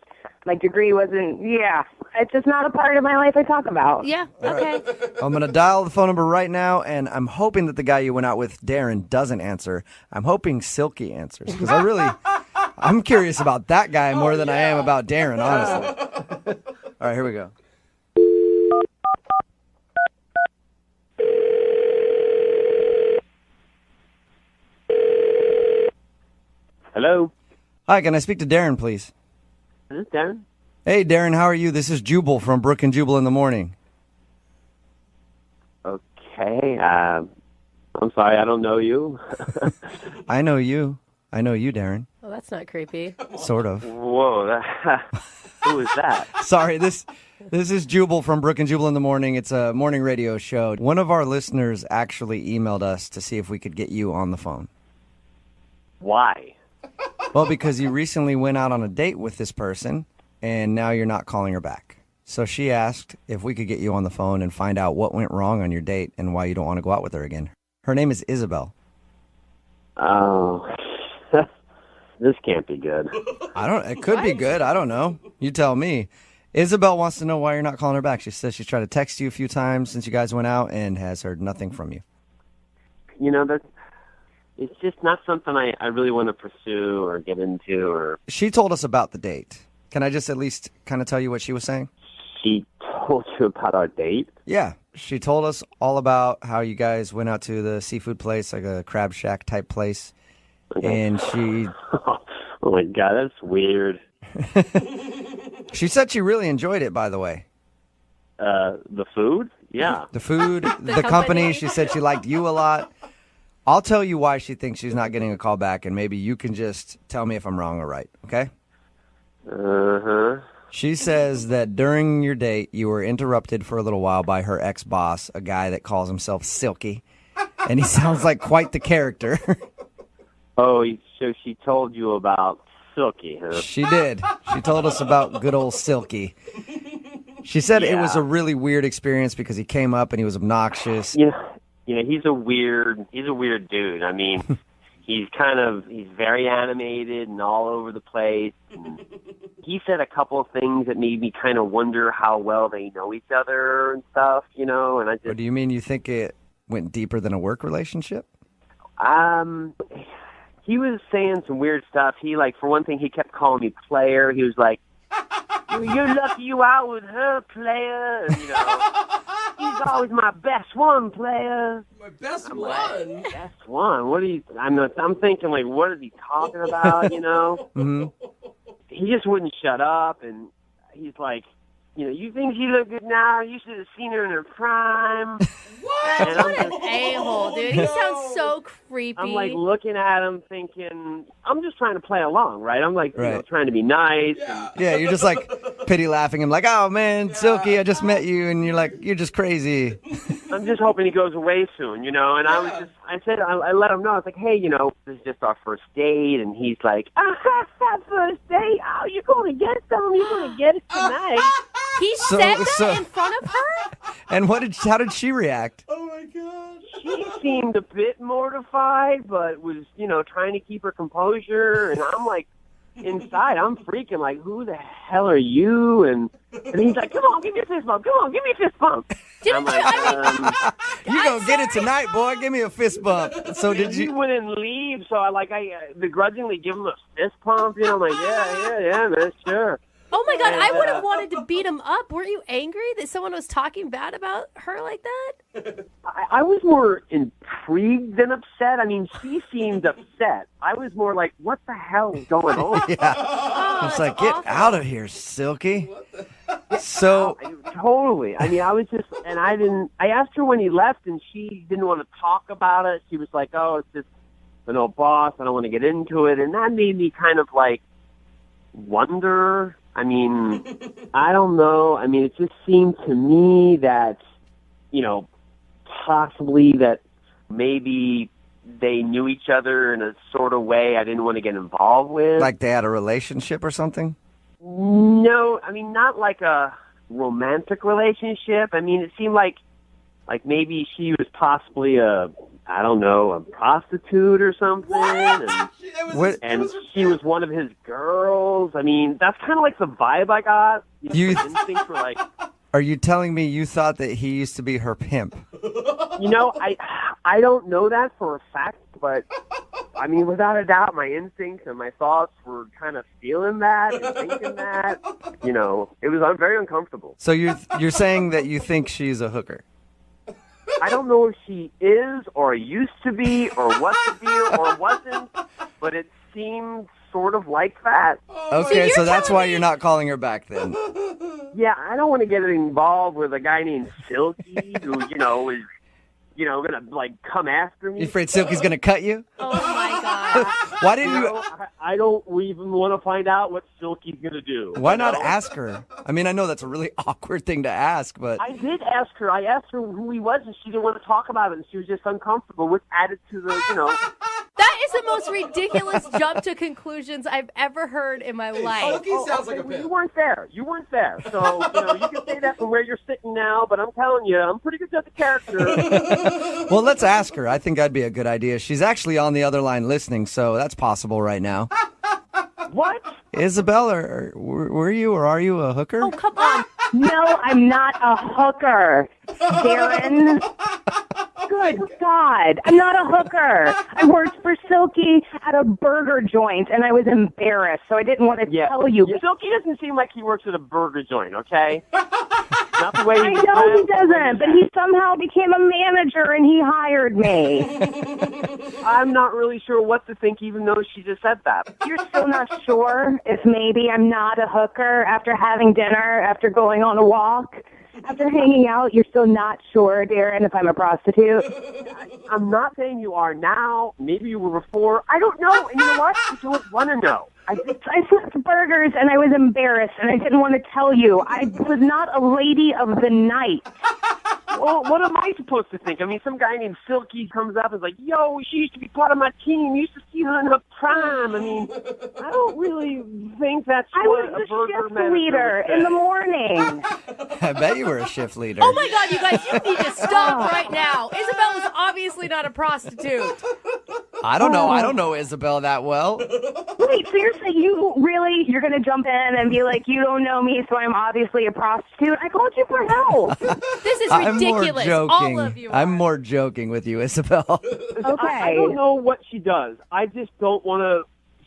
my degree wasn't, it's just not a part of my life I talk about. Yeah, okay. I'm going to dial the phone number right now, and I'm hoping that the guy you went out with, Darren, doesn't answer. I'm hoping Silky answers, because I'm curious about that guy more than I am about Darren, honestly. All right, here we go. Hello? Hi, can I speak to Darren, please? Is this Darren? Hey, Darren, how are you? This is Jubal from Brooke and Jubal in the morning. Okay, I'm sorry, I don't know you. I know you. I know you, Darren. Well, that's not creepy. Sort of. Whoa, who is that? Sorry, this is Jubal from Brooke and Jubal in the morning. It's a morning radio show. One of our listeners actually emailed us to see if we could get you on the phone. Why? Well, because you recently went out on a date with this person, and now you're not calling her back. So she asked if we could get you on the phone and find out what went wrong on your date and why you don't want to go out with her again. Her name is Isabel. Oh, this can't be good. It could be good. I don't know. You tell me. Isabel wants to know why you're not calling her back. She says she's tried to text you a few times since you guys went out and has heard nothing from you. You know, it's just not something I really want to pursue or get into. Or She told us about the date. Can I just at least kind of tell you what she was saying? She told you about our date? Yeah. She told us all about how you guys went out to the seafood place, like a crab shack type place. Okay. And she... Oh, my God, that's weird. She said she really enjoyed it, by the way. The food? Yeah. The food, the company. She said she liked you a lot. I'll tell you why she thinks she's not getting a call back, and maybe you can just tell me if I'm wrong or right, okay? Uh-huh. She says that during your date, you were interrupted for a little while by her ex-boss, a guy that calls himself Silky, and he sounds like quite the character. Oh, so she told you about Silky, huh? She did. She told us about good old Silky. She said it was a really weird experience because he came up and he was obnoxious. Yeah, he's a weird dude. I mean, he's very animated and all over the place. And he said a couple of things that made me kind of wonder how well they know each other and stuff, and I just... What do you mean you think it went deeper than a work relationship? He was saying some weird stuff. He, for one thing, he kept calling me player. He was like, you're lucky you out with her, player. And, he's always my best one, player. My best one? Like, best one? What are you... I'm thinking, what is he talking about, Mm-hmm. He just wouldn't shut up, and he's like, you think she looked good now? You should have seen her in her prime. What? And What an a-hole, dude. He sounds so creepy. I'm like looking at him thinking, I'm just trying to play along, right? I'm like Right. trying to be nice. Yeah, you're just like pity laughing him, like, oh man, Silky, I just met you, and you're like, you're just crazy. I'm just hoping he goes away soon, And I let him know. I was like, hey, this is just our first date. And he's like, first date? Oh, you're going to get some? You're going to get it tonight. He said that in front of her? And how did she react? Oh my god. She seemed a bit mortified, but was, trying to keep her composure. And I'm like, inside, I'm freaking like, who the hell are you? And he's like, come on, give me a fist bump. Come on, give me a fist bump. I'm like, you gonna get it tonight, boy. Give me a fist bump. So did you? He wouldn't leave, so I begrudgingly give him a fist pump. I'm like, yeah, man, sure. Oh my God, I would have wanted to beat him up. Weren't you angry that someone was talking bad about her like that? I was more intrigued than upset. I mean, she seemed upset. I was more like, what the hell is going on? Yeah. It's like, get out of here, Silky. So totally. I mean, I was just, and I asked her when he left, and she didn't want to talk about it. She was like, oh, it's just an old boss. I don't want to get into it. And that made me kind of like wonder. I mean, I don't know. I mean, it just seemed to me that, possibly that maybe they knew each other in a sort of way I didn't want to get involved with. Like they had a relationship or something? No, I mean, not like a romantic relationship. I mean, it seemed like maybe she was possibly a prostitute or something. And she was one of his girls. I mean, that's kind of like the vibe I got. You instincts were like... Are you telling me you thought that he used to be her pimp? I don't know that for a fact, but I mean, without a doubt, my instincts and my thoughts were kind of feeling that and thinking that. It was very uncomfortable. So you're saying that you think she's a hooker? I don't know if she is or used to be or what the deal or wasn't, but it seemed sort of like that. Okay, so that's why you're not calling her back then. Yeah, I don't want to get involved with a guy named Silky who, is, going to, come after me. You afraid Silky's going to cut you? Oh, my God. Why didn't you... I don't even want to find out what Silky's going to do. Why not ask her? I mean, I know that's a really awkward thing to ask, but... I did ask her. I asked her who he was, and she didn't want to talk about it, and she was just uncomfortable, which added to the, That is the most ridiculous jump to conclusions I've ever heard in my life. Silky sounds like a pimp. You weren't there. So, you can say that from where you're sitting now, but I'm telling you, I'm pretty good at the character. Well, let's ask her. I think that'd be a good idea. She's actually on the other line listening, so that's possible right now. What? Isabel, or were you or are you a hooker? Oh, come on. No, I'm not a hooker, Darren. Good God. I'm not a hooker. I worked for Silky at a burger joint, and I was embarrassed, so I didn't want to tell you. Silky doesn't seem like he works at a burger joint, okay? Not the way I know he doesn't, but he somehow became a manager, and he hired me. I'm not really sure what to think, even though she just said that. You're still not sure if maybe I'm not a hooker after having dinner, after going on a walk? After hanging out, you're still not sure, Darren, if I'm a prostitute? I'm not saying you are now. Maybe you were before. I don't know. And you know what? I don't want to know. I flipped burgers, and I was embarrassed, and I didn't want to tell you. I was not a lady of the night. Well, what am I supposed to think? I mean, some guy named Silky comes up and is like, yo, she used to be part of my team. You used to see her in her prime. I mean, I don't really think that's what a burger shift leader in the morning. I bet you were a shift leader. Oh, my God, you guys, you need to stop right now. Isabel is obviously not a prostitute. I don't know. I don't know Isabel that well. Wait, so you're saying you're going to jump in and be like, you don't know me, so I'm obviously a prostitute? I called you for help. This is ridiculous. All of you are. I'm more joking with you, Isabel. Okay. I don't know what she does. I just don't want to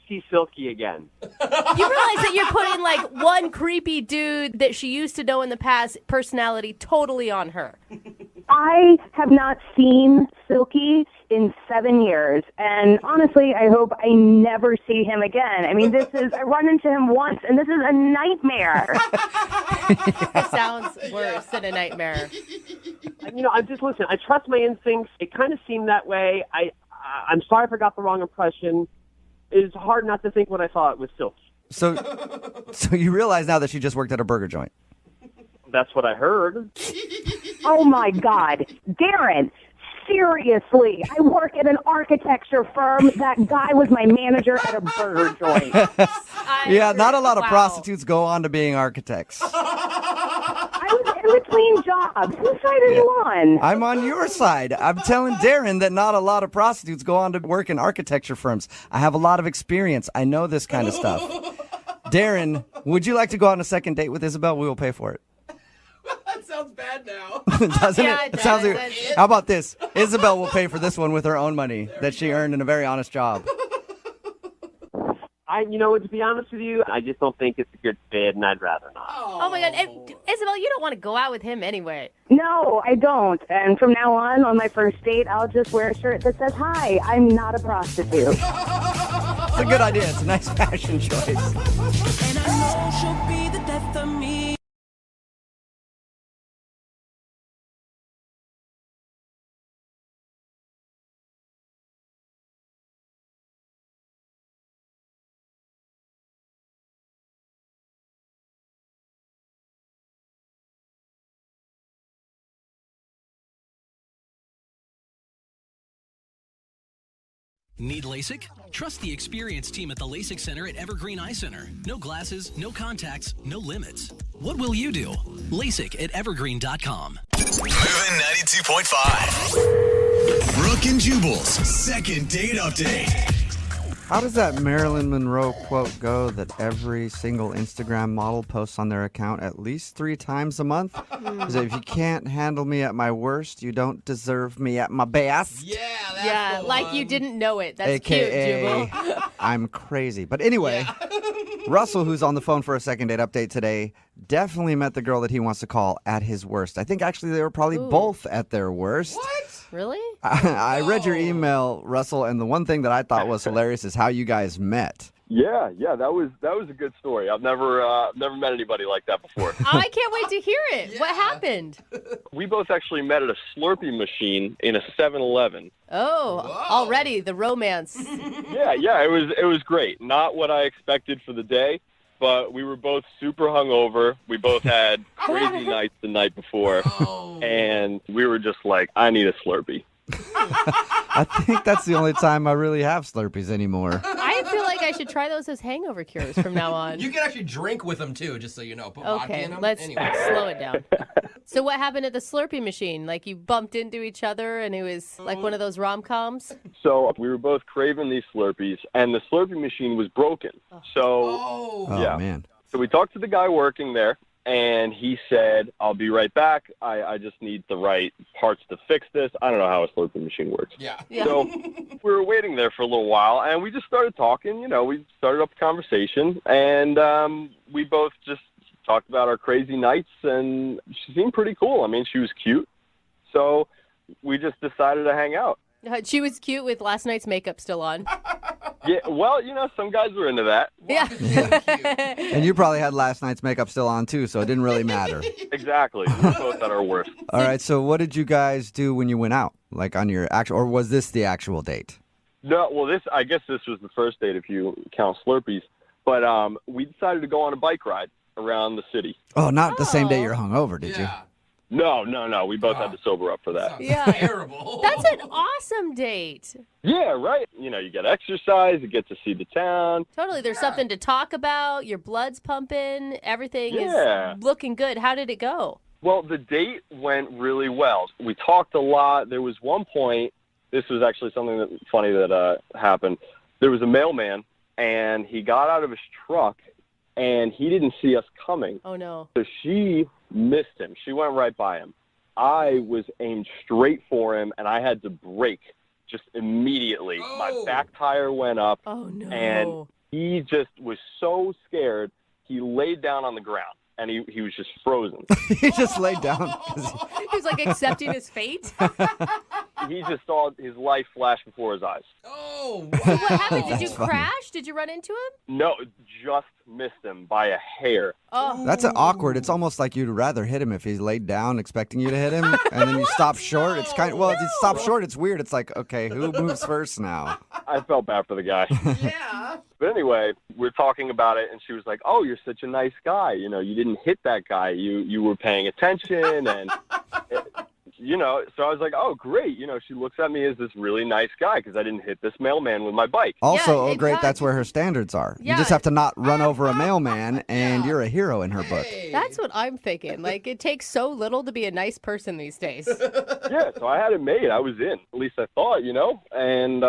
see Silky again. You realize that you're putting one creepy dude that she used to know in the past personality totally on her. I have not seen Silky in 7 years, and honestly, I hope I never see him again. I mean, I run into him once, and this is a nightmare. It sounds worse than a nightmare. I just listen. I trust my instincts. It kind of seemed that way. I'm sorry if I got the wrong impression. It's hard not to think what I thought was Silky. So you realize now that she just worked at a burger joint. That's what I heard. Oh, my God. Darren, seriously, I work at an architecture firm. That guy was my manager at a burger joint. Yeah, not a lot of prostitutes go on to being architects. I was in between jobs. Whose side are you on? I'm on your side. I'm telling Darren that not a lot of prostitutes go on to work in architecture firms. I have a lot of experience. I know this kind of stuff. Darren, would you like to go on a second date with Isabel? We will pay for it. That sounds bad now. Doesn't Yeah, it? it Sounds does. like, how about this? Isabel will pay for this one with her own money that she earned in a very honest job. To be honest with you, I just don't think it's a good fit, and I'd rather not. Oh my God. And, Isabel, you don't want to go out with him anyway. No, I don't. And from now on my first date, I'll just wear a shirt that says, "Hi, I'm not a prostitute." It's a good idea. It's a nice fashion choice. And I know she'll be the death of me. Need LASIK? Trust the experienced team at the LASIK Center at Evergreen Eye Center. No glasses, no contacts, no limits. What will you do? LASIK at evergreen.com. Moving 92.5. Brooke and Jubal's second date update. How does that Marilyn Monroe quote go that every single Instagram model posts on their account at least 3 times a month? Because if you can't handle me at my worst, you don't deserve me at my best. Yeah, like you didn't know it. That's AKA, cute, Jubal. I'm crazy. But anyway, Russell, who's on the phone for a second date update today, definitely met the girl that he wants to call at his worst. I think actually they were probably both at their worst. Really? I read your email, Russell, and the one thing that I thought was hilarious is how you guys met. Yeah, that was a good story. I've never met anybody like that before. I can't wait to hear it. What happened? We both actually met at a Slurpee machine in a 7-Eleven. Oh, already the romance. Yeah, it was great. Not what I expected for the day, but we were both super hungover. We both had crazy nights the night before, and we were just like, I need a Slurpee. I think that's the only time I really have Slurpees anymore. I feel like I should try those as hangover cures from now on. You can actually drink with them, too, just so you know. Put vodka Okay, in them. let's Anyway. slow it down. So what happened at the Slurpee machine? Like you bumped into each other and it was like one of those rom-coms? So we were both craving these Slurpees, and the Slurpee machine was broken. So, yeah. Oh, man. So we talked to the guy working there, and he said, I'll be right back. I just need the right parts to fix this. I don't know how a Slurpee machine works. Yeah. So we were waiting there for a little while, and we just started talking. We started up a conversation, and we both just talked about our crazy nights, and she seemed pretty cool. I mean, she was cute. So we just decided to hang out. She was cute with last night's makeup still on. Yeah, well, some guys were into that. Yeah. And you probably had last night's makeup still on, too, so it didn't really matter. Exactly. We were both at our worst. All right, so what did you guys do when you went out? Like on your actual, or was this the actual date? No, well, I guess this was the first date if you count Slurpees. But we decided to go on a bike ride around the city. Oh, not the same day you're hungover, did you? No. We both had to sober up for that. Yeah. Terrible. That's an awesome date. Yeah, right. You get exercise, you get to see the town. Totally. There's something to talk about. Your blood's pumping. Everything Yeah. is looking good. How did it go? Well, the date went really well. We talked a lot. There was one point, this was actually something funny that happened. There was a mailman, and he got out of his truck, and he didn't see us coming. Oh, no. So she missed him. She went right by him. I was aimed straight for him, and I had to brake just immediately. My back tire went up, and he just was so scared, he laid down on the ground, and he was just frozen. He just laid down. He was like accepting his fate. He just saw his life flash before his eyes. Oh, What happened? Did you That's funny. crash? Did you run into him? No, just missed him by a hair. Oh. That's awkward. It's almost like you'd rather hit him if he's laid down expecting you to hit him, and then you stop short. It's kind of, well, if you stop short, it's weird. It's like, okay, who moves first now? I felt bad for the guy. yeah. But anyway, we're talking about it, and she was like, "Oh, you're such a nice guy. You know, you didn't hit that guy. You were paying attention, and you know." So I was like, "Oh, great." You know, she looks at me as this really nice guy because I didn't hit this mailman with my bike. Also, Yeah, oh, great, does. that's where her standards are. You Yeah. just have to not run over a mailman, and you're a hero in her book. That's what I'm thinking. Like, it takes so little to be a nice person these days. Yeah, so I had it made. I was in. At least I thought, you know. And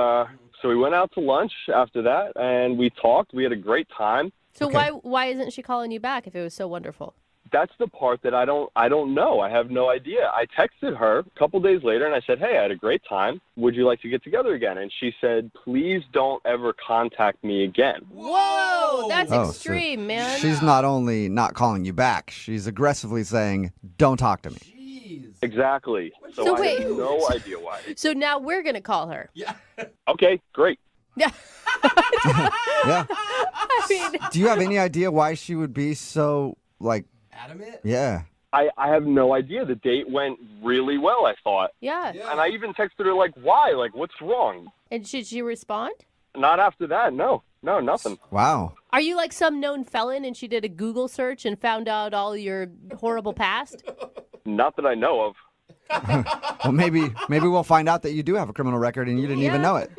so we went out to lunch after that, and we talked. We had a great time. So why isn't she calling you back if it was so wonderful? That's the part that I don't know. I have no idea. I texted her a couple days later, and I said, "Hey, I had a great time. Would you like to get together again?" And she said, "Please don't ever contact me again." Whoa, that's Oh, so extreme, man. She's not only not calling you back, she's aggressively saying, don't talk to me. Exactly. So So I wait. have no idea why. So now we're going to call her. Yeah. Okay, great. Yeah. Yeah. I mean, Do you have any idea why she would be so, like, Adamant? yeah. I have no idea. The date went really well, I thought. yeah. And I even texted her, like, why? Like, what's wrong? And should she respond? Not after that, no. No, nothing. Wow. Are you like some known felon and she did a Google search and found out all your horrible past? Not that I know of. Well, maybe we'll find out that you do have a criminal record and you didn't even know it.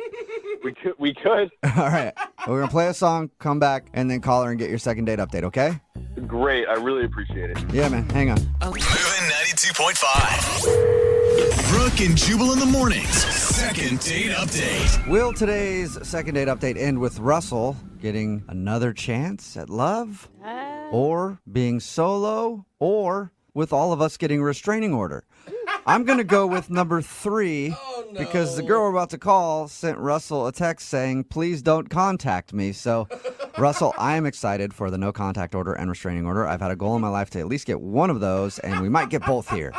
We could. All right. We're going to play a song, come back, and then call her and get your second date update, okay? Great. I really appreciate it. Yeah, man. Hang on. Moving 92.5. Brooke and Jubal in the mornings. Second date update. Will today's second date update end with Russell getting another chance at love? Or being solo? Or with all of us getting a restraining order? I'm going to go with number 3 because the girl we're about to call sent Russell a text saying, please don't contact me. So, Russell, I am excited for the no contact order and restraining order. I've had a goal in my life to at least get one of those, and we might get both here.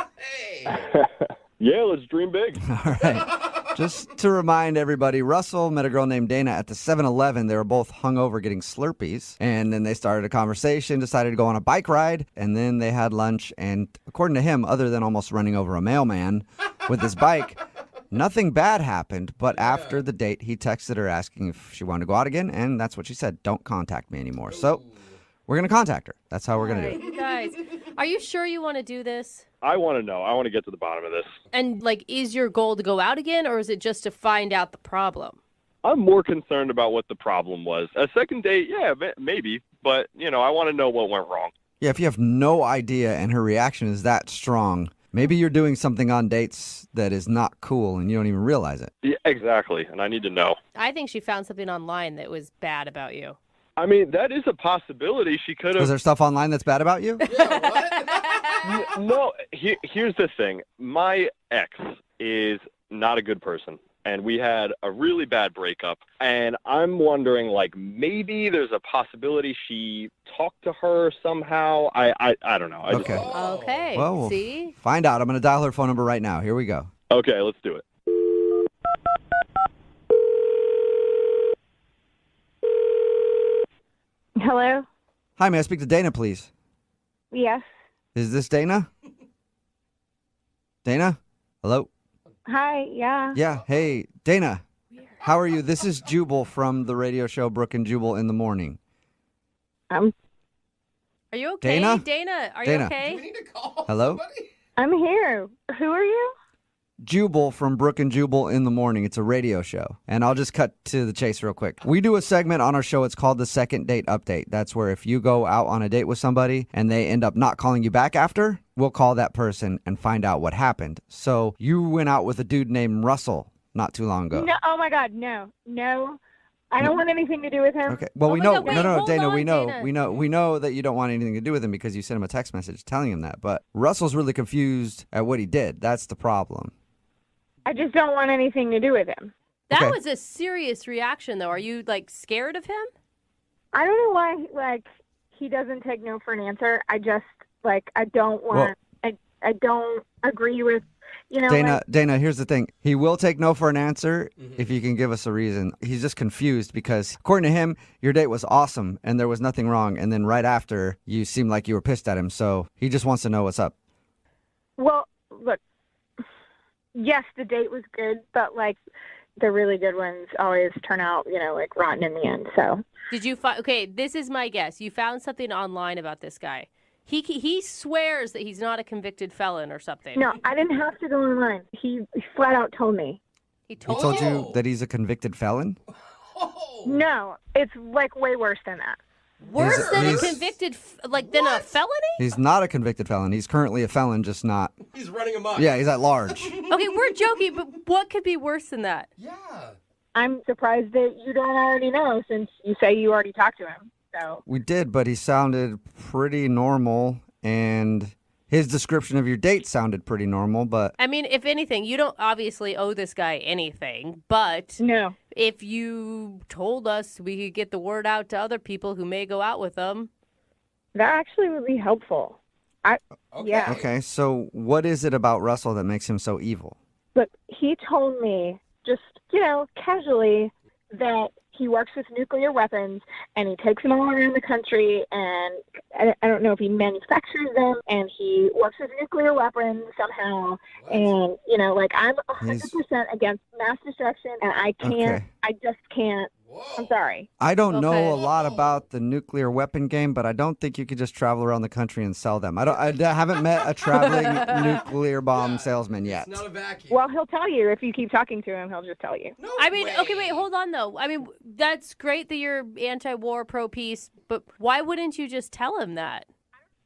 Yeah, let's dream big. All right. Just to remind everybody, Russell met a girl named Dana at the 7-Eleven. They were both hungover getting Slurpees. And then they started a conversation, decided to go on a bike ride, and then they had lunch. And according to him, other than almost running over a mailman with his bike, nothing bad happened. But after the date, he texted her asking if she wanted to go out again. And that's what she said. Don't contact me anymore. So we're going to contact her. That's how we're going to do it. You guys, are you sure you want to do this? I want to know. I want to get to the bottom of this. And, like, is your goal to go out again, or is it just to find out the problem? I'm more concerned about what the problem was. A second date, yeah, maybe. But, you know, I want to know what went wrong. Yeah, if you have no idea and her reaction is that strong, maybe you're doing something on dates that is not cool and you don't even realize it. Yeah, exactly. And I need to know. I think she found something online that was bad about you. I mean, that is a possibility. She could Was have. there stuff online that's bad about you? No, here's the thing. My ex is not a good person, and we had a really bad breakup. And I'm wondering, like, maybe there's a possibility she talked to her somehow. I don't know. Okay. Okay. Well, we'll See? find out. I'm going to dial her phone number right now. Here we go. Okay, let's do it. Hello? Hi, may I speak to Dana, please? Yes. Is this Dana? Dana? Hello? Hi, yeah. Yeah, hey, Dana. How are you? This is Jubal from the radio show Brooke and Jubal in the Morning. Are you okay? Dana? Dana, are Dana. you okay? Do we need to call Hello? somebody? I'm here. Who are you? Jubal from Brooke and Jubal in the Morning. It's a radio show. And I'll just cut to the chase real quick. We do a segment on our show. It's called the Second Date Update. That's where if you go out on a date with somebody and they end up not calling you back after, we'll call that person and find out what happened. So you went out with a dude named Russell not too long ago. No, oh my God, no. No. I don't want anything to do with him. Okay. Well, we my know. God, wait, no, hold Dana. on, We know. Dana. We know that you don't want anything to do with him because you sent him a text message telling him that. But Russell's really confused at what he did. That's the problem. I just don't want anything to do with him. That Okay. was a serious reaction, though. Are you, like, scared of him? I don't know why, like, he doesn't take no for an answer. I just, like, I don't want... I don't agree with, Dana, here's the thing. He will take no for an answer if you can give us a reason. He's just confused because, according to him, your date was awesome and there was nothing wrong. And then right after, you seemed like you were pissed at him. So he just wants to know what's up. Well, look, yes, the date was good, but like the really good ones always turn out, like rotten in the end. So Did you find? Okay, this is my guess. You found something online about this guy. He swears that he's not a convicted felon or something. no, I didn't have to go online. He flat out told me. He He told you that he's a convicted felon? No, it's like way worse than that. Worse than a he's- convicted, than a felony? He's not a convicted felon. He's currently a felon, just not. He's running amok. Yeah, he's at large. Okay, we're joking, but what could be worse than that? I'm surprised that you don't already know since you say you already talked to him. So We did, but he sounded pretty normal, and his description of your date sounded pretty normal, but I mean, if anything, you don't obviously owe this guy anything, but no. If you told us we could get the word out to other people who may go out with him. That actually would be helpful. Yeah. Okay, so what is it about Russell that makes him so evil? Look, he told me just, casually that he works with nuclear weapons and he takes them all around the country and I don't know if he manufactures them and he works with nuclear weapons somehow. And, I'm 100% against mass destruction and I just can't. I'm sorry. I don't know a lot about the nuclear weapon game, but I don't think you could just travel around the country and sell them. I haven't met a traveling nuclear bomb salesman yet. Not a vacuum. Well, he'll tell you. If you keep talking to him, he'll just tell you. Okay, wait, hold on, though. I mean, that's great that you're anti-war, pro-peace, but why wouldn't you just tell him that?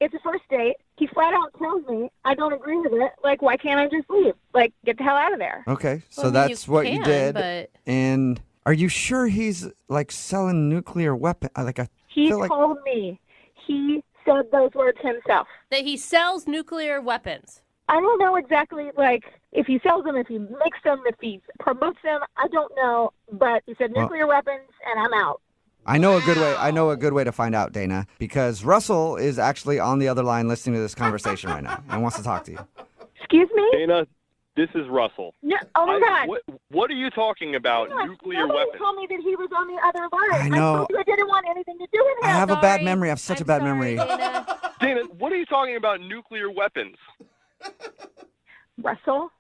It's a first date. He flat out tells me I don't agree with it. Like, why can't I just leave? Like, get the hell out of there. Okay, so Well, I mean, that's you what can, you did. but- And are you sure he's, selling nuclear weapon? He feel like... told me. He said those words himself. That he sells nuclear weapons. I don't know exactly, if he sells them, if he makes them, if he promotes them. I don't know. But he said nuclear weapons, and I'm out. I know a good way to find out, Dana, because Russell is actually on the other line listening to this conversation right now and wants to talk to you. Excuse me? Dana, this is Russell. No, oh my God. What are you talking about? Nuclear Nobody weapons? told me that he was on the other line. I know. told you I didn't want anything to do with I him. have a bad memory. I have such a bad memory. Dana, what are you talking about? Nuclear weapons? Russell,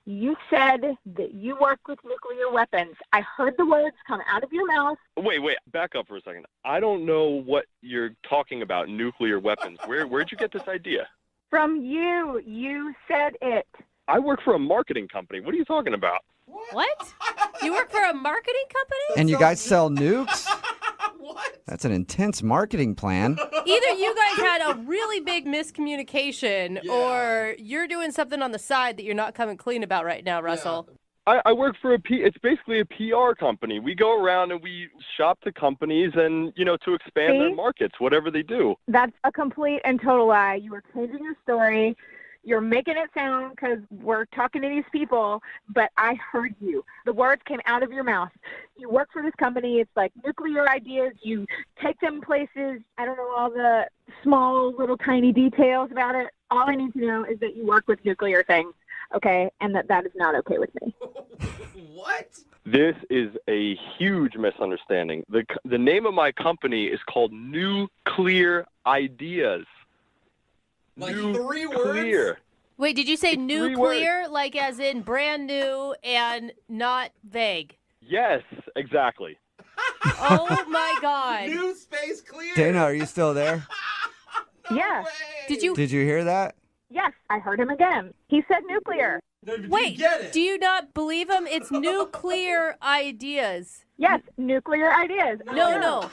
you said that you work with nuclear weapons. I heard the words come out of your mouth. Wait, back up for a second. I don't know what you're talking about, nuclear weapons. Where'd you get this idea? From you. You said it. I work for a marketing company. What are you talking about? What? You work for a marketing company? And you guys sell nukes? What? That's an intense marketing plan. Either you guys had a really big miscommunication or you're doing something on the side that you're not coming clean about right now, Russell. I work for it's basically a PR company. We go around and we shop to companies and, to expand their markets, whatever they do. That's a complete and total lie. You were changing your story. You're making it sound because we're talking to these people, but I heard you. The words came out of your mouth. You work for this company. It's like nuclear ideas. You take them places. I don't know all the small, little, tiny details about it. All I need to know is that you work with nuclear things, okay, and that is not okay with me. What? This is a huge misunderstanding. The name of my company is called Nuclear Ideas. Like 3 words? Wait, did you say It's 3 nuclear, like as in brand new and not vague? Yes, exactly. Oh, my God. New space clear. Dana, are you still there? Yeah. Did you hear that? Yes, I heard him again. He said nuclear. Wait, do you not believe him? It's nuclear ideas. Yes, nuclear ideas. No.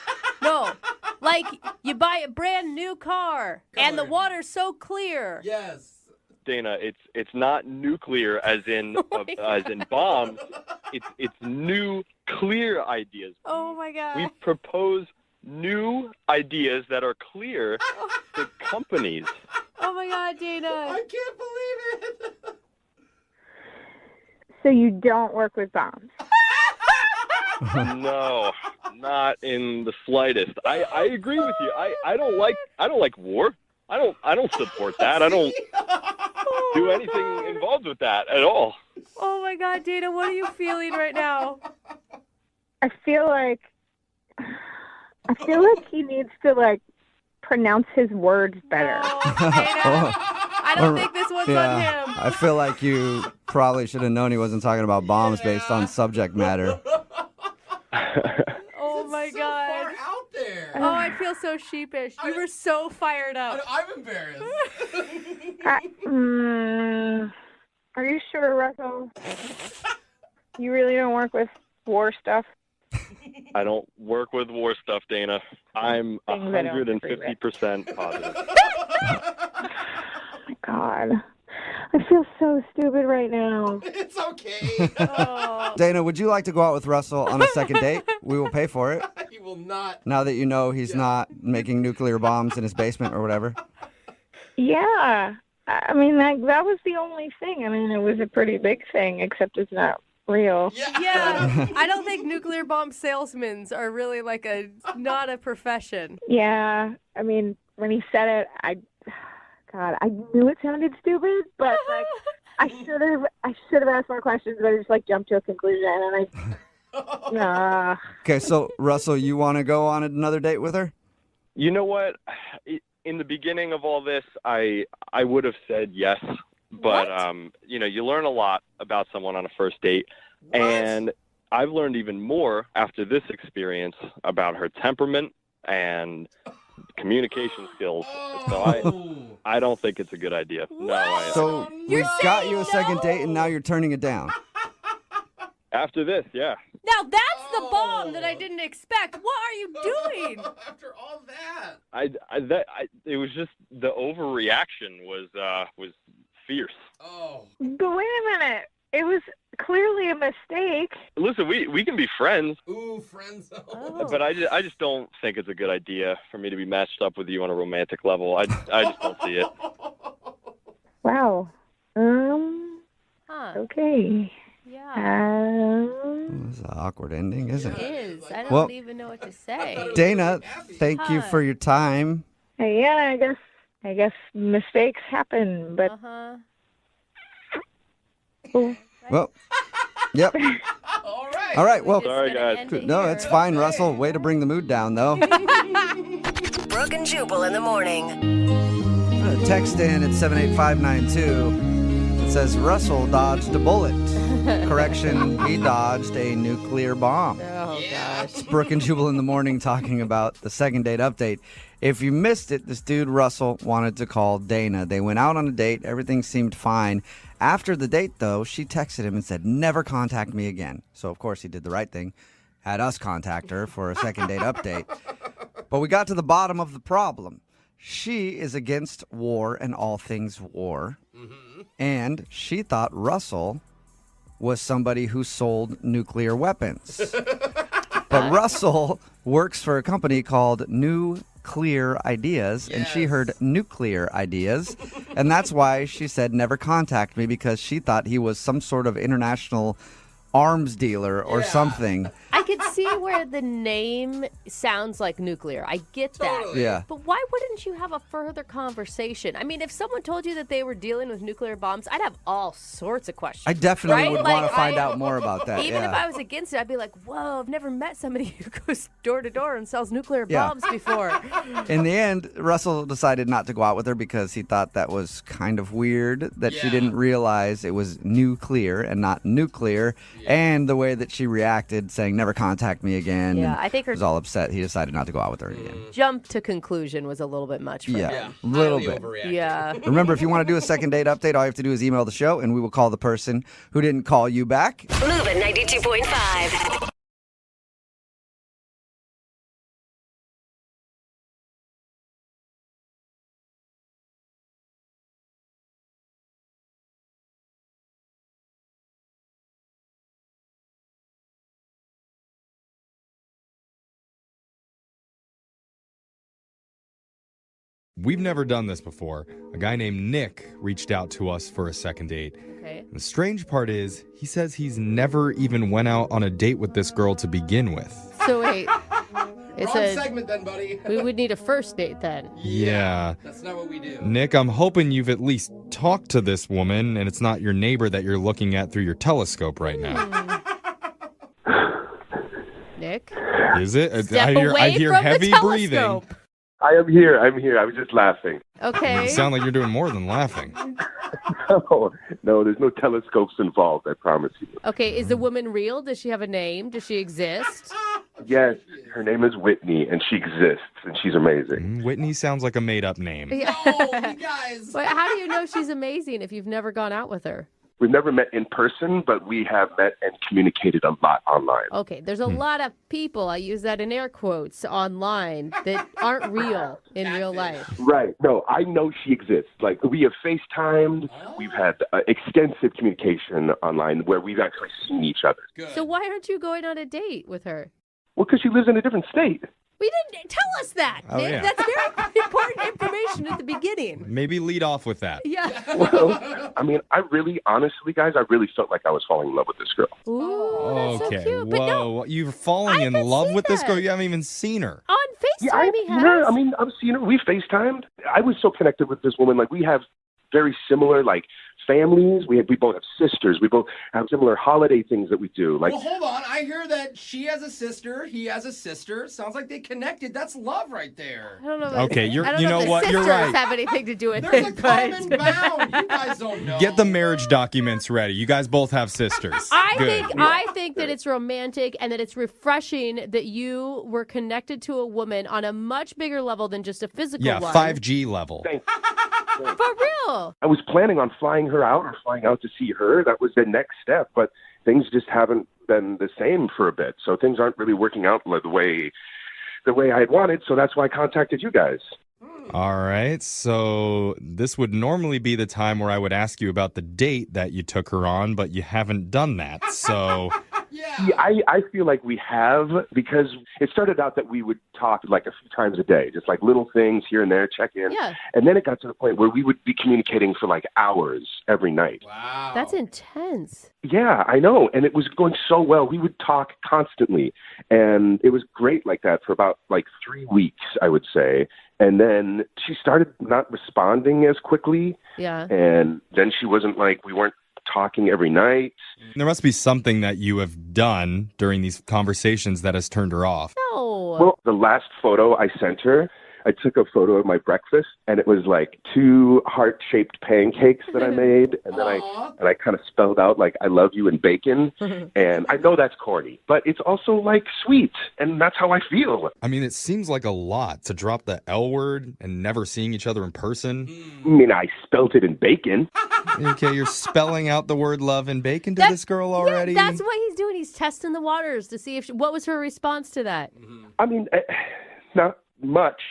Like you buy a brand new car and the water's so clear. Yes. Dana, it's not nuclear as in bombs. It's new clear ideas. Oh my God. We propose new ideas that are clear to companies. Oh my God, Dana. I can't believe it. So you don't work with bombs? No, not in the slightest. I agree with you. I don't like war. I don't support that. I don't do anything involved with that at all. Oh my God, Dana, what are you feeling right now? I feel like he needs to like pronounce his words better. I don't think this one's on him. I feel like you probably should have known he wasn't talking about bombs based on subject matter. Oh my God. Far out there. Oh, I feel so sheepish. You were so fired up. I'm embarrassed. Are you sure, Russell? You really don't work with war stuff? I don't work with war stuff, Dana. I'm Things I don't 150% positive. My God. I feel so stupid right now. It's okay. Dana, would you like to go out with Russell on a second date? We will pay for it. He will not. Now that you know he's not making nuclear bombs in his basement or whatever. Yeah. I mean, that was the only thing. I mean, it was a pretty big thing, except it's not real. Yeah. I don't think nuclear bomb salesmen are really like not a profession. Yeah. I mean, when he said it, I knew it sounded stupid, but like I should have asked more questions, but I just like jumped to a conclusion and Okay, so Russell, you want to go on another date with her? You know what? In the beginning of all this, I would have said yes, but you learn a lot about someone on a first date, and I've learned even more after this experience about her temperament and communication skills. So I don't think it's a good idea. So we got you a second date, and now you're turning it down. After this, yeah. Now that's the bomb that I didn't expect. What are you doing? After all that. It was just the overreaction was fierce. Oh. But wait a minute. It was clearly a mistake. Listen, we can be friends. Ooh, friends. But I just don't think it's a good idea for me to be matched up with you on a romantic level. I just don't see it. Wow. Okay. Yeah. It's an awkward ending, isn't it? It is. I don't even know what to say. Dana, thank you for your time. Yeah, I guess mistakes happen, but Well, yep. All right. Well, sorry, guys. No, it's fine, Russell. Way to bring the mood down, though. Brooke and Jubal in the morning. Text in at 78592. It says Russell dodged a bullet. Correction, he dodged a nuclear bomb. Oh, gosh. It's Brooke and Jubal in the morning talking about the second date update. If you missed it, this dude, Russell, wanted to call Dana. They went out on a date. Everything seemed fine. After the date, though, she texted him and said, never contact me again. So, of course, he did the right thing. Had us contact her for a second date update. But we got to the bottom of the problem. She is against war and all things war. Mm-hmm. And she thought Russell was somebody who sold nuclear weapons. But Russell works for a company called Nuclear Ideas, and she heard nuclear ideas, and that's why she said never contact me, because she thought he was some sort of international arms dealer or something. I could see where the name sounds like nuclear. I get that. Yeah. But why wouldn't you have a further conversation? I mean, if someone told you that they were dealing with nuclear bombs, I'd have all sorts of questions. I definitely would Like, want to find out more about that. Even if I was against it, I'd be like, whoa, I've never met somebody who goes door to door and sells nuclear bombs before. In the end, Russell decided not to go out with her because he thought that was kind of weird, that she didn't realize it was nuclear and not nuclear, and the way that she reacted, saying never contact me again. Yeah, and I think her was all upset. He decided not to go out with her again. jump to conclusion was a little bit much for him. A little bit. Yeah. Remember, if you want to do a second date update, all you have to do is email the show, and we will call the person who didn't call you back. Moving 92.5. We've never done this before. A guy named Nick reached out to us for a second date. Okay. The strange part is, he says he's never even went out on a date with this girl to begin with. So wait, It's Wrong segment then, buddy. We would need a first date then. Yeah. That's not what we do. Nick, I'm hoping you've at least talked to this woman and it's not your neighbor that you're looking at through your telescope right now. Nick? Is it? Step I away hear from the heavy breathing. telescope. I am here. I was just laughing. Okay. You sound like you're doing more than laughing. No, there's no telescopes involved, I promise you. Okay, is the woman real? Does she have a name? Does she exist? Yes, her name is Whitney, and she exists, and she's amazing. Whitney sounds like a made-up name. Yeah. Oh, you guys. But how do you know she's amazing if you've never gone out with her? We've never met in person, but we have met and communicated a lot online. Okay, there's a lot of people, I use that in air quotes, online that aren't real in real life. Right. No, I know she exists. Like, we have FaceTimed. We've had extensive communication online where we've actually seen each other. So why aren't you going on a date with her? Well, because she lives in a different state. We didn't tell us that, Oh, Nick. yeah. That's very important information at the beginning. Maybe lead off with that. Yeah. Well, I mean, honestly, guys, I really felt like I was falling in love with this girl. Ooh, that's Okay, so cute. But no, whoa. You're falling in love with this girl? You haven't even seen her. on FaceTime Yeah, I've he seen has. her. I mean, I've seen her. We FaceTimed. I was so connected with this woman. Like, we have very similar, like, families. We both have sisters. We both have similar holiday things that we do. Like, Well, hold on. I hear that she has a sister. He has a sister. Sounds like they connected. That's love right there. I don't know. Okay, I don't you know know if the what? You're sisters right. have anything to do with There's a it, common but bound. You guys don't know. Get the marriage documents ready. You guys both have sisters. I think that it's romantic and that it's refreshing that you were connected to a woman on a much bigger level than just a physical Yeah, one. 5G level. For real. I was planning on flying her out or flying out to see her. That was the next step. But things just haven't been the same for a bit. So things aren't really working out the way I had wanted. So that's why I contacted you guys. All right. So this would normally be the time where I would ask you about the date that you took her on, but you haven't done that. So Yeah, I feel like we have, because it started out that we would talk like a few times a day, just like little things here and there, check in. Yeah. And then it got to the point where we would be communicating for like hours every night. Wow. That's intense. Yeah, I know. And it was going so well. We would talk constantly. And it was great like that for about like 3 weeks, I would say. And then she started not responding as quickly. Yeah. And then she wasn't like, we weren't talking every night. there must be something that you have done during these conversations that has turned her off. No. Well, the last photo I sent her, I took a photo of my breakfast, and it was like 2 heart-shaped pancakes that I made, and then I kind of spelled out like "I love you" and bacon. And I know that's corny, but it's also like sweet, and that's how I feel. I mean, it seems like a lot to drop the L word and never seeing each other in person. I mean, I spelt it in bacon. Okay, you're spelling out the word love and bacon to this girl already? Yeah, that's what he's doing. He's testing the waters to see if what was her response to that. I mean, not much.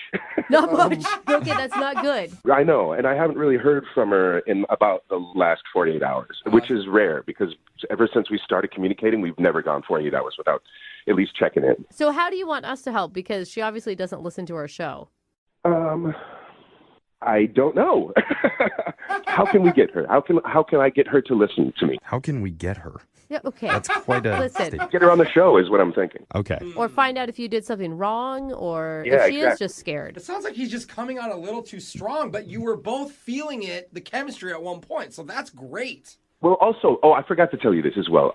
Not much. Okay, that's not good. I know, and I haven't really heard from her in about the last 48 hours, which is rare because ever since we started communicating, we've never gone 48 hours without at least checking in. So how do you want us to help? Because she obviously doesn't listen to our show. I don't know. How can we get her? How can I get her to listen to me? How can we get her? Yeah, okay. That's quite a Listen. statement. Get her on the show is what I'm thinking. Okay. Or find out if you did something wrong or Yeah, if she is exactly. just scared. It sounds like he's just coming on a little too strong, but you were both feeling it, the chemistry at one point, so that's great. Well, also, I forgot to tell you this as well.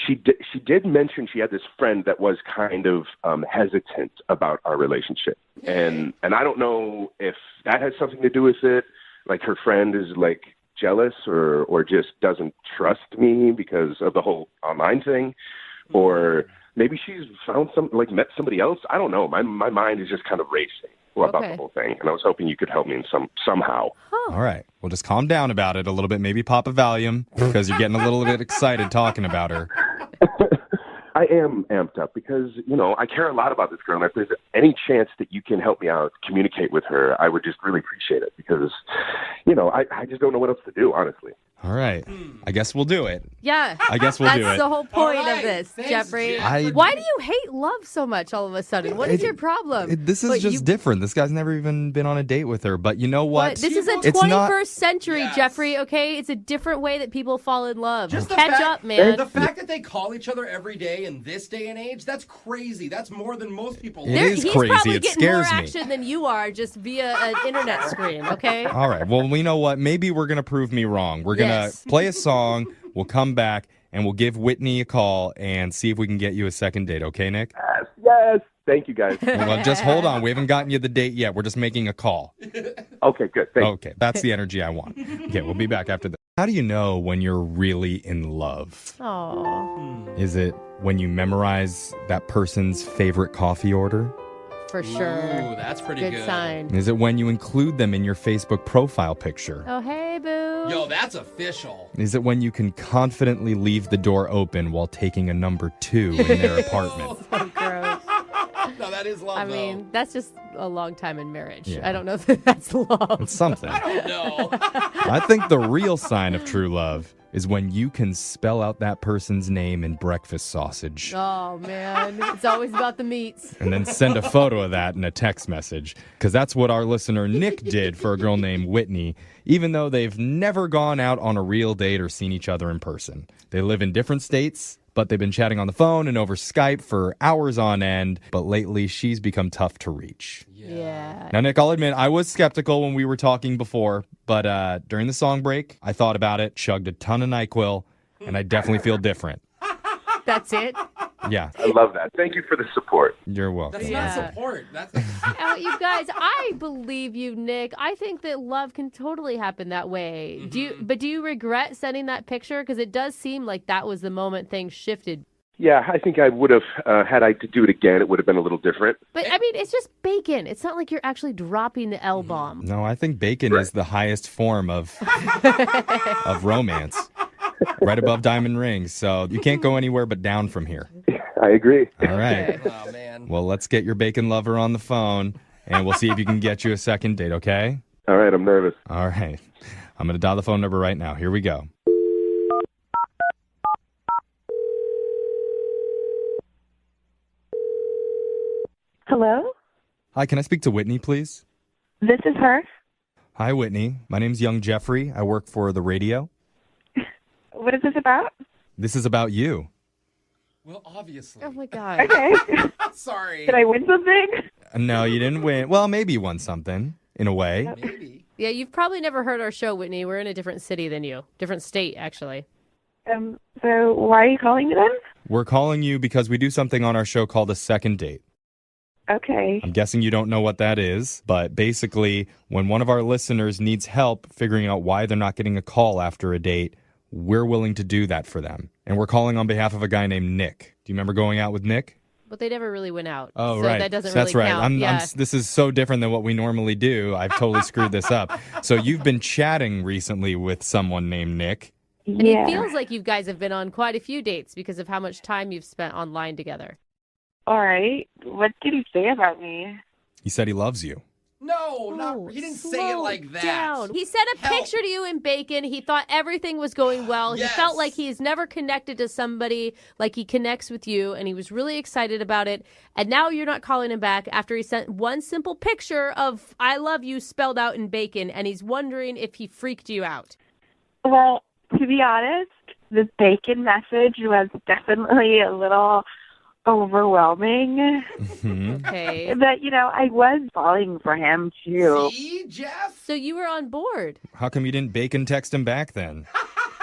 She did mention she had this friend that was kind of hesitant about our relationship, and I don't know if that has something to do with it. Like her friend is like jealous or just doesn't trust me because of the whole online thing, or maybe she's found met somebody else. I don't know. My mind is just kind of racing about the whole thing, and I was hoping you could help me in somehow. All right. Well, just calm down about it a little bit. Maybe pop a Valium because you're getting a little bit excited talking about her. I am amped up because, I care a lot about this girl, and if there's any chance that you can help me out, communicate with her, I would just really appreciate it because, I just don't know what else to do, honestly. All right. I guess we'll do it. Yeah. I guess we'll do it. That's the whole point All right. of this, Thanks, Jeffrey. Jeff. Why do you hate love so much all of a sudden? What is your problem? This is What, just different. This guy's never even been on a date with her. But you know what? This is a It's 21st not- century, Jeffrey, okay? It's a different way that people fall in love. Just the Catch fact- up, man. The fact that they call each other every day in this day and age, that's crazy. That's more than most people. It is He's crazy. probably It getting more scares me. action than you are just via an internet screen, okay? All right. Well, you know what? Maybe we're going to prove me wrong. We're going to Yes. play a song. We'll come back and we'll give Whitney a call and see if we can get you a second date. Okay, Nick? Yes. Thank you, guys. Well, just hold on. We haven't gotten you the date yet. We're just making a call. Okay, good. Thanks. Okay. That's the energy I want. Okay. We'll be back after this. How do you know when you're really in love? Oh, Is it when you memorize that person's favorite coffee order? for sure. Ooh, that's pretty good. sign. Is it when you include them in your Facebook profile picture? Oh, hey, boo. Yo, that's official. Is it when you can confidently leave the door open while taking a number 2 in their apartment? So gross. No, that is love, I though. mean, that's just a long time in marriage. Yeah. I don't know if that's love. It's something. I don't know. I think the real sign of true love is when you can spell out that person's name in breakfast sausage Oh, man. It's always about the meats. and then send a photo of that in a text message. Because that's what our listener Nick did for a girl named Whitney, even though they've never gone out on a real date or seen each other in person. They live in different states, but they've been chatting on the phone and over Skype for hours on end. But lately, she's become tough to reach. Yeah. Now, Nick, I'll admit, I was skeptical when we were talking before, but during the song break, I thought about it, chugged a ton of NyQuil, and I definitely feel different. That's it? Yeah, I love that. Thank you for the support. you're welcome. That's Yeah. not support. That's You guys, I believe you, Nick. I think that love can totally happen that way. Mm-hmm. Do you regret sending that picture? Because it does seem like that was the moment things shifted. Yeah, I think I would have, had I to do it again, it would have been a little different. But I mean, it's just bacon. It's not like you're actually dropping the L bomb. No, I think bacon is the highest form of romance, right above diamond rings. So you can't go anywhere but down from here. I agree. All right. oh man. Well, let's get your bacon lover on the phone, and we'll see if you can get you a second date, okay? All right, I'm nervous. All right. I'm going to dial the phone number right now. Here we go. Hello? Hi, can I speak to Whitney, please? This is her. Hi, Whitney. My name's Young Jeffrey. I work for the radio. What is this about? This is about you. Well, obviously. Oh my god. Okay. Sorry. Did I win something? No, you didn't win. Well, maybe you won something, in a way. Maybe. Yeah, you've probably never heard our show, Whitney. We're in a different city than you. Different state, actually. So why are you calling me then? We're calling you because we do something on our show called a second date. Okay. I'm guessing you don't know what that is, but basically, when one of our listeners needs help figuring out why they're not getting a call after a date, we're willing to do that for them. And we're calling on behalf of a guy named Nick. Do you remember going out with Nick? But they never really went out. Oh, so right. that doesn't That's really right. count. Yeah. This is so different than what we normally do. I've totally screwed this up. So you've been chatting recently with someone named Nick. And it feels like you guys have been on quite a few dates because of how much time you've spent online together. All right. What did he say about me? He said he loves you. No, he didn't say it like that. Down. He sent a picture to you in bacon. He thought everything was going well. Yes. He felt like he's never connected to somebody like he connects with you, and he was really excited about it. And now you're not calling him back after he sent one simple picture of I love you spelled out in bacon, and he's wondering if he freaked you out. Well, to be honest, the bacon message was definitely a little overwhelming. Okay. But, I was falling for him, too. See, Jeff? So you were on board. How come you didn't bacon text him back then?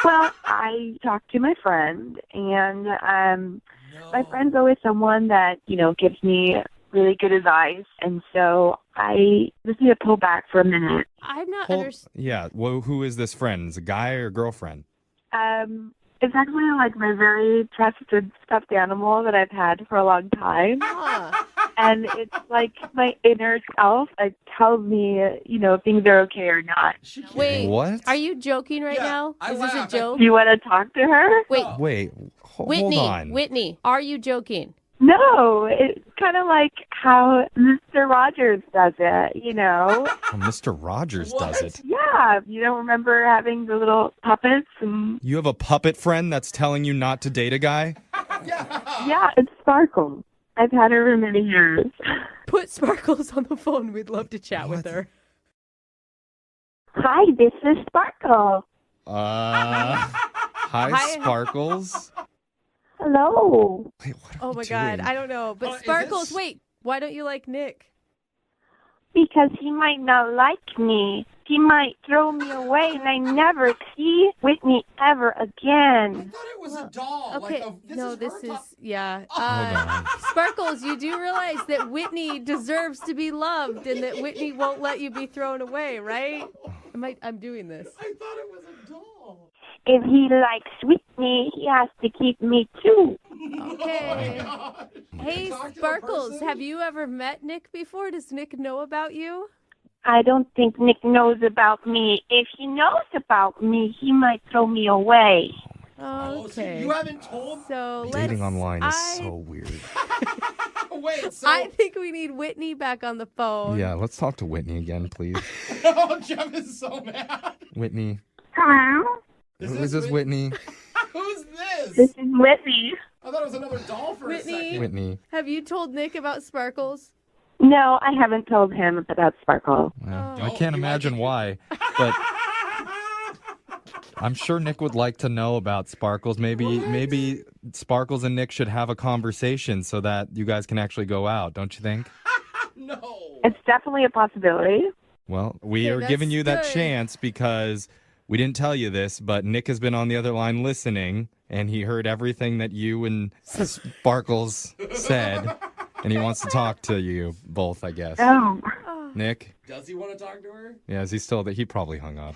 Well, I talked to my friend, and my friend's always someone that, gives me really good advice. And so I just need to pull back for a minute. I'm not Yeah. Well, who is this friend? Is it a guy or girlfriend? It's actually like my very trusted stuffed animal that I've had for a long time. And it's like my inner self tells me, if things are okay or not. Wait, What? are you joking right now? Is this a joke? You want to talk to her? Wait, Wait, hold Whitney, on. Whitney, are you joking? No, it's kind of like how Mr. Rogers does it, Oh, Mr. Rogers does it. Yeah, you don't remember having the little puppets and... You have a puppet friend that's telling you not to date a guy? Yeah, it's Sparkle. I've had her for many years. Put Sparkles on the phone. We'd love to chat with her. Hi, this is Sparkle. Hi, Sparkles. Hello. Oh my God, I don't know. But Sparkles, wait, why don't you like Nick? Because he might not like me. He might throw me away and I never see Whitney ever again. It was a doll. Okay, this is yeah. Hold Sparkles, you do realize that Whitney deserves to be loved and that Whitney won't let you be thrown away, right? I'm doing this. I thought it was a doll. If he likes Whitney, he has to keep me too. Okay. Hey, Sparkles, have you ever met Nick before? Does Nick know about you? I don't think Nick knows about me. If he knows about me, he might throw me away. Okay. You haven't told? So Dating online is so weird. Wait, so... I think we need Whitney back on the phone. Yeah, let's talk to Whitney again, please. Oh, Jeff is so mad. Whitney. Hello? Is this Whitney? Who's this? This is Whitney. I thought it was another doll for a second. Whitney. Have you told Nick about Sparkles? No, I haven't told him about Sparkle. I can't imagine why, but I'm sure Nick would like to know about Sparkles. Maybe Sparkles and Nick should have a conversation so that you guys can actually go out, don't you think? No. It's definitely a possibility. Well, we are that's giving you that good. chance because we didn't tell you this, but Nick has been on the other line listening, and he heard everything that you and Sparkles said, and he wants to talk to you both, I guess. Oh. Nick? Does he want to talk to her? Yeah, is he still there? He probably hung up.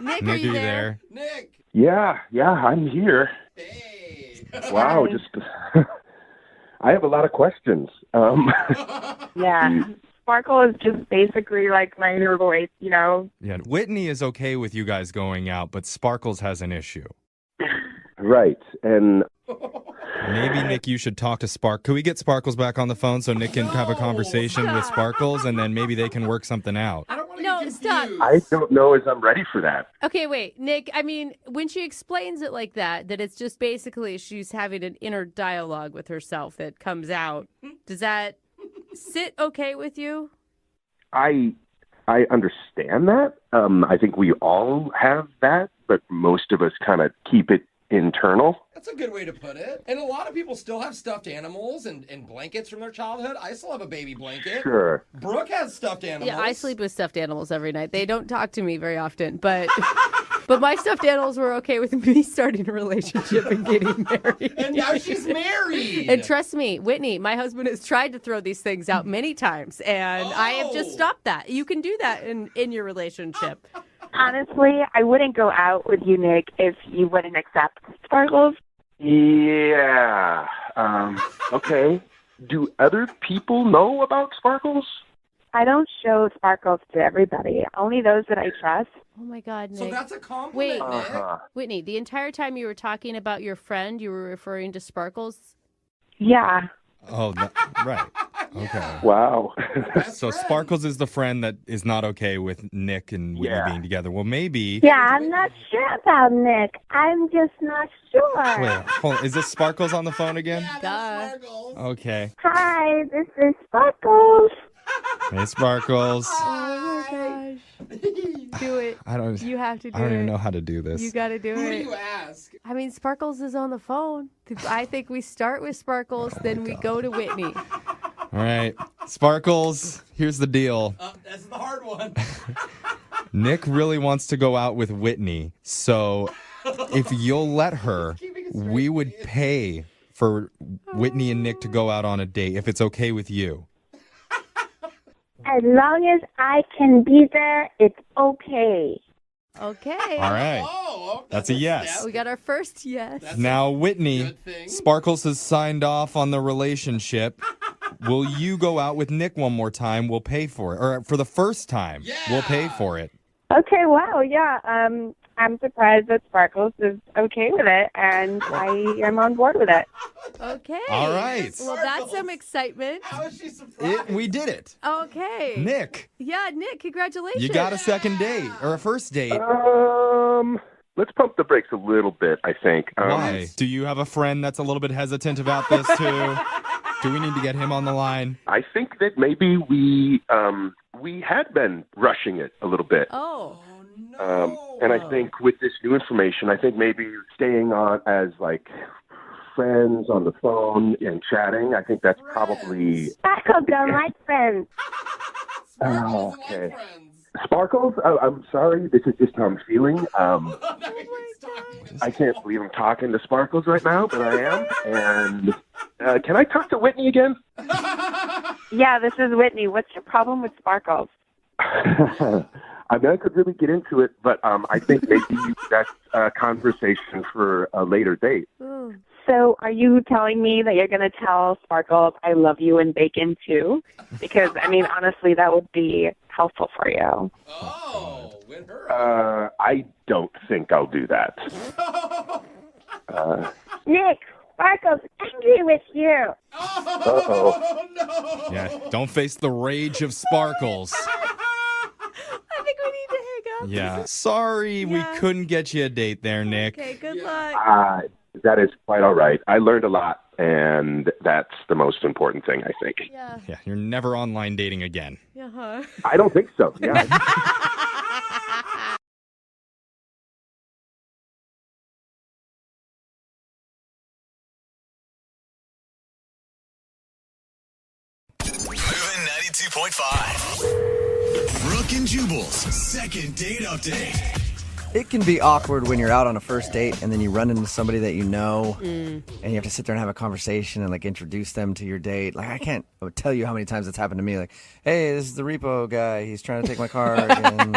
Nick, Nick, are you there? Nick. Yeah, I'm here. Hey. Wow, just I have a lot of questions. Yeah. Sparkle is just basically like my inner voice, you know? Yeah, Whitney is okay with you guys going out, but Sparkles has an issue. Right, and Maybe, Nick, you should talk to Spark. Could we get Sparkles back on the phone so Nick can have a conversation with Sparkles, and then maybe they can work something out? No, stop. I don't know if I'm ready for that. Okay, wait, Nick, I mean, when she explains it like that it's just basically she's having an inner dialogue with herself that comes out, does that sit okay with you? I understand that. I think we all have that, but most of us kind of keep it internal. That's a good way to put it. And a lot of people still have stuffed animals and blankets from their childhood. I still have a baby blanket. Sure. Brooke has stuffed animals. Yeah, I sleep with stuffed animals every night. They don't talk to me very often, but my stuffed animals were okay with me starting a relationship and getting married. And now she's married. And trust me, Whitney, my husband has tried to throw these things out many times, and I have just stopped that. You can do that in your relationship. Honestly, I wouldn't go out with you, Nick, if you wouldn't accept Sparkles. Yeah. Okay. Do other people know about Sparkles? I don't show Sparkles to everybody, only those that I trust. Oh my God, Nick. So that's a compliment, Wait, Nick. Whitney, the entire time you were talking about your friend, you were referring to Sparkles? Yeah. Oh, right. Okay. Wow. So Sparkles is the friend that is not okay with Nick and Whitney being together. Well, maybe... Yeah, I'm not sure about Nick. I'm just not sure. Wait, hold on. Is this Sparkles on the phone again? Duh. Okay. Hi, this is Sparkles. Hey, Sparkles. Oh my gosh. Do it. You have to do it. I don't even know how to do this. You got to do Who it. do you ask? I mean, Sparkles is on the phone. I think we start with Sparkles, then we go to Whitney. All right. Sparkles, here's the deal. That's the hard one. Nick really wants to go out with Whitney, so if you'll let her, we would pay for Whitney and Nick to go out on a date, if it's okay with you. As long as I can be there, it's okay. Okay. All right. That's a yes. We got our first yes. Now, Whitney, Sparkles has signed off on the relationship. Will you go out with Nick one more time? We'll pay for it. Or for the first time, we'll pay for it. Okay, wow, yeah. I'm surprised that Sparkles is okay with it, and I am on board with it. Okay. All right. Well, that's some excitement. How is she surprised? We did it. Okay. Nick, Yeah, Nick, congratulations. you got a second date or a first date. Let's pump the brakes a little bit, I think. Why? Do you have a friend that's a little bit hesitant about this too? Do we need to get him on the line? I think that maybe we had been rushing it a little bit. Oh. And I think with this new information, I think maybe staying on as like friends on the phone and chatting, I think that's probably... Sparkles don't like friends. Oh, okay. Sparkles, I'm sorry. This is just how I'm feeling. I can't believe I'm talking to Sparkles right now, but I am. And can I talk to Whitney again? Yeah, this is Whitney. What's your problem with Sparkles? I mean, I could really get into it, but I think maybe that's a conversation for a later date. So are you telling me that you're going to tell Sparkles I love you and bacon too? Because, I mean, honestly, that would be helpful for you. Oh, win her. I don't think I'll do that. Nick, Sparkles angry with you. Uh-oh. No. Yeah, don't face the rage of Sparkles. I think we need to hang up. Yeah. Sorry we couldn't get you a date there, Nick. Okay, good luck. That is quite all right. I learned a lot, and that's the most important thing, I think. Yeah. Yeah, you're never online dating again. Uh-huh. I don't think so. Yeah. Moving 92.5. Brooke and Jubal's second date update. It can be awkward when you're out on a first date and then you run into somebody that you know and you have to sit there and have a conversation and like introduce them to your date. Like I would tell you how many times it's happened to me. Like, hey, this is the repo guy. He's trying to take my car again.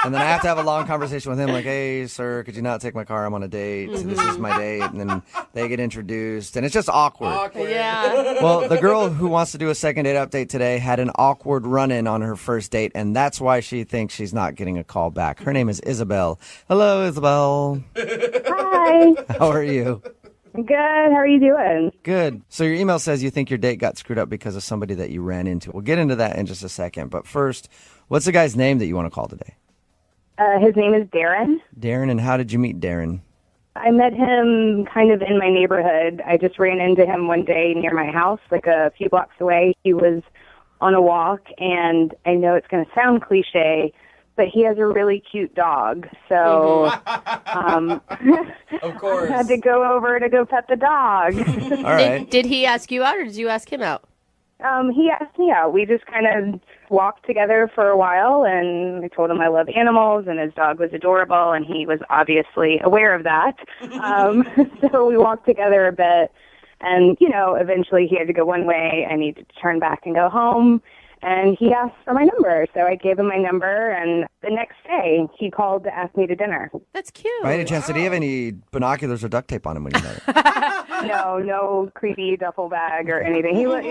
And then I have to have a long conversation with him like, hey, sir, could you not take my car? I'm on a date. This is my date. And then they get introduced and it's just awkward. Yeah. Well, the girl who wants to do a second date update today had an awkward run-in on her first date, and that's why she thinks she's not getting a call back. Her name is Isabel. Hello, Isabel. Hi. How are you? Good. How are you doing? Good. So your email says you think your date got screwed up because of somebody that you ran into. We'll get into that in just a second. But first, what's the guy's name that you want to call today? His name is Darren. Darren, and how did you meet Darren? I met him kind of in my neighborhood. I just ran into him one day near my house, like a few blocks away. He was on a walk, and I know it's going to sound cliche, but he has a really cute dog. So Of course. I had to go over to go pet the dog. All right. Did he ask you out or did you ask him out? He asked me out. We just kind of walked together for a while, and I told him I love animals, and his dog was adorable, and he was obviously aware of that. So we walked together a bit, and, eventually he had to go one way. I needed to turn back and go home, and he asked for my number. So I gave him my number, and the next day he called to ask me to dinner. That's cute. By any chance, did he have any binoculars or duct tape on him when you met him? No creepy duffel bag or anything. He was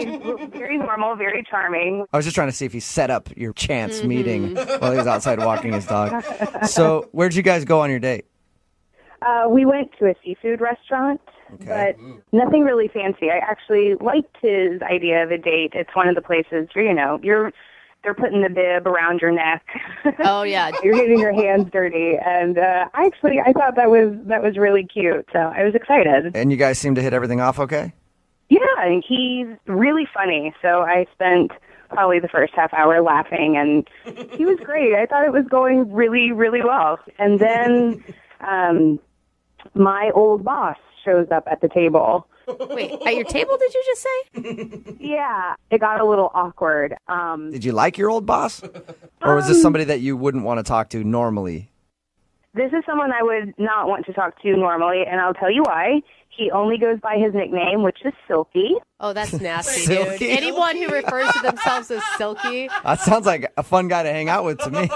very normal, very charming. I was just trying to see if he set up your chance meeting while he was outside walking his dog. So where'd you guys go on your date? We went to a seafood restaurant, but nothing really fancy. I actually liked his idea of a date. It's one of the places where, they're putting the bib around your neck. Oh, yeah. You're getting your hands dirty. And I thought that was really cute. So I was excited. And you guys seem to hit everything off okay? Yeah, and he's really funny. So I spent probably the first half hour laughing, and he was great. I thought it was going really, really well. And then my old boss shows up at the table. Wait, at your table, did you just say? Yeah, it got a little awkward. Did you like your old boss? Or was this somebody that you wouldn't want to talk to normally? This is someone I would not want to talk to normally, and I'll tell you why. He only goes by his nickname, which is Silky. Oh, that's nasty, Silky? dude. Anyone who refers to themselves as Silky. That sounds like a fun guy to hang out with to me.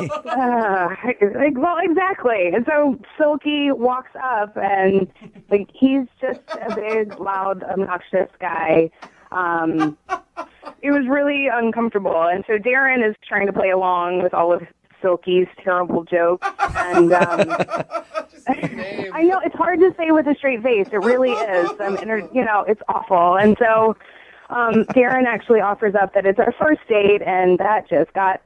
Well, exactly. And so Silky walks up, and he's just a big, loud, obnoxious guy. It was really uncomfortable. And so Darren is trying to play along with all of Silky's terrible joke. And I know it's hard to say with a straight face. It really is. It's awful. And so Darren actually offers up that it's our first date, and that just got,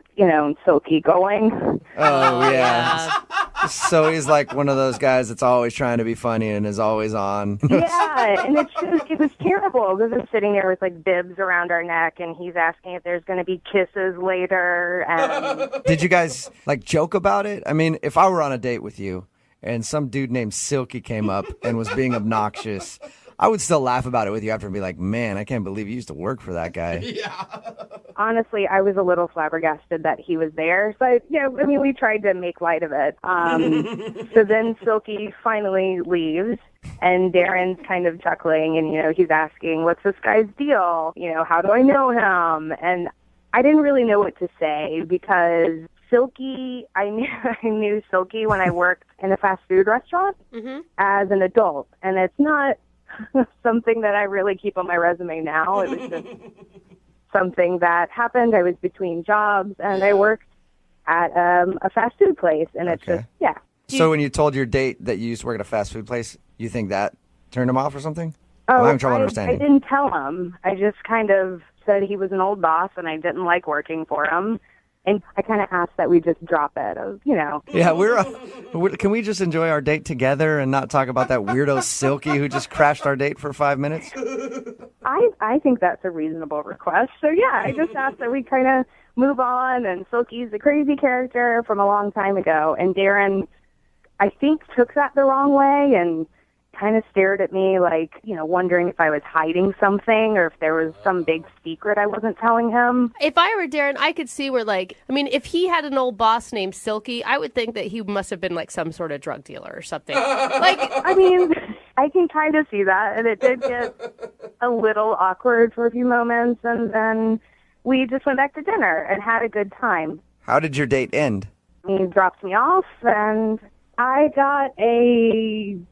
Silky going. Oh, yeah. So he's like one of those guys that's always trying to be funny and is always on. Yeah, and it was terrible because I'm sitting there with like bibs around our neck, and he's asking if there's going to be kisses later. And Did you guys joke about it? I mean, if I were on a date with you and some dude named Silky came up and was being obnoxious, I would still laugh about it with you after and be like, man, I can't believe you used to work for that guy. honestly, I was a little flabbergasted that he was there. So, we tried to make light of it. So then Silky finally leaves, and Darren's kind of chuckling, and, he's asking, what's this guy's deal? How do I know him? And I didn't really know what to say because Silky, I knew Silky when I worked in a fast food restaurant as an adult, and it's not something that I really keep on my resume now. It was just something that happened. I was between jobs, and I worked at a fast food place, and it's just, yeah. So when you told your date that you used to work at a fast food place, you think that turned him off or something? Oh, I'm having trouble understanding. I didn't tell him. I just kind of said he was an old boss, and I didn't like working for him. And I kind of asked that we just drop it. Yeah, can we just enjoy our date together and not talk about that weirdo Silky who just crashed our date for 5 minutes? I think that's a reasonable request. So, yeah, I just asked that we kind of move on. And Silky's a crazy character from a long time ago. And Darren, I think, took that the wrong way and kind of stared at me like, wondering if I was hiding something or if there was some big secret I wasn't telling him. If I were Darren, I could see where, if he had an old boss named Silky, I would think that he must have been some sort of drug dealer or something. I can kind of see that, and it did get a little awkward for a few moments, and then we just went back to dinner and had a good time. How did your date end? He dropped me off, and I got an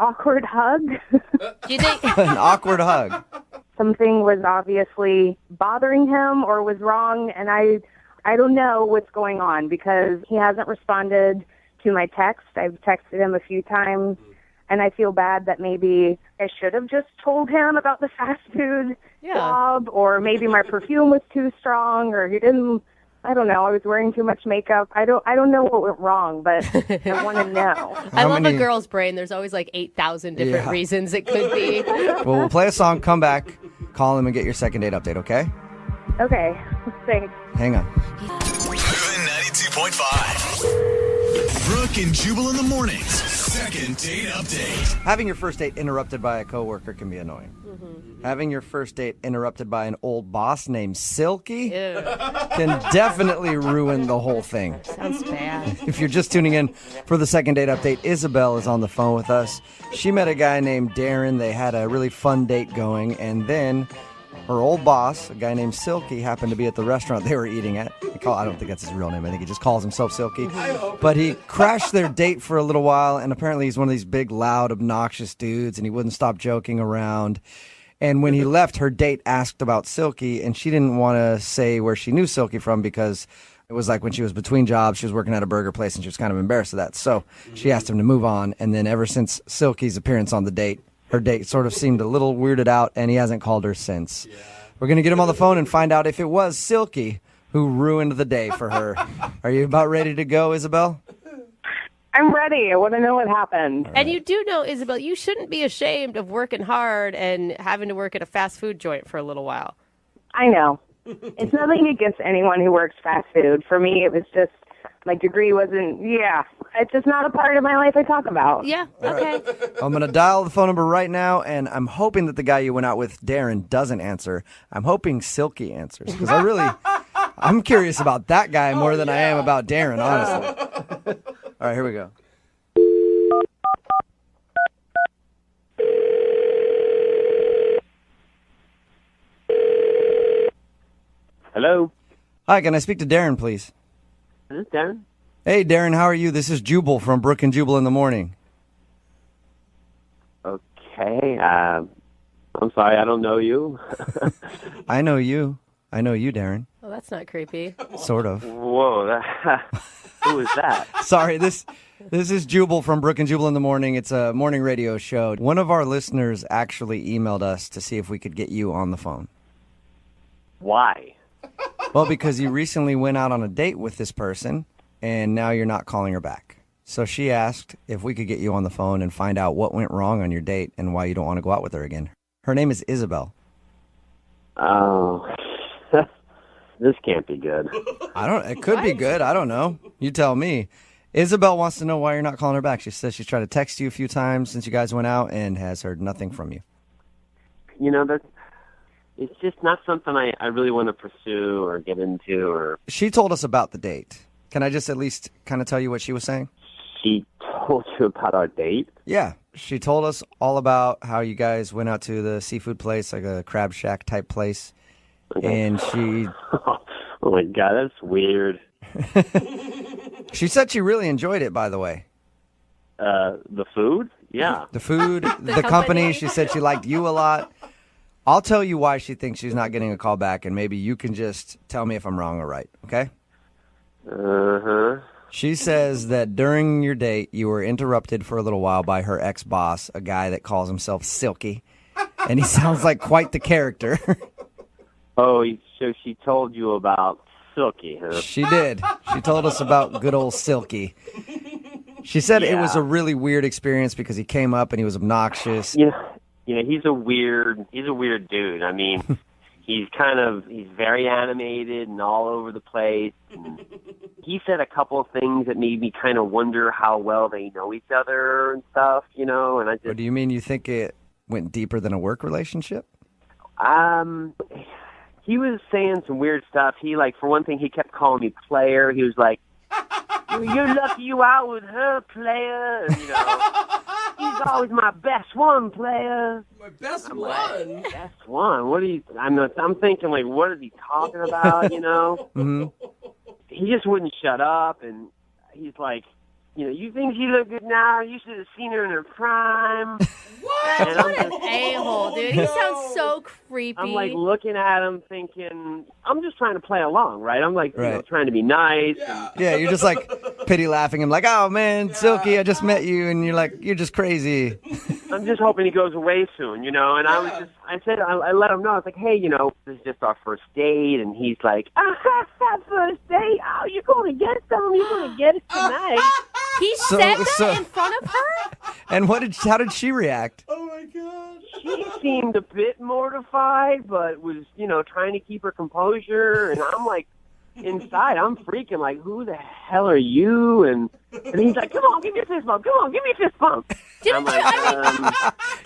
awkward hug. You think an awkward hug? Something was obviously bothering him or was wrong, and I don't know what's going on because he hasn't responded to my text. I've texted him a few times, and I feel bad that maybe I should have just told him about the fast food job, or maybe my perfume was too strong, or he didn't. I don't know. I was wearing too much makeup. I don't know what went wrong, but I want to know. I love a girl's brain. There's always 8,000 different reasons it could be. Well, we'll play a song, come back, call him, and get your second date update, okay? Okay. Thanks. Hang on. Moving 92.5. Brooke and Jubal in the mornings. Second date update. Having your first date interrupted by a coworker can be annoying. Having your first date interrupted by an old boss named Silky can definitely ruin the whole thing. Sounds bad. If you're just tuning in for the second date update, Isabel is on the phone with us. She met a guy named Darren. They had a really fun date going, and then her old boss, a guy named Silky, happened to be at the restaurant they were eating at. I don't think that's his real name. I think he just calls himself Silky. But he crashed their date for a little while, and apparently he's one of these big, loud, obnoxious dudes, and he wouldn't stop joking around. And when he left, her date asked about Silky, and she didn't want to say where she knew Silky from because it was when she was between jobs, she was working at a burger place, and she was kind of embarrassed of that. So she asked him to move on, and then ever since Silky's appearance on the date, her date sort of seemed a little weirded out, and he hasn't called her since. We're going to get him on the phone and find out if it was Silky who ruined the day for her. Are you about ready to go, Isabel? I'm ready. I want to know what happened. And you do know, Isabel, you shouldn't be ashamed of working hard and having to work at a fast food joint for a little while. I know. It's nothing against anyone who works fast food. For me, it was just my degree wasn't, it's just not a part of my life I talk about. Yeah, okay. I'm going to dial the phone number right now, and I'm hoping that the guy you went out with, Darren, doesn't answer. I'm hoping Silky answers, because I'm curious about that guy more than I am about Darren, honestly. All right, here we go. Hello? Hi, can I speak to Darren, please? Is this Darren? Hey, Darren, how are you? This is Jubal from Brooke and Jubal in the morning. Okay. I'm sorry, I don't know you. I know you. I know you, Darren. Oh, that's not creepy. Sort of. Whoa, who is that? Sorry, this is Jubal from Brooke and Jubal in the Morning. It's a morning radio show. One of our listeners actually emailed us to see if we could get you on the phone. Why? Well, because you recently went out on a date with this person, and now you're not calling her back. So she asked if we could get you on the phone and find out what went wrong on your date and why you don't want to go out with her again. Her name is Isabel. Oh, this can't be good. It could be good. I don't know. You tell me. Isabel wants to know why you're not calling her back. She says she's tried to text you a few times since you guys went out and has heard nothing from you. You know, it's just not something I really want to pursue or get into. Or She told us about the date. Can I just at least kind of tell you what she was saying? She told you about our date? Yeah. She told us all about how you guys went out to the seafood place, like a crab shack type place. Okay. And she... Oh, my God, that's weird. She said she really enjoyed it, by the way. The food? Yeah. The food, the company. She said she liked you a lot. I'll tell you why she thinks she's not getting a call back, and maybe you can just tell me if I'm wrong or right, okay? Uh-huh. She says that during your date, you were interrupted for a little while by her ex-boss, a guy that calls himself Silky, and he sounds like quite the character. Oh, so she told you about Silky, huh? She did. She told us about good old Silky. She said it was a really weird experience because he came up and he was obnoxious. Yeah, he's a weird dude. I mean, he's very animated and all over the place. And he said a couple of things that made me kind of wonder how well they know each other and stuff, and I just... What do you mean you think it went deeper than a work relationship? He was saying some weird stuff. He, for one thing, he kept calling me player. He was like, you're lucky you out with her, player. And, he's always my best one, player. My best one? Like, best one? What are you... I'm thinking, what is he talking about, Mm-hmm. He just wouldn't shut up, and he's like, you think she look good now? You should have seen her in her prime. What? What an a-hole, dude. He sounds so creepy. I'm looking at him thinking, I'm just trying to play along, right? I'm Right. trying to be nice. Yeah, you're just pity laughing him oh man, Silky, I just met you, and you're just crazy. I'm just hoping he goes away soon, and I let him know, I was like, hey, this is just our first date, and he's like, first date? Oh, you're going to get some, you're going to get it tonight. He said that in front of her? And how did she react? Oh my God. She seemed a bit mortified, but was, trying to keep her composure, and I'm inside, I'm freaking who the hell are you? And he's like, come on, give me a fist bump. Come on, give me a fist bump. I'm like,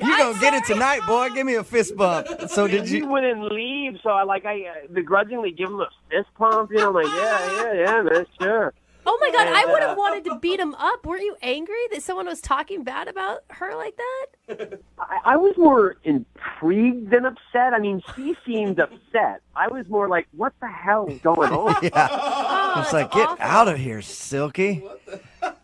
you gonna get it tonight, boy. Give me a fist bump. So did you? He wouldn't leave, so I begrudgingly give him a fist pump. I'm like, yeah, man, sure. Oh my God, I would have wanted to beat him up. Weren't you angry that someone was talking bad about her like that? I was more intrigued than upset. I mean, she seemed upset. I was more like, what the hell is going on? Yeah. It's get out of here, Silky.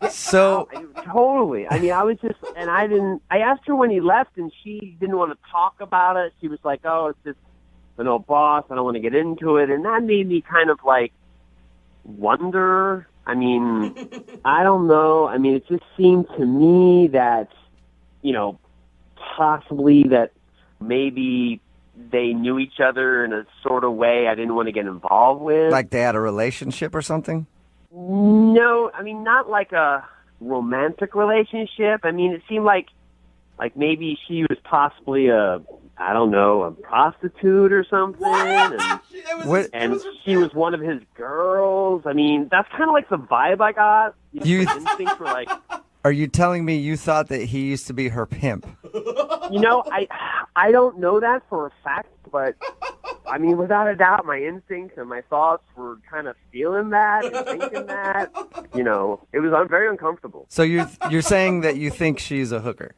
So totally. I mean, I was just, and I asked her when he left, and she didn't want to talk about it. She was like, oh, it's just an old boss. I don't want to get into it. And that made me kind of wonder. I mean, I don't know. I mean, it just seemed to me that, possibly that maybe they knew each other in a sort of way I didn't want to get involved with. Like they had a relationship or something? No, I mean, not like a romantic relationship. I mean, it seemed like maybe she was possibly a prostitute or something. And she was one of his girls. I mean, that's kind of the vibe I got. His instincts were Are you telling me you thought that he used to be her pimp? I don't know that for a fact, but I mean, without a doubt, my instincts and my thoughts were kind of feeling that and thinking that. It was very uncomfortable. So you're saying that you think she's a hooker?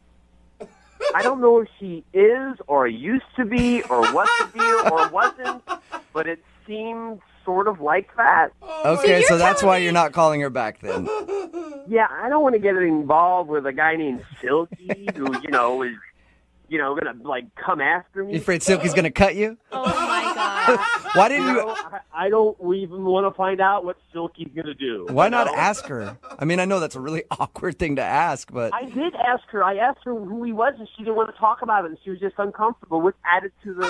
I don't know if she is or used to be or what the deal or wasn't, but it seemed sort of like that. Okay, so that's why you're not calling her back then. Yeah, I don't want to get involved with a guy named Silky who, is, going to, come after me. You afraid Silky's going to cut you? Oh, my God. Why didn't you? I don't even want to find out what Silky's going to do. Why you not know? ask her? I mean, I know that's a really awkward thing to ask, but I did ask her. I asked her who he was, and she didn't want to talk about it, and she was just uncomfortable, which added to the,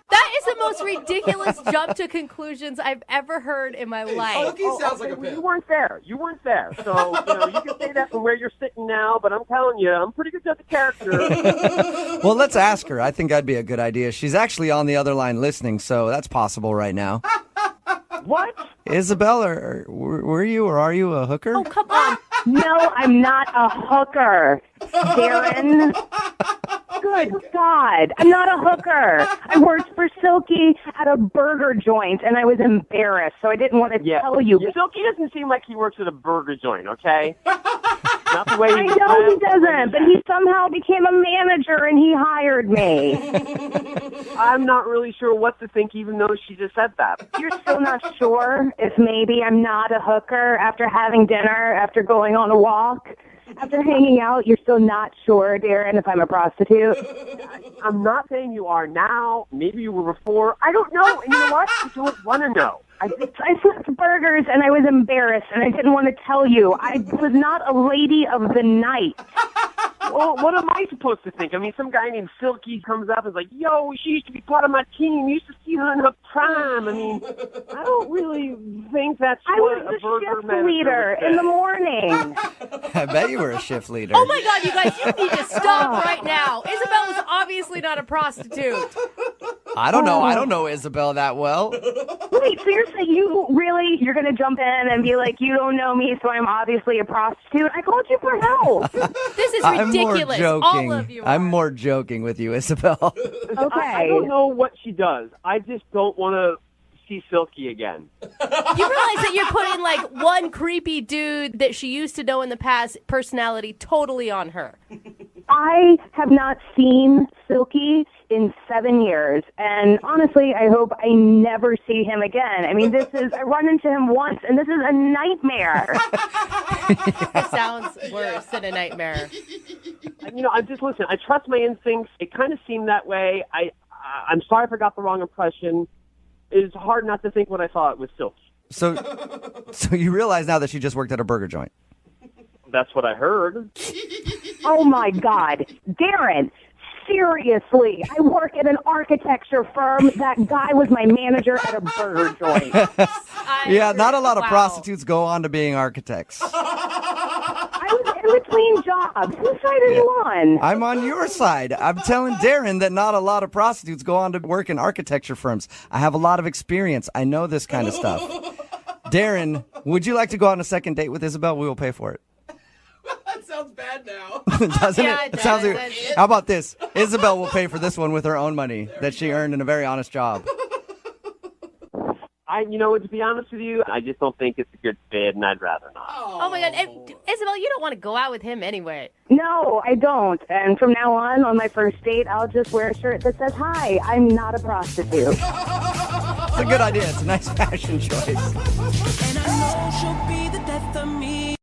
That is the most ridiculous jump to conclusions I've ever heard in my life. Sounds like a well, you weren't there. You weren't there. So, you can say that from where you're sitting now, but I'm telling you, I'm pretty good at the character. well, let's ask her. I think that'd be a good idea. She's actually on the other line listening, so that's possible right now. What? Isabel, or were you or are you a hooker? Oh, come on. No, I'm not a hooker, Darren. Good God. I'm not a hooker. I worked for Silky at a burger joint, and I was embarrassed, so I didn't want to tell you. Silky doesn't seem like he works at a burger joint, okay? Not the way I know he doesn't, but he somehow became a manager, and he hired me. I'm not really sure what to think, even though she just said that. You're still not sure if maybe I'm not a hooker after having dinner, after going on a walk? After hanging out, you're still not sure, Darren, if I'm a prostitute? I'm not saying you are now. Maybe you were before. I don't know. And you know what? I don't want to know. I flipped burgers, and I was embarrassed, and I didn't want to tell you. I was not a lady of the night. Well, what am I supposed to think? I mean, some guy named Silky comes up and is like, yo, she used to be part of my team. You used to see her in her prime. I mean, I don't really think that's what a burger shift leader in the morning. I bet you were a shift leader. Oh my God, you guys, you need to stop right now. Isabel was obviously not a prostitute. I don't know. I don't know Isabel that well. Wait, so you're saying you're going to jump in and be like, you don't know me, so I'm obviously a prostitute? I called you for help. This is I'm ridiculous. more joking. All of you I'm more joking with you, Isabel. Okay. I don't know what she does. I just don't want to see Silky again. You realize that you're putting like one creepy dude that she used to know in the past personality totally on her. I have not seen Silky in 7 years, and honestly, I hope I never see him again. I mean, I run into him once, and this is a nightmare. It sounds worse than a nightmare. I just listen. I trust my instincts. It kind of seemed that way. I'm sorry if I got the wrong impression. It's hard not to think what I thought with Silky. So you realize now that she just worked at a burger joint. That's what I heard. Oh, my God. Darren, seriously, I work at an architecture firm. That guy was my manager at a burger joint. Yeah, not a lot of prostitutes go on to being architects. I was in between jobs. Whose side are you on? I'm on your side. I'm telling Darren that not a lot of prostitutes go on to work in architecture firms. I have a lot of experience. I know this kind of stuff. Darren, would you like to go on a second date with Isabel? We will pay for it. That sounds bad now. Doesn't Yeah, it? it Sounds does. like, how about this? Isabel will pay for this one with her own money that she earned in a very honest job. To be honest with you, I just don't think it's a good fit, and I'd rather not. Oh my God. And, Isabel, you don't want to go out with him anyway. No, I don't. And from now on my first date, I'll just wear a shirt that says, "Hi, I'm not a prostitute." It's a good idea. It's a nice fashion choice. And I know she'll be the death of me.